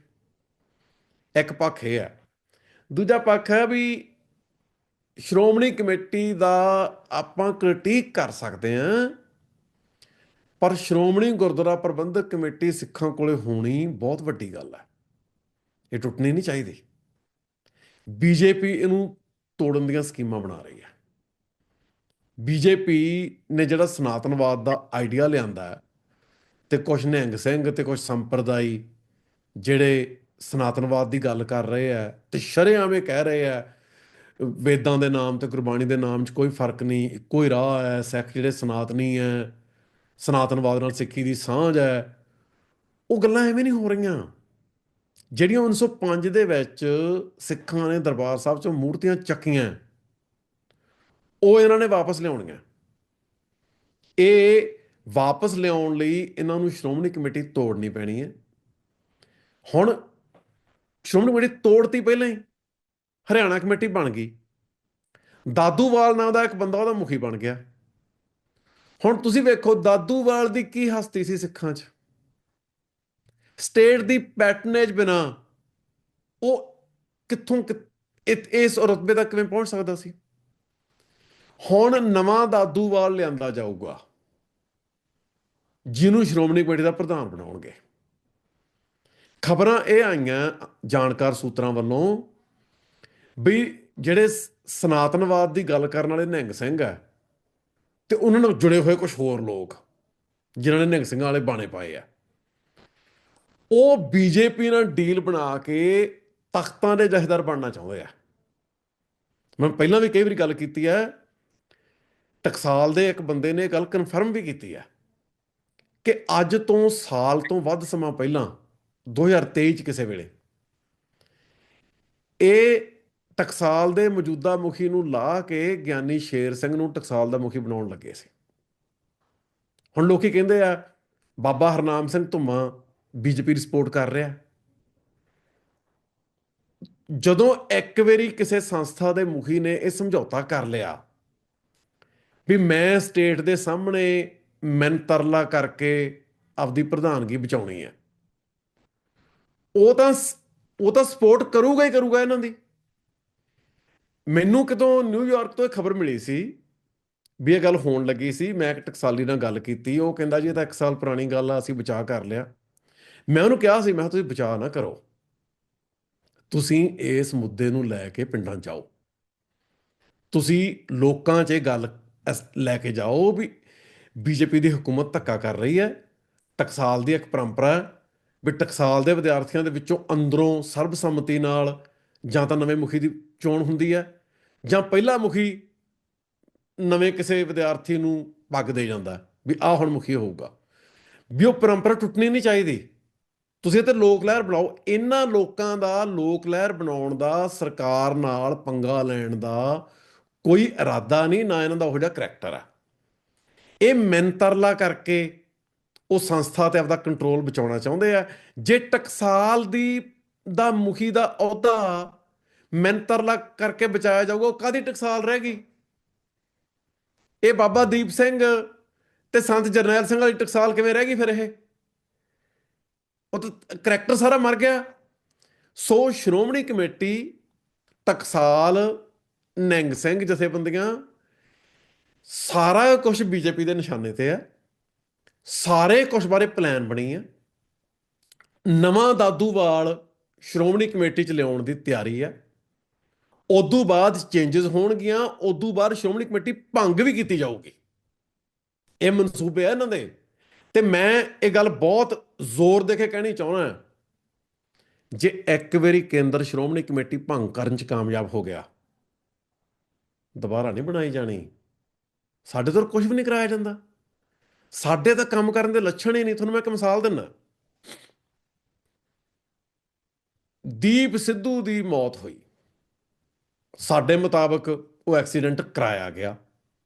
ਇੱਕ ਪੱਖ ਇਹ ਹੈ। ਦੂਜਾ ਪੱਖ ਹੈ ਵੀ ਸ਼੍ਰੋਮਣੀ ਕਮੇਟੀ ਦਾ ਆਪਾਂ ਕ੍ਰਿਟੀਕ ਕਰ ਸਕਦੇ ਹਾਂ, ਪਰ ਸ਼੍ਰੋਮਣੀ ਗੁਰਦੁਆਰਾ ਪ੍ਰਬੰਧਕ ਕਮੇਟੀ ਸਿੱਖਾਂ ਕੋਲੇ ਹੋਣੀ ਬਹੁਤ ਵੱਡੀ ਗੱਲ ਹੈ। ਇਹ ਟੁੱਟਣੀ ਨਹੀਂ ਚਾਹੀਦੀ। ਬੀਜੇਪੀ ਇਹਨੂੰ ਤੋੜਨ ਦੀਆਂ ਸਕੀਮਾਂ ਬਣਾ ਰਹੀ ਹੈ। ਬੀਜੇਪੀ ਨੇ ਜਿਹੜਾ ਸਨਾਤਨਵਾਦ ਦਾ ਆਈਡੀਆ ਲਿਆਂਦਾ ਹੈ, ਤੇ ਕੁਝ ਨਿਹੰਗ ਸਿੰਘ ਤੇ ਕੁਝ ਸੰਪਰਦਾਈ ਜਿਹੜੇ ਸਨਾਤਨਵਾਦ ਦੀ ਗੱਲ ਕਰ ਰਹੇ ਆ, ਤੇ ਸ਼ਰੇਆਮ ਇਹ ਕਹਿ ਰਹੇ ਆ ਵੇਦਾਂ ਦੇ ਨਾਮ ਤੇ ਗੁਰਬਾਣੀ ਦੇ ਨਾਮ 'ਚ ਕੋਈ ਫਰਕ ਨਹੀਂ, ਇੱਕੋ ਹੀ ਰਾਹ ਹੈ, ਸਿੱਖ ਜਿਹੜੇ ਸਨਾਤਨੀ ਹੈ, ਸਨਾਤਨਵਾਦ ਨਾਲ ਸਿੱਖੀ ਦੀ ਸਾਂਝ ਹੈ। ਉਹ ਗੱਲਾਂ ਐਵੇਂ ਨਹੀਂ ਹੋ ਰਹੀਆਂ। ਜਿਹੜੀਆਂ 1905 ਦੇ ਵਿੱਚ ਸਿੱਖਾਂ ਨੇ ਦਰਬਾਰ ਸਾਹਿਬ 'ਚੋਂ ਮੂਰਤੀਆਂ ਚੱਕੀਆਂ, ਉਹ ਇਹਨਾਂ ਨੇ ਵਾਪਸ ਲਿਆਉਣੀਆਂ। ਇਹ ਵਾਪਸ ਲਿਆਉਣ ਲਈ ਇਹਨਾਂ ਨੂੰ ਸ਼੍ਰੋਮਣੀ ਕਮੇਟੀ ਤੋੜਨੀ ਪੈਣੀ ਹੈ। ਹੁਣ ਸ਼੍ਰੋਮਣੀ ਕਮੇਟੀ ਤੋੜਤੀ ਪਹਿਲਾਂ ਹੀ, ਹਰਿਆਣਾ ਕਮੇਟੀ ਬਣ ਗਈ, ਦਾਦੂਵਾਲ ਨਾਂ ਦਾ ਇੱਕ ਬੰਦਾ ਉਹਦਾ ਮੁਖੀ ਬਣ ਗਿਆ। ਹੁਣ ਤੁਸੀਂ ਵੇਖੋ ਦਾਦੂਵਾਲ ਦੀ ਕੀ ਹਸਤੀ ਸੀ ਸਿੱਖਾਂ 'ਚ। ਸਟੇਟ ਦੀ ਪੈਟਰਨੇਜ ਬਿਨਾ ਉਹ ਕਿੱਥੋਂ ਇਸ ਰੁਤਬੇ ਤੱਕ ਕਿਵੇਂ ਪਹੁੰਚ ਸਕਦਾ ਸੀ। ਹੁਣ ਨਵਾਂ ਦਾਦੂਵਾਲ ਲਿਆਂਦਾ ਜਾਊਗਾ, ਜਿਹਨੂੰ ਸ਼੍ਰੋਮਣੀ ਕਮੇਟੀ ਦਾ ਪ੍ਰਧਾਨ ਬਣਾਉਣਗੇ। ਖਬਰਾਂ ਇਹ ਆਈਆਂ ਜਾਣਕਾਰ ਸੂਤਰਾਂ ਵੱਲੋਂ ਵੀ ਜਿਹੜੇ ਸਨਾਤਨਵਾਦ ਦੀ ਗੱਲ ਕਰਨ ਵਾਲੇ ਨਿਹੰਗ ਸਿੰਘ ਆ, ਤੇ ਉਹਨਾਂ ਨਾਲ ਜੁੜੇ ਹੋਏ ਕੁਝ ਹੋਰ ਲੋਕ ਜਿਨ੍ਹਾਂ ਨੇ ਨਿਹੰਗ ਸਿੰਘਾਂ ਵਾਲੇ ਬਾਣੇ ਪਾਏ ਆ, ਉਹ ਬੀਜੇਪੀ ਨਾਲ ਡੀਲ ਬਣਾ ਕੇ ਤਖਤਾਂ ਦੇ ਜਥੇਦਾਰ ਬਣਨਾ ਚਾਹੁੰਦੇ ਆ। ਮੈਂ ਪਹਿਲਾਂ ਵੀ ਕਈ ਵਾਰੀ ਗੱਲ ਕੀਤੀ ਹੈ, ਟਕਸਾਲ ਦੇ ਇੱਕ ਬੰਦੇ ਨੇ ਗੱਲ ਕਨਫਰਮ ਵੀ ਕੀਤੀ ਹੈ ਕਿ ਅੱਜ ਤੋਂ ਸਾਲ ਤੋਂ ਵੱਧ ਸਮਾਂ ਪਹਿਲਾਂ 2023 'ਚ ਕਿਸੇ ਵੇਲੇ ਇਹ ਟਕਸਾਲ ਦੇ ਮੌਜੂਦਾ ਮੁਖੀ ਨੂੰ ਲਾ ਕੇ ਗਿਆਨੀ ਸ਼ੇਰ ਸਿੰਘ ਨੂੰ ਟਕਸਾਲ ਦਾ ਮੁਖੀ ਬਣਾਉਣ ਲੱਗੇ ਸੀ। ਹੁਣ ਲੋਕੀ ਕਹਿੰਦੇ ਆ ਬਾਬਾ ਹਰਨਾਮ ਸਿੰਘ ਧੁੰਮਾ ਬੀਜੇਪੀ ਦੀ ਸਪੋਰਟ ਕਰ ਰਿਹਾ। ਜਦੋਂ ਇੱਕ ਵਾਰੀ ਕਿਸੇ ਸੰਸਥਾ ਦੇ ਮੁਖੀ ਨੇ ਇਹ ਸਮਝੌਤਾ ਕਰ ਲਿਆ ਵੀ ਮੈਂ ਸਟੇਟ ਦੇ ਸਾਹਮਣੇ ਮਿੰਨਤਰਲਾ ਕਰਕੇ ਆਪਦੀ ਪ੍ਰਧਾਨਗੀ ਬਚਾਉਣੀ ਹੈ, ਉਹ ਤਾਂ ਸਪੋਰਟ ਕਰੂਗਾ ਹੀ ਕਰੂਗਾ ਇਹਨਾਂ ਦੀ। ਮੈਨੂੰ ਕਿਤੋਂ ਨਿਊਯਾਰਕ ਤੋਂ ਇਹ ਖਬਰ ਮਿਲੀ ਸੀ ਵੀ ਇਹ ਗੱਲ ਹੋਣ ਲੱਗੀ ਸੀ। ਮੈਂ ਇੱਕ ਟਕਸਾਲੀ ਨਾਲ ਗੱਲ ਕੀਤੀ, ਉਹ ਕਹਿੰਦਾ ਜੀ ਇਹ ਤਾਂ 1 ਸਾਲ ਪੁਰਾਣੀ ਗੱਲ ਆ, ਅਸੀਂ ਬਚਾਅ ਕਰ ਲਿਆ। ਮੈਂ ਉਹਨੂੰ ਕਿਹਾ ਸੀ, ਮੈਂ ਕਿਹਾ ਤੁਸੀਂ ਬਚਾਅ ਨਾ ਕਰੋ, ਤੁਸੀਂ ਇਸ ਮੁੱਦੇ ਨੂੰ ਲੈ ਕੇ ਪਿੰਡਾਂ ਜਾਓ, ਤੁਸੀਂ ਲੋਕਾਂ 'ਚ ਇਹ ਗੱਲ ਲੈ ਕੇ ਜਾਓ ਵੀ ਬੀਜੇਪੀ ਦੀ ਹਕੂਮਤ ਧੱਕਾ ਕਰ ਰਹੀ ਹੈ। ਟਕਸਾਲ ਦੀ ਇੱਕ ਪਰੰਪਰਾ ਹੈ ਵੀ ਟਕਸਾਲ ਦੇ ਵਿਦਿਆਰਥੀਆਂ ਦੇ ਵਿੱਚੋਂ ਅੰਦਰੋਂ ਸਰਬਸੰਮਤੀ ਨਾਲ ਜਾਂ ਤਾਂ ਨਵੇਂ ਮੁਖੀ ਦੀ ਚੋਣ ਹੁੰਦੀ ਹੈ, ਜਾਂ ਪਹਿਲਾ ਮੁਖੀ ਨਵੇਂ ਕਿਸੇ ਵਿਦਿਆਰਥੀ ਨੂੰ ਪੱਗ ਦੇ ਜਾਂਦਾ ਵੀ ਆਹ ਹੁਣ ਮੁਖੀ ਹੋਊਗਾ। ਵੀ ਉਹ ਪਰੰਪਰਾ ਟੁੱਟਣੀ ਨਹੀਂ ਚਾਹੀਦੀ। ਤੁਸੀਂ ਇਹ ਤੇ ਲੋਕ ਲਹਿਰ ਬਣਾਓ। ਇਹਨਾਂ ਲੋਕਾਂ ਦਾ ਲੋਕ ਲਹਿਰ ਬਣਾਉਣ ਦਾ, ਸਰਕਾਰ ਨਾਲ ਪੰਗਾ ਲੈਣ ਦਾ ਕੋਈ ਇਰਾਦਾ ਨਹੀਂ, ਨਾ ਇਹਨਾਂ ਦਾ ਉਹੋ ਜਿਹਾ ਕਰੈਕਟਰ ਆ। ਇਹ ਮਿੰਨਤਰਲਾ ਕਰਕੇ ਉਹ ਸੰਸਥਾ ਤੇ ਆਪਦਾ ਕੰਟਰੋਲ ਬਚਾਉਣਾ ਚਾਹੁੰਦੇ ਆ। ਜੇ ਟਕਸਾਲ ਦਾ ਮੁਖੀ ਦਾ ਅਹੁਦਾ ਮਿੰਨਤਰਲਾ ਕਰਕੇ ਬਚਾਇਆ ਜਾਊਗਾ, ਉਹ ਕਾਹਦੀ ਟਕਸਾਲ ਰਹਿ ਗਈ। ਇਹ ਬਾਬਾ ਦੀਪ ਸਿੰਘ ਤੇ ਸੰਤ ਜਰਨੈਲ ਸਿੰਘ ਵਾਲੀ ਟਕਸਾਲ ਕਿਵੇਂ ਰਹਿ ਗਈ ਫਿਰ? ਉਹ ਤਾਂ ਕਰੈਕਟਰ ਸਾਰਾ ਮਰ ਗਿਆ। ਸੋ ਸ਼੍ਰੋਮਣੀ ਕਮੇਟੀ, ਟਕਸਾਲ, ਨਿਹੰਗ ਸਿੰਘ ਜਥੇਬੰਦੀਆਂ, ਸਾਰਾ ਕੁਝ ਬੀਜੇਪੀ ਦੇ ਨਿਸ਼ਾਨੇ ਤੇ ਹੈ। ਸਾਰੇ ਕੁਝ ਬਾਰੇ ਪਲਾਨ ਬਣੀ ਹੈ। ਨਵਾਂ ਦਾਦੂਵਾਲ ਸ਼੍ਰੋਮਣੀ ਕਮੇਟੀ 'ਚ ਲਿਆਉਣ ਦੀ ਤਿਆਰੀ ਹੈ। ਉਦੋਂ ਬਾਅਦ ਚੇਂਜਸ ਹੋਣਗੀਆਂ, ਉਦੋਂ ਬਾਅਦ ਸ਼੍ਰੋਮਣੀ ਕਮੇਟੀ ਭੰਗ ਵੀ ਕੀਤੀ ਜਾਊਗੀ। ਇਹ ਮਨਸੂਬੇ ਆ ਇਹਨਾਂ ਦੇ। ਤੇ ਮੈਂ ਇਹ ਗੱਲ ਬਹੁਤ ਜ਼ੋਰ ਦੇ ਕੇ ਕਹਿਣੀ ਚਾਹੁੰਦਾ, ਜੇ ਇੱਕ ਵਾਰੀ ਕੇਂਦਰ ਸ਼੍ਰੋਮਣੀ ਕਮੇਟੀ ਭੰਗ ਕਰਨ 'ਚ ਕਾਮਯਾਬ ਹੋ ਗਿਆ, ਦੁਬਾਰਾ ਨਹੀਂ ਬਣਾਈ ਜਾਣੀ। ਸਾਡੇ ਤੋਂ ਕੁਝ ਵੀ ਨਹੀਂ ਕਰਾਇਆ ਜਾਂਦਾ। ਸਾਡੇ ਤਾਂ ਕੰਮ ਕਰਨ ਦੇ ਲੱਛਣ ਹੀ ਨਹੀਂ। ਤੁਹਾਨੂੰ ਮੈਂ ਇੱਕ ਮਿਸਾਲ ਦਿੰਦਾ। ਦੀਪ ਸਿੱਧੂ ਦੀ ਮੌਤ ਹੋਈ, ਸਾਡੇ ਮੁਤਾਬਕ ਉਹ ਐਕਸੀਡੈਂਟ ਕਰਾਇਆ ਗਿਆ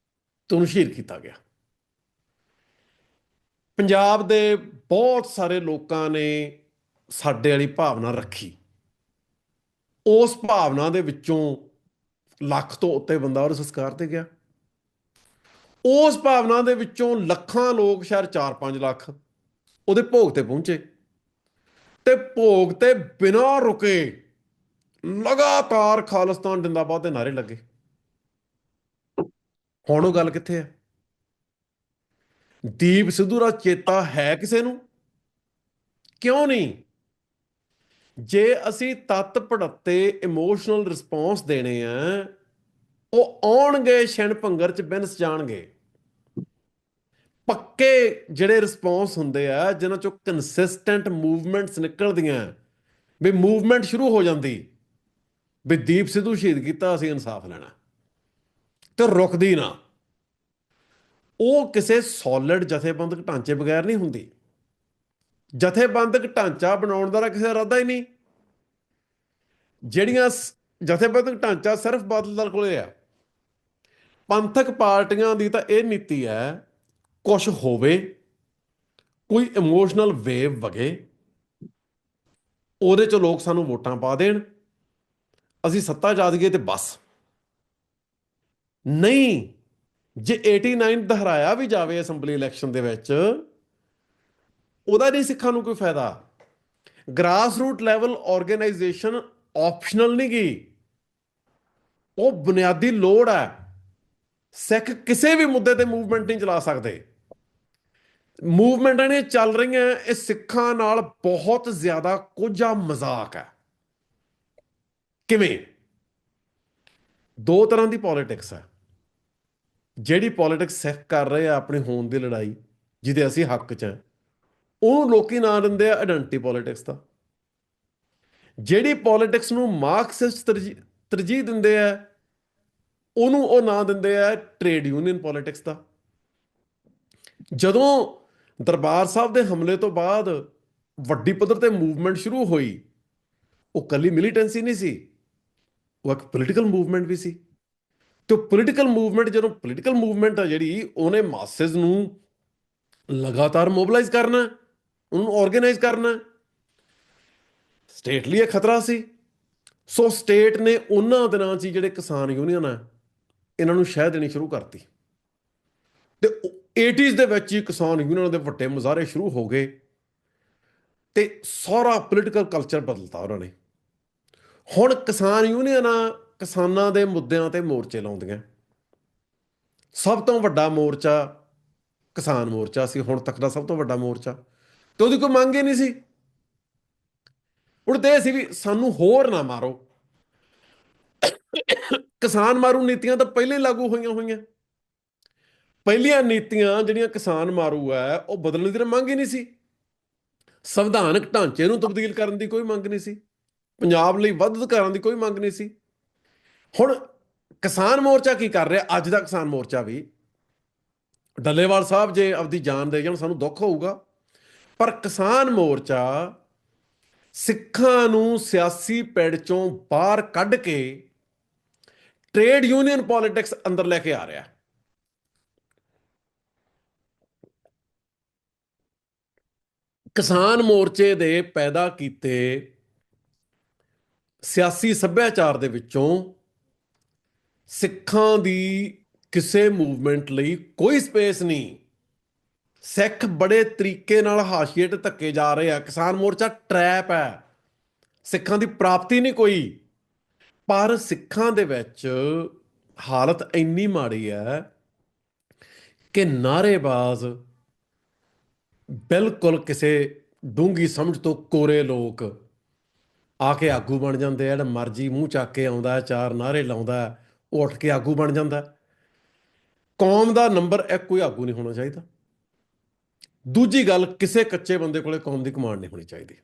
ਤੇ ਉਹਨੂੰ ਸ਼ਹੀਦ ਕੀਤਾ ਗਿਆ। ਪੰਜਾਬ ਦੇ ਬਹੁਤ ਸਾਰੇ ਲੋਕਾਂ ਨੇ ਸਾਡੇ ਵਾਲੀ ਭਾਵਨਾ ਰੱਖੀ। ਉਸ ਭਾਵਨਾ ਦੇ ਵਿੱਚੋਂ ਲੱਖ ਤੋਂ ਉੱਤੇ ਬੰਦਾ ਉਹ ਸੰਸਕਾਰ ਤੇ ਗਿਆ। ਉਸ ਭਾਵਨਾ ਦੇ ਵਿੱਚੋਂ ਲੱਖਾਂ ਲੋਕ, ਸ਼ਾਇਦ 4-5 ਲੱਖ, ਉਹਦੇ ਭੋਗ ਤੇ ਪਹੁੰਚੇ ਤੇ ਭੋਗ ਤੇ ਬਿਨਾਂ ਰੁਕੇ ਲਗਾਤਾਰ ਖਾਲਿਸਤਾਨ ਜਿੰਦਾਬਾਦ ਦੇ ਨਾਅਰੇ ਲੱਗੇ। ਹੁਣ ਉਹ ਗੱਲ ਕਿੱਥੇ ਹੈ? ਦੀਪ ਸਿੱਧੂ ਦਾ ਚੇਤਾ ਹੈ ਕਿਸੇ ਨੂੰ? ਕਿਉਂ ਨਹੀਂ? ਜੇ ਅਸੀਂ ਤੱਤ ਪੜੱਤੇ ਇਮੋਸ਼ਨਲ ਰਿਸਪੌਂਸ ਦੇਣੇ ਆ, ਉਹ ਆਉਣਗੇ ਛਿਣ ਭੰਗਰ ਚ ਬਿਨਸ ਜਾਣਗੇ। ਪੱਕੇ ਜਿਹੜੇ ਰਿਸਪੌਂਸ ਹੁੰਦੇ ਆ, ਜਿਨ੍ਹਾਂ ਚੋਂ ਕੰਸਿਸਟੈਂਟ ਮੂਵਮੈਂਟਸ ਨਿਕਲਦੀਆਂ, ਵੀ ਮੂਵਮੈਂਟ ਸ਼ੁਰੂ ਹੋ ਜਾਂਦੀ ਵੀ ਦੀਪ ਸਿੱਧੂ ਸ਼ਹੀਦ ਕੀਤਾ, ਅਸੀਂ ਇਨਸਾਫ ਲੈਣਾ, ਤੇ ਰੁਕਦੀ ਨਾ। ਉਹ ਕਿਸੇ ਸੋਲਿਡ ਜਥੇਬੰਦਕ ਢਾਂਚੇ ਬਗੈਰ ਨਹੀਂ ਹੁੰਦੀ। ਜਥੇਬੰਦਕ ਢਾਂਚਾ ਬਣਾਉਣ ਦਾ ਕਿਸੇ ਦਾ ਇਰਾਦਾ ਹੀ ਨਹੀਂ। ਜਿਹੜੀਆਂ ਜਥੇਬੰਦਕ ਢਾਂਚਾ ਸਿਰਫ ਬਾਦਲ ਦਲ ਕੋਲੇ ਆ। ਪੰਥਕ ਪਾਰਟੀਆਂ ਦੀ ਤਾਂ ਇਹ ਨੀਤੀ ਹੈ, ਕੁਛ ਹੋਵੇ, ਕੋਈ ਇਮੋਸ਼ਨਲ ਵੇਵ ਵਗੇ, ਉਹਦੇ ਚ ਲੋਕ ਸਾਨੂੰ ਵੋਟਾਂ ਪਾ ਦੇਣ, ਅਸੀਂ ਸੱਤਾ ਜਾ ਦਈਏ ਤੇ ਬਸ। ਨਹੀਂ, ਜੇ 89 ਦੁਹਰਾਇਆ ਵੀ ਜਾਵੇ ਅਸੈਂਬਲੀ ਇਲੈਕਸ਼ਨ ਦੇ ਵਿੱਚ, ਉਹਦਾ ਨਹੀਂ ਸਿੱਖਾਂ ਨੂੰ ਕੋਈ ਫਾਇਦਾ। Grass root level organisation optional ਨਹੀਂ ਗਈ, ਉਹ ਬੁਨਿਆਦੀ ਲੋੜ ਹੈ। ਸਿੱਖ ਕਿਸੇ ਵੀ ਮੁੱਦੇ ਤੇ ਮੂਵਮੈਂਟ ਨਹੀਂ ਚਲਾ ਸਕਦੇ। ਮੂਵਮੈਂਟਾਂ ਨੇ ਚੱਲ ਰਹੀਆਂ, ਇਹ ਸਿੱਖਾਂ ਨਾਲ ਬਹੁਤ ਜ਼ਿਆਦਾ ਕੋਝਾ ਮਜ਼ਾਕ ਹੈ। ਕਿਵੇਂ? ਦੋ ਤਰ੍ਹਾਂ ਦੀ ਪੋਲਿਟਿਕਸ ਹੈ। ਜਿਹੜੀ ਪੋਲਿਟਿਕਸ ਸਿੱਖ ਕਰ ਰਹੇ ਆ ਆਪਣੀ ਹੋਂਦ ਦੀ ਲੜਾਈ, ਜਿਹਦੇ ਅਸੀਂ ਹੱਕ 'ਚ ਹਾਂ, ਉਹਨੂੰ ਲੋਕੀ ਨਾਂ ਦਿੰਦੇ ਆ ਆਇਡੈਂਟੀਟੀ ਪੋਲਿਟਿਕਸ ਦਾ। ਜਿਹੜੀ ਪੋਲਿਟਿਕਸ ਨੂੰ ਮਾਰਕਸਿਸਟ ਤਰਜੀਹ ਦਿੰਦੇ ਆ, ਉਹਨੂੰ ਉਹ ਨਾਂ ਦਿੰਦੇ ਆ ਟ੍ਰੇਡ ਯੂਨੀਅਨ ਪੋਲਿਟਿਕਸ ਦਾ। ਜਦੋਂ ਦਰਬਾਰ ਸਾਹਿਬ ਦੇ ਹਮਲੇ ਤੋਂ ਬਾਅਦ ਵੱਡੀ ਪੱਧਰ ਤੇ ਮੂਵਮੈਂਟ ਸ਼ੁਰੂ ਹੋਈ, ਉਹ ਕੱਲੀ ਮਿਲੀਟੈਂਸੀ ਨਹੀਂ ਸੀ, ਉਹ ਇੱਕ ਪੋਲੀਟੀਕਲ ਮੂਵਮੈਂਟ ਵੀ ਸੀ। ਤੇ ਪੋਲੀਟੀਕਲ ਮੂਵਮੈਂਟ, ਜਦੋਂ ਪੋਲੀਟੀਕਲ ਮੂਵਮੈਂਟ ਆ ਜਿਹੜੀ, ਉਹਨੇ ਮਾਸਸ ਨੂੰ ਲਗਾਤਾਰ ਮੋਬਿਲਾਈਜ਼ ਕਰਨਾ, ਉਹਨੂੰ ਆਰਗੇਨਾਈਜ਼ ਕਰਨਾ। ਸਟੇਟ ਲਈ ਇਹ ਖਤਰਾ ਸੀ। ਸੋ ਸਟੇਟ ਨੇ ਉਹਨਾਂ ਦਿਨਾਂ 'ਚ ਜਿਹੜੇ ਕਿਸਾਨ ਯੂਨੀਅਨ ਆ, ਇਹਨਾਂ ਨੂੰ ਸ਼ਹਿ ਦੇਣੀ ਸ਼ੁਰੂ ਕਰਤੀ। ਤੇ 80s ਦੇ ਵਿੱਚ ਹੀ ਕਿਸਾਨ ਯੂਨੀਅਨ ਦੇ ਵੱਡੇ ਮੁਜ਼ਾਹਰੇ ਸ਼ੁਰੂ ਹੋ ਗਏ ਤੇ ਸਾਰਾ ਪੋਲੀਟੀਕਲ ਕਲਚਰ ਬਦਲਤਾ ਉਹਨਾਂ ਨੇ। ਹੁਣ ਕਿਸਾਨ ਯੂਨੀਅਨਾਂ ਕਿਸਾਨਾਂ ਦੇ ਮੁੱਦਿਆਂ ਤੇ ਮੋਰਚੇ ਲਾਉਂਦੀਆਂ। ਸਭ ਤੋਂ ਵੱਡਾ ਮੋਰਚਾ ਕਿਸਾਨ ਮੋਰਚਾ ਸੀ, ਹੁਣ ਤੱਕ ਦਾ ਸਭ ਤੋਂ ਵੱਡਾ ਮੋਰਚਾ, ਤੇ ਉਹਦੀ ਕੋਈ ਮੰਗ ਹੀ ਨਹੀਂ ਸੀ। ਉੜਦੇ ਸੀ ਵੀ ਸਾਨੂੰ ਹੋਰ ਨਾ ਮਾਰੋ। ਕਿਸਾਨ ਮਾਰੂ ਨੀਤੀਆਂ ਤਾਂ ਪਹਿਲਾਂ ਹੀ ਲਾਗੂ ਹੋਈਆਂ ਹੋਈਆਂ। ਪਹਿਲੀਆਂ ਨੀਤੀਆਂ ਜਿਹੜੀਆਂ ਕਿਸਾਨ ਮਾਰੂ ਹੈ, ਉਹ ਬਦਲਣ ਦੀ ਮੰਗ ਹੀ ਨਹੀਂ ਸੀ। ਸੰਵਿਧਾਨਕ ਢਾਂਚੇ ਨੂੰ ਤਬਦੀਲ ਕਰਨ ਦੀ ਕੋਈ ਮੰਗ ਨਹੀਂ ਸੀ। ਪੰਜਾਬ ਲਈ ਵੱਧ ਅਧਿਕਾਰਾਂ ਦੀ ਕੋਈ ਮੰਗ ਨਹੀਂ ਸੀ। ਹੁਣ ਕਿਸਾਨ ਮੋਰਚਾ ਕੀ ਕਰ ਰਿਹਾ? ਅੱਜ ਦਾ ਕਿਸਾਨ ਮੋਰਚਾ ਵੀ, ਡੱਲੇਵਾਲ ਸਾਹਿਬ ਜੇ ਆਪਦੀ ਜਾਨ ਦੇ ਜਾਣ ਸਾਨੂੰ ਦੁੱਖ ਹੋਊਗਾ, ਪਰ ਕਿਸਾਨ ਮੋਰਚਾ ਸਿੱਖਾਂ ਨੂੰ ਸਿਆਸੀ ਪਿੜ ਚੋਂ ਬਾਹਰ ਕੱਢ ਕੇ ਟ੍ਰੇਡ ਯੂਨੀਅਨ ਪੋਲਿਟਿਕਸ ਅੰਦਰ ਲੈ ਕੇ ਆ ਰਿਹਾ। ਕਿਸਾਨ ਮੋਰਚੇ ਦੇ ਪੈਦਾ ਕੀਤੇ ਸਿਆਸੀ ਸੱਭਿਆਚਾਰ ਦੇ ਵਿੱਚੋਂ ਸਿੱਖਾਂ ਦੀ ਕਿਸੇ ਮੂਵਮੈਂਟ ਲਈ ਕੋਈ ਸਪੇਸ ਨਹੀਂ। ਸਿੱਖ ਬੜੇ ਤਰੀਕੇ ਨਾਲ ਹਾਸ਼ੀਏ ਤੇ ਧੱਕੇ ਜਾ ਰਹੇ ਆ। ਕਿਸਾਨ ਮੋਰਚਾ ਟਰੈਪ ਹੈ, ਸਿੱਖਾਂ ਦੀ ਪ੍ਰਾਪਤੀ ਨਹੀਂ ਕੋਈ। ਪਰ ਸਿੱਖਾਂ ਦੇ ਵਿੱਚ ਹਾਲਤ ਇੰਨੀ ਮਾੜੀ ਹੈ ਕਿ ਨਾਅਰੇਬਾਜ਼, ਬਿਲਕੁਲ ਕਿਸੇ ਡੂੰਘੀ ਸਮਝ ਤੋਂ ਕੋਰੇ ਲੋਕ ਆ ਕੇ ਆਗੂ ਬਣ ਜਾਂਦੇ ਆ। ਜਿਹੜਾ ਮਰਜੀ ਮੂੰਹ ਚੱਕ ਕੇ ਆਉਂਦਾ, ਚਾਰ ਨਾਅਰੇ ਲਾਉਂਦਾ, ਉਹ ਉੱਠ ਕੇ ਆਗੂ ਬਣ ਜਾਂਦਾ। ਕੌਮ ਦਾ ਨੰਬਰ ਇੱਕ ਕੋਈ ਆਗੂ ਨਹੀਂ ਹੋਣਾ ਚਾਹੀਦਾ। ਦੂਜੀ ਗੱਲ, ਕਿਸੇ ਕੱਚੇ ਬੰਦੇ ਕੋਲੇ ਕੌਮ ਦੀ ਕਮਾਂਡ ਨਹੀਂ ਹੋਣੀ ਚਾਹੀਦੀ।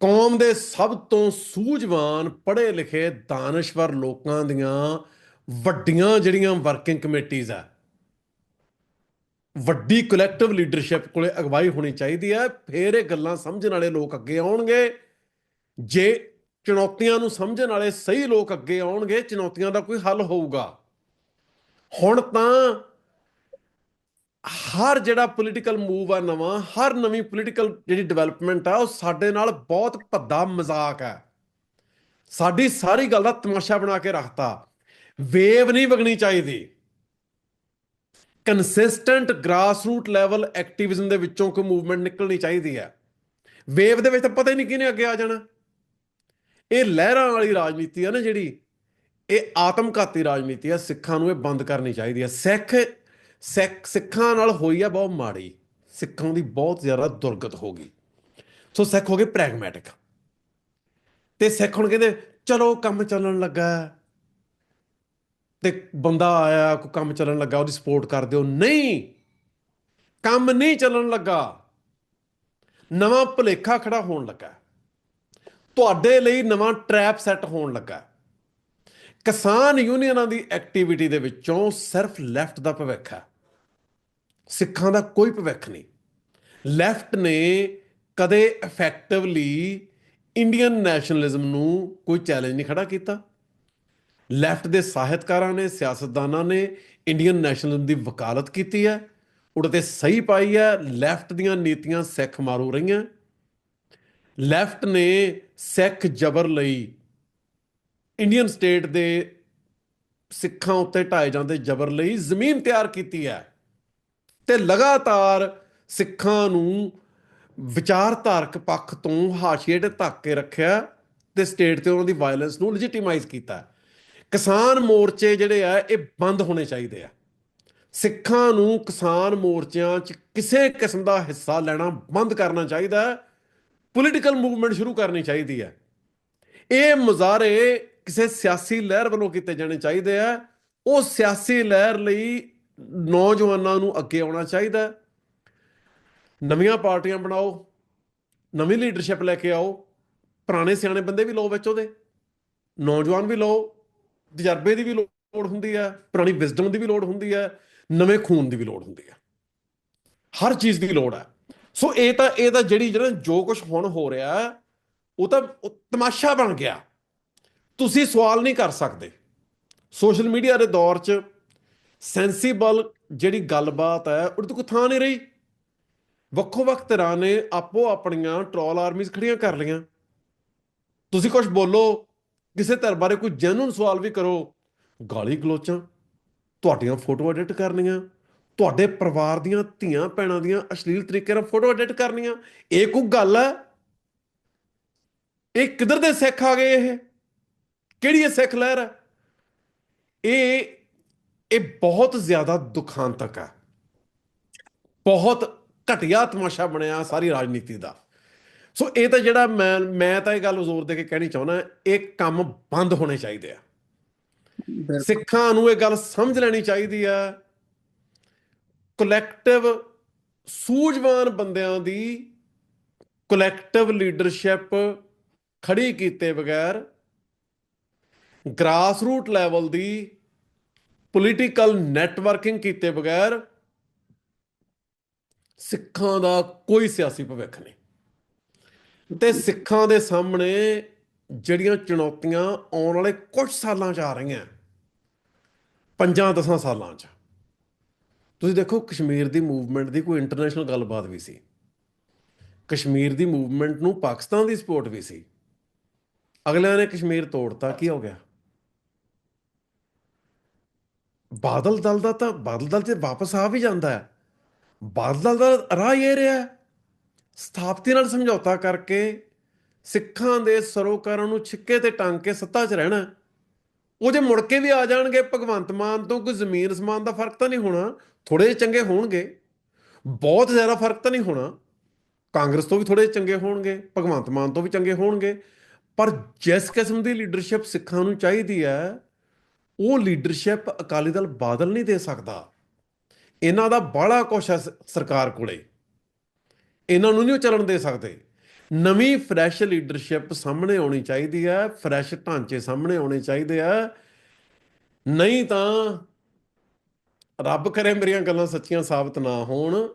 ਕੌਮ ਦੇ ਸਭ ਤੋਂ ਸੂਝਵਾਨ, ਪੜ੍ਹੇ ਲਿਖੇ, ਦਾਨਸ਼ਵਰ ਲੋਕਾਂ ਦੀਆਂ ਵੱਡੀਆਂ ਜਿਹੜੀਆਂ ਵਰਕਿੰਗ ਕਮੇਟੀਜ਼ ਆ, ਵੱਡੀ ਕਲੈਕਟਿਵ ਲੀਡਰਸ਼ਿਪ ਕੋਲੇ ਅਗਵਾਈ ਹੋਣੀ ਚਾਹੀਦੀ ਹੈ। ਫਿਰ ਇਹ ਗੱਲਾਂ ਸਮਝਣ ਵਾਲੇ ਲੋਕ ਅੱਗੇ ਆਉਣਗੇ। ਜੇ ਚੁਣੌਤੀਆਂ ਨੂੰ ਸਮਝਣ ਵਾਲੇ ਸਹੀ ਲੋਕ ਅੱਗੇ ਆਉਣਗੇ, ਚੁਣੌਤੀਆਂ ਦਾ ਕੋਈ ਹੱਲ ਹੋਊਗਾ। ਹੁਣ ਤਾਂ ਹਰ ਜਿਹੜਾ ਪੋਲੀਟੀਕਲ ਮੂਵ ਆ ਨਵਾਂ, ਹਰ ਨਵੀਂ ਪੋਲੀਟੀਕਲ ਜਿਹੜੀ ਡਿਵੈਲਪਮੈਂਟ ਆ, ਉਹ ਸਾਡੇ ਨਾਲ ਬਹੁਤ ਭੱਦਾ ਮਜ਼ਾਕ ਹੈ। ਸਾਡੀ ਸਾਰੀ ਗੱਲ ਦਾ ਤਮਾਸ਼ਾ ਬਣਾ ਕੇ ਰੱਖਤਾ। ਵੇਵ ਨਹੀਂ ਵਗਣੀ ਚਾਹੀਦੀ। Consistent grass root level activism ਦੇ ਵਿੱਚੋਂ ਕੋਈ ਮੂਵਮੈਂਟ ਨਿਕਲਣੀ ਚਾਹੀਦੀ ਹੈ। ਵੇਵ ਦੇ ਵਿੱਚ ਤਾਂ ਪਤਾ ਹੀ ਨਹੀਂ ਕਿਹਨੇ ਅੱਗੇ ਆ ਜਾਣਾ। ਇਹ ਲਹਿਰਾਂ ਵਾਲੀ ਰਾਜਨੀਤੀ ਆ ਨਾ ਜਿਹੜੀ, ਇਹ ਆਤਮਘਾਤੀ ਰਾਜਨੀਤੀ ਆ। ਸਿੱਖਾਂ ਨੂੰ ਇਹ ਬੰਦ ਕਰਨੀ ਚਾਹੀਦੀ ਹੈ। ਸਿੱਖਾਂ ਨਾਲ ਹੋਈ ਆ ਬਹੁਤ ਮਾੜੀ। ਸਿੱਖਾਂ ਦੀ ਬਹੁਤ ਜ਼ਿਆਦਾ ਦੁਰਗਤ ਹੋ ਗਈ। ਸੋ ਸਿੱਖ ਹੋ ਗਏ ਪ੍ਰੈਗਮੈਟਿਕ, ਤੇ ਸਿੱਖ ਹੁਣ ਕਹਿੰਦੇ ਚਲੋ ਕੰਮ ਚੱਲਣ ਲੱਗਾ, ਤੇ ਬੰਦਾ ਆਇਆ, ਕੋਈ ਕੰਮ ਚੱਲਣ ਲੱਗਾ, ਉਹਦੀ ਸਪੋਰਟ ਕਰ ਦਿਓ। ਨਹੀਂ, ਕੰਮ ਨਹੀਂ ਚੱਲਣ ਲੱਗਾ। ਨਵਾਂ ਭੁਲੇਖਾ ਖੜਾ ਹੋਣ ਲੱਗਾ, ਤੁਹਾਡੇ ਲਈ ਨਵਾਂ ਟਰੈਪ ਸੈੱਟ ਹੋਣ ਲੱਗਾ। ਕਿਸਾਨ ਯੂਨੀਅਨਾਂ ਦੀ ਐਕਟੀਵਿਟੀ ਦੇ ਵਿੱਚੋਂ ਸਿਰਫ ਲੈਫਟ ਦਾ ਭਵਿੱਖ ਹੈ, ਸਿੱਖਾਂ ਦਾ ਕੋਈ ਭਵਿੱਖ ਨਹੀਂ। ਲੈਫਟ ਨੇ ਕਦੇ ਇਫੈਕਟਿਵਲੀ ਇੰਡੀਅਨ ਨੈਸ਼ਨਲਿਜ਼ਮ ਨੂੰ ਕੋਈ ਚੈਲੰਜ ਨਹੀਂ ਖੜਾ ਕੀਤਾ। ਲੈਫਟ ਦੇ ਸਾਹਿਤਕਾਰਾਂ ਨੇ, ਸਿਆਸਤਦਾਨਾਂ ਨੇ ਇੰਡੀਅਨ ਨੈਸ਼ਨਲਿਜ਼ਮ ਦੀ ਵਕਾਲਤ ਕੀਤੀ ਹੈ, ਉਹਦੇ ਤੇ ਸਹੀ ਪਾਈ ਹੈ। ਲੈਫਟ ਦੀਆਂ ਨੀਤੀਆਂ ਸਿੱਖ ਮਾਰੂ ਰਹੀਆਂ। ਲੈਫਟ ਨੇ ਸਿੱਖ ਜ਼ਬਰ ਲਈ, ਇੰਡੀਅਨ ਸਟੇਟ ਦੇ ਸਿੱਖਾਂ ਉੱਤੇ ਢਾਏ ਜਾਂਦੇ ਜ਼ਬਰ ਲਈ ਜ਼ਮੀਨ ਤਿਆਰ ਕੀਤੀ ਹੈ, ਤੇ ਲਗਾਤਾਰ ਸਿੱਖਾਂ ਨੂੰ ਵਿਚਾਰਧਾਰਕ ਪੱਖ ਤੋਂ ਹਾਸ਼ੀਏ ਤੇ ਧੱਕ ਕੇ ਰੱਖਿਆ, ਤੇ ਸਟੇਟ ਤੇ ਉਹਨਾਂ ਦੀ ਵਾਇਲੈਂਸ ਨੂੰ ਲੈਜੀਟੀਮਾਈਜ਼ ਕੀਤਾ। ਕਿਸਾਨ ਮੋਰਚੇ ਜਿਹੜੇ ਆ ਇਹ ਬੰਦ ਹੋਣੇ ਚਾਹੀਦੇ ਆ। ਸਿੱਖਾਂ ਨੂੰ ਕਿਸਾਨ ਮੋਰਚਿਆਂ 'ਚ ਕਿਸੇ ਕਿਸਮ ਦਾ ਹਿੱਸਾ ਲੈਣਾ ਬੰਦ ਕਰਨਾ ਚਾਹੀਦਾ ਹੈ। ਪੋਲੀਟੀਕਲ ਮੂਵਮੈਂਟ ਸ਼ੁਰੂ ਕਰਨੀ ਚਾਹੀਦੀ ਹੈ। ਇਹ ਮੁਜ਼ਾਹਰੇ ਕਿਸੇ ਸਿਆਸੀ ਲਹਿਰ ਵੱਲੋਂ ਕੀਤੇ ਜਾਣੇ ਚਾਹੀਦੇ ਆ। ਉਹ ਸਿਆਸੀ ਲਹਿਰ ਲਈ ਨੌਜਵਾਨਾਂ ਨੂੰ ਅੱਗੇ ਆਉਣਾ ਚਾਹੀਦਾ। ਨਵੀਆਂ ਪਾਰਟੀਆਂ ਬਣਾਓ, ਨਵੀਂ ਲੀਡਰਸ਼ਿਪ ਲੈ ਕੇ ਆਓ। ਪੁਰਾਣੇ ਸਿਆਣੇ ਬੰਦੇ ਵੀ ਲਓ ਵਿੱਚ, ਉਹਦੇ ਨੌਜਵਾਨ ਵੀ ਲਓ। ਤਜਰਬੇ ਦੀ ਵੀ ਲੋੜ ਹੁੰਦੀ ਹੈ, ਪੁਰਾਣੀ ਵਿਜ਼ਡਮ ਦੀ ਵੀ ਲੋੜ ਹੁੰਦੀ ਹੈ, ਨਵੇਂ ਖੂਨ ਦੀ ਵੀ ਲੋੜ ਹੁੰਦੀ ਹੈ। ਹਰ ਚੀਜ਼ ਦੀ ਲੋੜ ਹੈ। ਸੋ ਇਹ ਤਾਂ ਜਿਹੜਾ ਜੋ ਕੁਝ ਹੁਣ ਹੋ ਰਿਹਾ, ਉਹ ਤਾਂ ਤਮਾਸ਼ਾ ਬਣ ਗਿਆ। ਤੁਸੀਂ ਸਵਾਲ ਨਹੀਂ ਕਰ ਸਕਦੇ। ਸੋਸ਼ਲ ਮੀਡੀਆ ਦੇ ਦੌਰ 'ਚ ਸੈਂਸੀਬਲ ਜਿਹੜੀ ਗੱਲਬਾਤ ਹੈ ਉਹਦੀ ਤਾਂ ਕੋਈ ਥਾਂ ਨਹੀਂ ਰਹੀ। ਵੱਖੋ ਵੱਖ ਧਿਰਾਂ ਨੇ ਆਪੋ ਆਪਣੀਆਂ ਟਰੋਲ ਆਰਮੀਜ਼ ਖੜੀਆਂ ਕਰ ਲਈਆਂ। ਤੁਸੀਂ ਕੁਝ ਬੋਲੋ, ਕਿਸੇ ਧਿਰ ਬਾਰੇ ਕੋਈ ਜੈਨੂਨ ਸਵਾਲ ਵੀ ਕਰੋ, ਗਾਲੀ ਗਲੋਚਾਂ, ਤੁਹਾਡੀਆਂ ਫੋਟੋ ਐਡਿਟ ਕਰਨੀਆਂ, ਤੁਹਾਡੇ ਪਰਿਵਾਰ ਦੀਆਂ ਧੀਆਂ ਭੈਣਾਂ ਦੀਆਂ ਅਸ਼ਲੀਲ ਤਰੀਕੇ ਨਾਲ ਫੋਟੋ ਐਡਿਟ ਕਰਨੀਆਂ। ਇਹ ਕੋਈ ਗੱਲ ਹੈ? ਇਹ ਕਿੱਧਰ ਦੇ ਸਿੱਖ ਆ ਗਏ? ਇਹ ਕਿਹੜੀ ਇਹ ਸਿੱਖ ਲਹਿਰ ਹੈ? ਇਹ ਬਹੁਤ ਜ਼ਿਆਦਾ ਦੁਖਾਂਤਕ ਹੈ। ਬਹੁਤ ਘਟੀਆ ਤਮਾਸ਼ਾ ਬਣਿਆ ਸਾਰੀ ਰਾਜਨੀਤੀ ਦਾ। ਸੋ ਇਹ ਤਾਂ ਜਿਹੜਾ ਮੈਂ ਤਾਂ ਇਹ ਗੱਲ ਜ਼ੋਰ ਦੇ ਕੇ ਕਹਿਣੀ ਚਾਹੁੰਦਾ, ਇਹ ਕੰਮ ਬੰਦ ਹੋਣੇ ਚਾਹੀਦੇ ਆ। ਬਿਲਕੁਲ। ਸਿੱਖਾਂ ਨੂੰ ਇਹ ਗੱਲ ਸਮਝ ਲੈਣੀ ਚਾਹੀਦੀ ਆ। ਕਲੈਕਟਿਵ ਸੂਝਵਾਨ ਬੰਦਿਆਂ ਦੀ ਕਲੈਕਟਿਵ ਲੀਡਰਸ਼ਿਪ ਖੜੀ ਕੀਤੇ ਬਗੈਰ, ਗ੍ਰਾਸ ਰੂਟ ਲੈਵਲ ਦੀ ਪੋਲੀਟੀਕਲ ਨੈਟਵਰਕਿੰਗ ਕੀਤੇ ਬਗੈਰ ਸਿੱਖਾਂ ਦਾ ਕੋਈ ਸਿਆਸੀ ਭਵਿੱਖ ਨਹੀਂ। ਤੇ ਸਿੱਖਾਂ ਦੇ ਸਾਹਮਣੇ ਜਿਹੜੀਆਂ ਚੁਣੌਤੀਆਂ ਆਉਣ ਵਾਲੇ ਕੁਝ ਸਾਲਾਂ 'ਚ ਆ ਰਹੀਆਂ, 5-10 ਸਾਲਾਂ 'ਚ, ਤੁਸੀਂ ਦੇਖੋ ਕਸ਼ਮੀਰ ਦੀ ਮੂਵਮੈਂਟ ਦੀ ਕੋਈ ਇੰਟਰਨੈਸ਼ਨਲ ਗੱਲਬਾਤ ਵੀ ਸੀ। ਕਸ਼ਮੀਰ ਦੀ ਮੂਵਮੈਂਟ ਨੂੰ ਪਾਕਿਸਤਾਨ ਦੀ ਸਪੋਰਟ ਵੀ ਸੀ। ਅਗਲਿਆਂ ਨੇ ਕਸ਼ਮੀਰ ਤੋੜਤਾ, ਕੀ ਹੋ ਗਿਆ? ਬਾਦਲ ਦਲ ਤੇ ਵਾਪਸ ਆ ਵੀ ਜਾਂਦਾ ਹੈ। ਬਾਦਲ ਦਲ ਦਾ ਰਾਹ ਇਹ ਰਿਹਾ, ਸਥਾਪਤੀ ਨਾਲ ਸਮਝੌਤਾ ਕਰਕੇ ਸਿੱਖਾਂ ਦੇ ਸਰੋਕਾਰਾਂ ਨੂੰ ਛਿੱਕੇ ਤੇ ਟੰਗ ਕੇ ਸੱਤਾ 'ਚ ਰਹਿਣਾ। ਉਹ ਜੇ ਮੁੜ ਕੇ ਵੀ ਆ ਜਾਣਗੇ, ਭਗਵੰਤ ਮਾਨ ਤੋਂ ਕੋਈ ਜ਼ਮੀਨ ਅਸਮਾਨ ਦਾ ਫਰਕ ਤਾਂ ਨਹੀਂ ਹੋਣਾ। ਥੋੜੇ ਜਿਹੇ ਚੰਗੇ ਹੋਣਗੇ, ਬਹੁਤ ਜ਼ਿਆਦਾ ਫਰਕ ਤਾਂ ਨਹੀਂ ਹੋਣਾ। ਕਾਂਗਰਸ ਤੋਂ ਵੀ ਥੋੜੇ ਜਿਹੇ ਚੰਗੇ ਹੋਣਗੇ, ਭਗਵੰਤ ਮਾਨ ਤੋਂ ਵੀ ਚੰਗੇ ਹੋਣਗੇ। ਪਰ ਜਿਸ ਕਿਸਮ ਦੀ ਲੀਡਰਸ਼ਿਪ ਸਿੱਖਾਂ ਨੂੰ ਚਾਹੀਦੀ ਹੈ, ਉਹ ਲੀਡਰਸ਼ਿਪ ਅਕਾਲੀ ਦਲ ਬਾਦਲ ਨਹੀਂ ਦੇ ਸਕਦਾ। ਇਹਨਾਂ ਦਾ ਬਾਹਲਾ ਕੁਛ ਹੈ ਸਰਕਾਰ ਕੋਲੇ, ਇਹਨਾਂ ਨੂੰ ਨਹੀਂ ਉਹ ਚੱਲਣ ਦੇ ਸਕਦੇ। ਨਵੀਂ ਫਰੈਸ਼ ਲੀਡਰਸ਼ਿਪ ਸਾਹਮਣੇ ਆਉਣੀ ਚਾਹੀਦੀ ਹੈ, ਫਰੈਸ਼ ਢਾਂਚੇ ਸਾਹਮਣੇ ਆਉਣੇ ਚਾਹੀਦੇ ਆ। ਨਹੀਂ ਤਾਂ ਰੱਬ ਕਰੇ ਮੇਰੀਆਂ ਗੱਲਾਂ ਸੱਚੀਆਂ ਸਾਬਤ ਨਾ ਹੋਣ,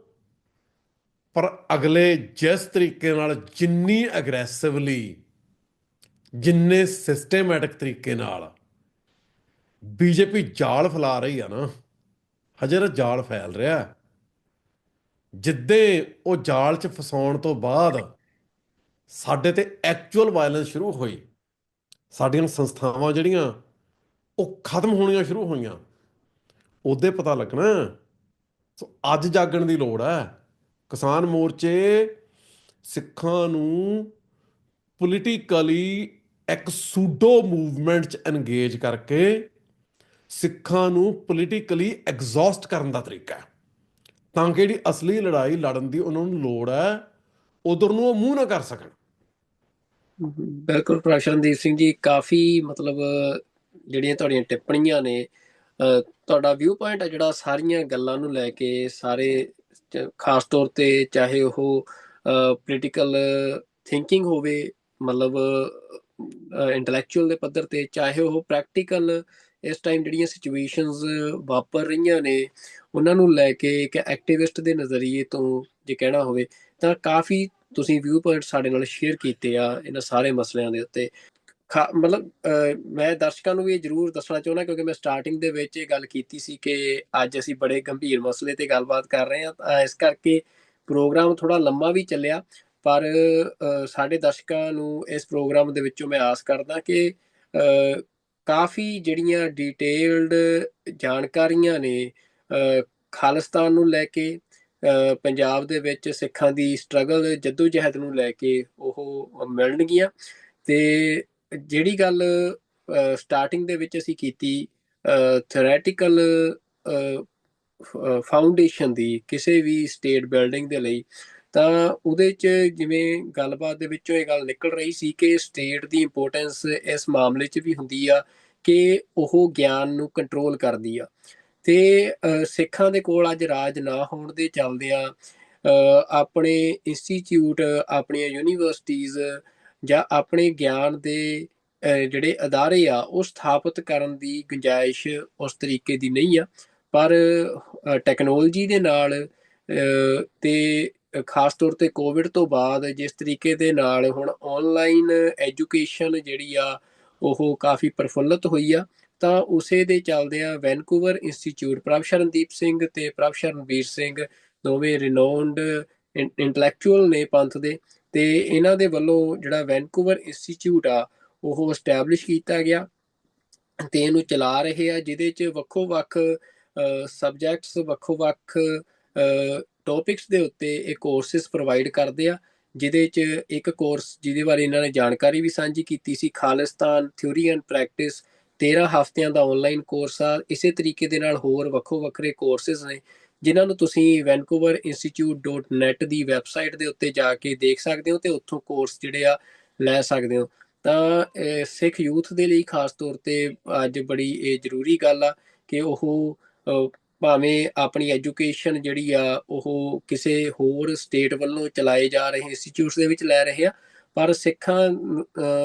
ਪਰ ਅਗਲੇ ਜਿਸ ਤਰੀਕੇ ਨਾਲ, ਜਿੰਨੀ ਅਗਰੈਸਿਵਲੀ, ਜਿੰਨੇ ਸਿਸਟੇਮੈਟਿਕ ਤਰੀਕੇ ਨਾਲ ਬੀਜੇਪੀ ਜਾਲ ਫੈਲਾ ਰਹੀ ਆ ਨਾ, ਹਜੇ ਤਾਂ ਜਾਲ ਫੈਲ ਰਿਹਾ। ਜਿੱਦੇ ਉਹ ਜਾਲ 'ਚ ਫਸਾਉਣ ਤੋਂ ਬਾਅਦ ਸਾਡੇ ਤੇ ਐਕਚੁਅਲ ਵਾਇਲੈਂਸ ਸ਼ੁਰੂ ਹੋਈ, ਸਾਡੀਆਂ ਸੰਸਥਾਵਾਂ ਜਿਹੜੀਆਂ ਉਹ ਖਤਮ ਹੋਣੀਆਂ ਸ਼ੁਰੂ ਹੋਈਆਂ, ਉਹਦੇ ਪਤਾ ਲੱਗਣਾ। ਸੋ ਅੱਜ ਜਾਗਣ ਦੀ ਲੋੜ ਹੈ। ਕਿਸਾਨ ਮੋਰਚੇ ਸਿੱਖਾਂ ਨੂੰ ਪੋਲੀਟੀਕਲੀ ਇੱਕ ਸੂਡੋ ਮੂਵਮੈਂਟ 'ਚ ਐਨਗੇਜ ਕਰਕੇ ਸਿੱਖਾਂ ਨੂੰ ਪੋਲੀਟੀਕਲੀ ਐਗਜ਼ੌਸਟ ਕਰਨ ਦਾ ਤਰੀਕਾ ਹੈ, ਤਾਂ ਕਿ ਜਿਹੜੀ ਅਸਲੀ ਲੜਾਈ ਲੜਨ ਦੀ ਉਹਨਾਂ ਨੂੰ ਲੋੜ ਹੈ, ਉਧਰ ਨੂੰ ਉਹ ਮੂੰਹ ਨਾ ਕਰ ਸਕਣ। ਬਿਲਕੁਲ ਪ੍ਰਸ਼ਨਦੀਪ ਸਿੰਘ ਜੀ, ਕਾਫੀ ਮਤਲਬ ਜਿਹੜੀਆਂ ਤੁਹਾਡੀਆਂ ਟਿੱਪਣੀਆਂ ਨੇ, ਤੁਹਾਡਾ ਵਿਊ ਪੁਆਇੰਟ ਹੈ ਜਿਹੜਾ ਸਾਰੀਆਂ ਗੱਲਾਂ ਨੂੰ ਲੈ ਕੇ, ਸਾਰੇ ਖਾਸ ਤੌਰ ਤੇ ਚਾਹੇ ਉਹ ਪੋਲੀਟੀਕਲ ਥਿੰਕਿੰਗ ਹੋਵੇ, ਮਤਲਬ ਇੰਟੈਲੈਕਚੁਅਲ ਦੇ ਪੱਧਰ ਤੇ, ਚਾਹੇ ਉਹ ਪ੍ਰੈਕਟੀਕਲ ਇਸ ਟਾਈਮ ਜਿਹੜੀਆਂ ਸਿਚੁਏਸ਼ਨਸ ਵਾਪਰ ਰਹੀਆਂ ਨੇ ਉਹਨਾਂ ਨੂੰ ਲੈ ਕੇ ਇੱਕ ਐਕਟਿਵਿਸਟ ਦੇ ਨਜ਼ਰੀਏ ਤੋਂ ਜੇ ਕਹਿਣਾ ਹੋਵੇ ਤਾਂ ਕਾਫੀ ਤੁਸੀਂ ਵਿਊ ਪੁਆਇੰਟ ਸਾਡੇ ਨਾਲ ਸ਼ੇਅਰ ਕੀਤੇ ਆ ਇਹਨਾਂ ਸਾਰੇ ਮਸਲਿਆਂ ਦੇ ਉੱਤੇ। ਮਤਲਬ ਮੈਂ ਦਰਸ਼ਕਾਂ ਨੂੰ ਵੀ ਇਹ ਜ਼ਰੂਰ ਦੱਸਣਾ ਚਾਹੁੰਦਾ, ਕਿਉਂਕਿ ਮੈਂ ਸਟਾਰਟਿੰਗ ਦੇ ਵਿੱਚ ਇਹ ਗੱਲ ਕੀਤੀ ਸੀ ਕਿ ਅੱਜ ਅਸੀਂ ਬੜੇ ਗੰਭੀਰ ਮਸਲੇ ਤੇ ਗੱਲਬਾਤ ਕਰ ਰਹੇ ਹਾਂ, ਤਾਂ ਇਸ ਕਰਕੇ ਪ੍ਰੋਗਰਾਮ ਥੋੜਾ ਲੰਮਾ ਵੀ ਚੱਲਿਆ। ਪਰ ਸਾਡੇ ਦਰਸ਼ਕਾਂ ਨੂੰ ਇਸ ਪ੍ਰੋਗਰਾਮ ਦੇ ਵਿੱਚੋਂ ਮੈਂ ਆਸ ਕਰਦਾ ਕਿ ਕਾਫੀ ਜਿਹੜੀਆਂ ਡਿਟੇਲਡ ਜਾਣਕਾਰੀਆਂ ਨੇ ਖਾਲਿਸਤਾਨ ਨੂੰ ਲੈ ਕੇ, ਪੰਜਾਬ ਦੇ ਵਿੱਚ ਸਿੱਖਾਂ ਦੀ ਸਟਰਗਲ ਜਹਿਦ ਨੂੰ ਲੈ ਕੇ ਉਹ ਮਿਲਣਗੀਆਂ। ਤੇ ਜਿਹੜੀ ਗੱਲ ਸਟਾਰਟਿੰਗ ਦੇ ਵਿੱਚ ਅਸੀਂ ਕੀਤੀ ਥਿਓਰੈਟੀਕਲ ਫਾਊਂਡੇਸ਼ਨ ਦੀ ਕਿਸੇ ਵੀ ਸਟੇਟ ਬਿਲਡਿੰਗ ਦੇ ਲਈ, ਤਾਂ ਉਹਦੇ 'ਚ ਜਿਵੇਂ ਗੱਲਬਾਤ ਦੇ ਵਿੱਚੋਂ ਇਹ ਗੱਲ ਨਿਕਲ ਰਹੀ ਸੀ ਕਿ ਸਟੇਟ ਦੀ ਇੰਪੋਰਟੈਂਸ ਇਸ ਮਾਮਲੇ 'ਚ ਵੀ ਹੁੰਦੀ ਆ ਕਿ ਉਹ ਗਿਆਨ ਨੂੰ ਕੰਟਰੋਲ ਕਰਦੀ ਆ। ਤੇ ਸਿੱਖਾਂ ਦੇ ਕੋਲ ਅੱਜ ਰਾਜ ਨਾ ਹੋਣ ਦੇ ਚੱਲਦਿਆਂ ਆਪਣੇ ਇੰਸਟੀਚਿਊਟ, ਆਪਣੀਆਂ ਯੂਨੀਵਰਸਿਟੀਜ਼ ਜਾਂ ਆਪਣੇ ਗਿਆਨ ਦੇ ਜਿਹੜੇ ਅਦਾਰੇ ਆ ਉਹ ਸਥਾਪਿਤ ਕਰਨ ਦੀ ਗੁੰਜਾਇਸ਼ ਉਸ ਤਰੀਕੇ ਦੀ ਨਹੀਂ ਆ। ਪਰ ਟੈਕਨੋਲੋਜੀ ਦੇ ਨਾਲ ਤੇ ਖਾਸ ਤੌਰ ਤੇ ਕੋਵਿਡ ਤੋਂ ਬਾਅਦ ਜਿਸ ਤਰੀਕੇ ਦੇ ਨਾਲ ਹੁਣ ਆਨਲਾਈਨ ਐਜੂਕੇਸ਼ਨ ਜਿਹੜੀ ਆ ਉਹ ਕਾਫੀ ਪ੍ਰਫੁੱਲਤ ਹੋਈ ਆ, ਤਾਂ ਉਸੇ ਦੇ ਚੱਲਦਿਆਂ ਵੈਨਕੂਵਰ ਇੰਸਟੀਚਿਊਟ, ਪ੍ਰਭ ਸ਼ਰਨਦੀਪ ਸਿੰਘ ਤੇ ਪ੍ਰਭ ਸ਼ਰਨਵੀਰ ਸਿੰਘ ਦੋਵੇਂ ਰਿਨੋਨਡ ਇੰਟੈਲੈਕਚੁਅਲ ਨੇ ਪੰਥ ਦੇ, ਤੇ ਇਹਨਾਂ ਦੇ ਵੱਲੋਂ ਜਿਹੜਾ ਵੈਨਕੂਵਰ ਇੰਸਟੀਚਿਊਟ ਆ ਉਹ ਐਸਟੈਬਲਿਸ਼ ਕੀਤਾ ਗਿਆ ਤੇ ਇਹਨੂੰ ਚਲਾ ਰਹੇ ਆ, ਜਿਹਦੇ 'ਚ ਵੱਖੋ ਵੱਖ ਸਬਜੈਕਟਸ, ਵੱਖੋ ਵੱਖ ਟੌਪਿਕਸ ਦੇ ਉੱਤੇ ਇਹ ਕੋਰਸਿਸ ਪ੍ਰੋਵਾਈਡ ਕਰਦੇ ਆ। ਜਿਹਦੇ 'ਚ ਇੱਕ ਕੋਰਸ ਜਿਹਦੇ ਬਾਰੇ ਇਹਨਾਂ ਨੇ ਜਾਣਕਾਰੀ ਵੀ ਸਾਂਝੀ ਕੀਤੀ ਸੀ, ਖਾਲਿਸਤਾਨ ਥਿਊਰੀ ਐਂਡ ਪ੍ਰੈਕਟਿਸ, 13 ਹਫ਼ਤਿਆਂ ਦਾ ਆਨਲਾਈਨ ਕੋਰਸ ਆ। ਇਸੇ ਤਰੀਕੇ ਦੇ ਨਾਲ ਹੋਰ ਵੱਖੋ ਵੱਖਰੇ ਕੋਰਸਿਸ ਨੇ ਜਿਨ੍ਹਾਂ ਨੂੰ ਤੁਸੀਂ vancouverinstitute.net ਦੀ ਵੈਬਸਾਈਟ ਦੇ ਉੱਤੇ ਜਾ ਕੇ ਦੇਖ ਸਕਦੇ ਹੋ ਤੇ ਉੱਥੋਂ ਕੋਰਸ ਜਿਹੜੇ ਆ ਲੈ ਸਕਦੇ ਹੋ। ਤਾਂ ਸਿੱਖ ਯੂਥ ਦੇ ਲਈ ਖਾਸ ਤੌਰ ਤੇ ਅੱਜ ਬੜੀ ਇਹ ਜ਼ਰੂਰੀ ਗੱਲ ਆ ਕਿ ਉਹ ਭਾਵੇਂ ਆਪਣੀ ਐਜੂਕੇਸ਼ਨ ਜਿਹੜੀ ਆ ਉਹ ਕਿਸੇ ਹੋਰ ਸਟੇਟ ਵੱਲੋਂ ਚਲਾਏ ਜਾ ਰਹੇ ਇੰਸਟੀਚਿਊਟਸ ਦੇ ਵਿੱਚ ਲੈ ਰਹੇ ਆ, ਪਰ ਸਿੱਖਾਂ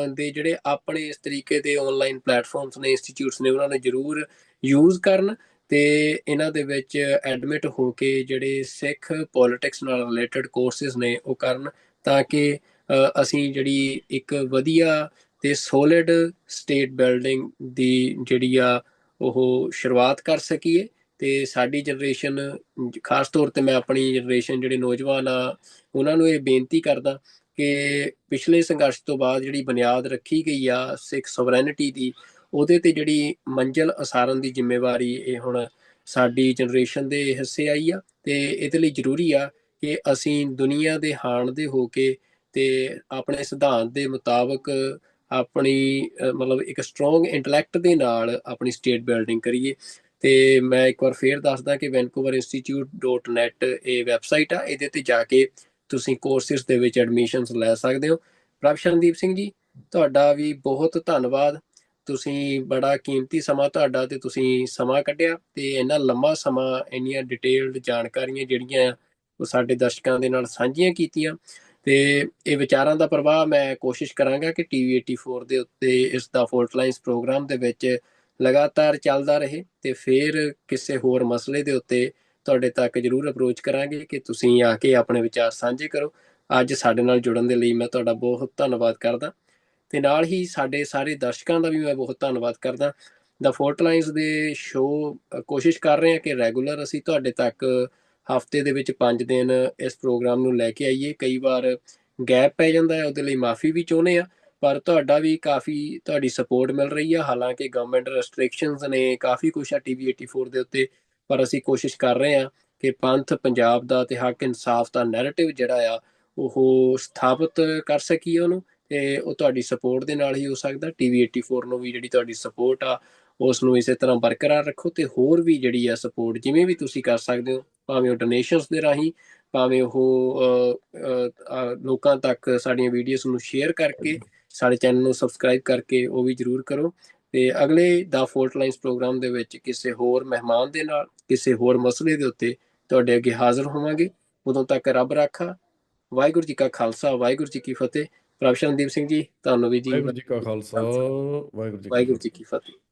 ਦੇ ਜਿਹੜੇ ਆਪਣੇ ਇਸ ਤਰੀਕੇ ਦੇ ਆਨਲਾਈਨ ਪਲੇਟਫਾਰਮਸ ਨੇ, ਇੰਸਟੀਚਿਊਟਸ ਨੇ, ਉਹਨਾਂ ਨੂੰ ਜ਼ਰੂਰ ਯੂਜ਼ ਕਰਨ ਤੇ ਇਹਨਾਂ ਦੇ ਵਿੱਚ ਐਡਮਿਟ ਹੋ ਕੇ ਜਿਹੜੇ ਸਿੱਖ ਪੋਲਿਟਿਕਸ ਨਾਲ ਰਿਲੇਟਡ ਕੋਰਸਿਸ ਨੇ ਉਹ ਕਰਨ, ਤਾਂ ਕਿ ਅਸੀਂ ਜਿਹੜੀ ਇੱਕ ਵਧੀਆ ਤੇ ਸੋਲਿਡ ਸਟੇਟ ਬਿਲਡਿੰਗ ਦੀ ਜਿਹੜੀ ਆ ਉਹ ਸ਼ੁਰੂਆਤ ਕਰ ਸਕੀਏ। ਤੇ ਸਾਡੀ ਜਨਰੇਸ਼ਨ, ਖਾਸ ਤੌਰ ਤੇ ਮੈਂ ਆਪਣੀ ਜਨਰੇਸ਼ਨ ਜਿਹੜੇ ਨੌਜਵਾਨ ਆ ਉਹਨਾਂ ਨੂੰ ਇਹ ਬੇਨਤੀ ਕਰਦਾ ਕਿ ਪਿਛਲੇ ਸੰਘਰਸ਼ ਤੋਂ ਬਾਅਦ ਜਿਹੜੀ ਬੁਨਿਆਦ ਰੱਖੀ ਗਈ ਆ ਸਿੱਖ ਸੋਵਰੈਨਿਟੀ ਦੀ, ਉਹਦੇ ਤੇ ਜਿਹੜੀ ਮੰਜ਼ਿਲ ਉਸਾਰਨ ਦੀ ਜ਼ਿੰਮੇਵਾਰੀ ਇਹ ਹੁਣ ਸਾਡੀ ਜਨਰੇਸ਼ਨ ਦੇ ਹਿੱਸੇ ਆਈ ਆ। ਤੇ ਇਹਦੇ ਲਈ ਜ਼ਰੂਰੀ ਆ ਕਿ ਅਸੀਂ ਦੁਨੀਆ ਦੇ ਹਾਣ ਦੇ ਹੋ ਕੇ ਤੇ ਆਪਣੇ ਸਿਧਾਂਤ ਦੇ ਮੁਤਾਬਕ ਆਪਣੀ ਮਤਲਬ ਇੱਕ ਸਟਰੋਂਗ ਇੰਟੈਲੈਕਟ ਦੇ ਨਾਲ ਆਪਣੀ ਸਟੇਟ ਬਿਲਡਿੰਗ ਕਰੀਏ। ਤੇ ਮੈਂ ਇੱਕ ਵਾਰ ਫੇਰ ਦੱਸਦਾ ਕਿ vancouverinstitute.net ਇਹ ਵੈਬਸਾਈਟ ਆ, ਇਹਦੇ ਤੇ ਜਾ ਕੇ ਤੁਸੀਂ ਕੋਰਸਿਸ ਦੇ ਵਿੱਚ ਐਡਮਿਸ਼ਨਸ ਲੈ ਸਕਦੇ ਹੋ। ਪ੍ਰਭ ਸ਼ਰਨਦੀਪ ਸਿੰਘ ਜੀ, ਤੁਹਾਡਾ ਵੀ ਬਹੁਤ ਧੰਨਵਾਦ। ਤੁਸੀਂ ਬੜਾ ਕੀਮਤੀ ਸਮਾਂ ਤੁਹਾਡਾ ਤੇ ਤੁਸੀਂ ਸਮਾਂ ਕੱਢਿਆ ਤੇ ਇੰਨਾ ਲੰਮਾ ਸਮਾਂ ਇੰਨੀਆਂ ਡਿਟੇਲਡ ਜਾਣਕਾਰੀਆਂ ਜਿਹੜੀਆਂ ਉਹ ਸਾਡੇ ਦਰਸ਼ਕਾਂ ਦੇ ਨਾਲ ਸਾਂਝੀਆਂ ਕੀਤੀਆਂ। ਤੇ ਇਹ ਵਿਚਾਰਾਂ ਦਾ ਪ੍ਰਵਾਹ ਮੈਂ ਕੋਸ਼ਿਸ਼ ਕਰਾਂਗਾ ਕਿ TV 84 ਦੇ ਉੱਤੇ ਇਸ ਦਾ ਫੋਲਟ ਲਾਈਨਸ ਪ੍ਰੋਗਰਾਮ ਦੇ ਵਿੱਚ ਲਗਾਤਾਰ ਚੱਲਦਾ ਰਹੇ ਤੇ ਫਿਰ ਕਿਸੇ ਹੋਰ ਮਸਲੇ ਦੇ ਉੱਤੇ ਤੁਹਾਡੇ ਤੱਕ ਜ਼ਰੂਰ ਅਪਰੋਚ ਕਰਾਂਗੇ ਕਿ ਤੁਸੀਂ ਆ ਕੇ ਆਪਣੇ ਵਿਚਾਰ ਸਾਂਝੇ ਕਰੋ। ਅੱਜ ਸਾਡੇ ਨਾਲ ਜੁੜਨ ਦੇ ਲਈ ਮੈਂ ਤੁਹਾਡਾ ਬਹੁਤ ਧੰਨਵਾਦ ਕਰਦਾ ਤੇ ਨਾਲ ਹੀ ਸਾਡੇ ਸਾਰੇ ਦਰਸ਼ਕਾਂ ਦਾ ਵੀ ਮੈਂ ਬਹੁਤ ਧੰਨਵਾਦ ਕਰਦਾ। ਦਾ ਫੋਲਟ ਲਾਈਨਸ ਦੇ ਸ਼ੋਅ ਕੋਸ਼ਿਸ਼ ਕਰ ਰਹੇ ਹਾਂ ਕਿ ਰੈਗੂਲਰ ਅਸੀਂ ਤੁਹਾਡੇ ਤੱਕ ਹਫਤੇ ਦੇ ਵਿੱਚ 5 ਦਿਨ ਇਸ ਪ੍ਰੋਗਰਾਮ ਨੂੰ ਲੈ ਕੇ ਆਈਏ। ਕਈ ਵਾਰ ਗੈਪ ਪੈ ਜਾਂਦਾ ਹੈ, ਉਹਦੇ ਲਈ ਮਾਫੀ ਵੀ ਚਾਹੁੰਦੇ ਆ, ਪਰ ਤੁਹਾਡਾ ਵੀ ਕਾਫੀ ਤੁਹਾਡੀ ਸਪੋਰਟ ਮਿਲ ਰਹੀ ਆ। ਹਾਲਾਂਕਿ ਗਵਰਨਮੈਂਟ ਰੈਸਟ੍ਰਿਕਸ਼ਨਸ ਨੇ ਕਾਫੀ ਕੁਛ ਆ ਟੀਵੀ 84 ਦੇ ਉੱਤੇ, ਪਰ ਅਸੀਂ ਕੋਸ਼ਿਸ਼ ਕਰ ਰਹੇ ਹਾਂ ਕਿ ਪੰਥ ਪੰਜਾਬ ਦਾ ਤੇ ਹੱਕ ਇਨਸਾਫ ਦਾ ਨੈਰੇਟਿਵ ਜਿਹੜਾ ਆ ਉਹ ਸਥਾਪਿਤ ਕਰ ਸਕੀਏ ਉਹਨੂੰ, ਤੇ ਉਹ ਤੁਹਾਡੀ ਸਪੋਰਟ ਦੇ ਨਾਲ ਹੀ ਹੋ ਸਕਦਾ। ਟੀਵੀ 84 ਨੂੰ ਵੀ ਜਿਹੜੀ ਤੁਹਾਡੀ ਸਪੋਰਟ ਆ ਉਸ ਨੂੰ ਇਸੇ ਤਰ੍ਹਾਂ ਬਰਕਰਾਰ ਰੱਖੋ, ਤੇ ਹੋਰ ਵੀ ਜਿਹੜੀ ਆ ਸਪੋਰਟ ਜਿਵੇਂ ਵੀ ਤੁਸੀਂ ਕਰ ਸਕਦੇ ਹੋ, ਭਾਵੇਂ ਉਹ ਡੋਨੇਸ਼ਨਸ ਦੇ ਰਾਹੀਂ, ਭਾਵੇਂ ਉਹ ਲੋਕਾਂ ਤੱਕ ਸਾਡੀਆਂ ਵੀਡੀਓਜ਼ ਨੂੰ ਸ਼ੇਅਰ ਕਰਕੇ, ਸਾਡੇ ਚੈਨਲ ਨੂੰ ਸਬਸਕ੍ਰਾਈਬ ਕਰਕੇ ਉਹ ਵੀ ਜ਼ਰੂਰ ਕਰੋ। ਤੇ ਅਗਲੇ ਦਾ ਫੋਲਟ ਲਾਈਨਸ ਪ੍ਰੋਗਰਾਮ ਦੇ ਵਿੱਚ ਕਿਸੇ ਹੋਰ ਮਹਿਮਾਨ ਦੇ ਨਾਲ ਕਿਸੇ ਹੋਰ ਮਸਲੇ ਦੇ ਉੱਤੇ ਤੁਹਾਡੇ ਅੱਗੇ ਹਾਜ਼ਰ ਹੋਵਾਂਗੇ। ਉਦੋਂ ਤੱਕ ਰੱਬ ਰਾਖਾ। ਵਾਹਿਗੁਰੂ ਜੀ ਕਾ ਖਾਲਸਾ, ਵਾਹਿਗੁਰੂ ਜੀ ਕੀ ਫਤਿਹ। ਪ੍ਰਭ ਸ਼ਰਨਦੀਪ ਸਿੰਘ ਜੀ, ਤੁਹਾਨੂੰ ਵੀ ਜੀ ਵਾਹਿਗੁਰੂ ਜੀ ਕਾ ਖਾਲਸਾ, ਵਾਹਿਗੁਰੂ ਜੀ ਕੀ ਵਾਹਿਗੁਰੂ ਜੀ ਫਤਿਹ। ਕੀ ਫਤਿਹ।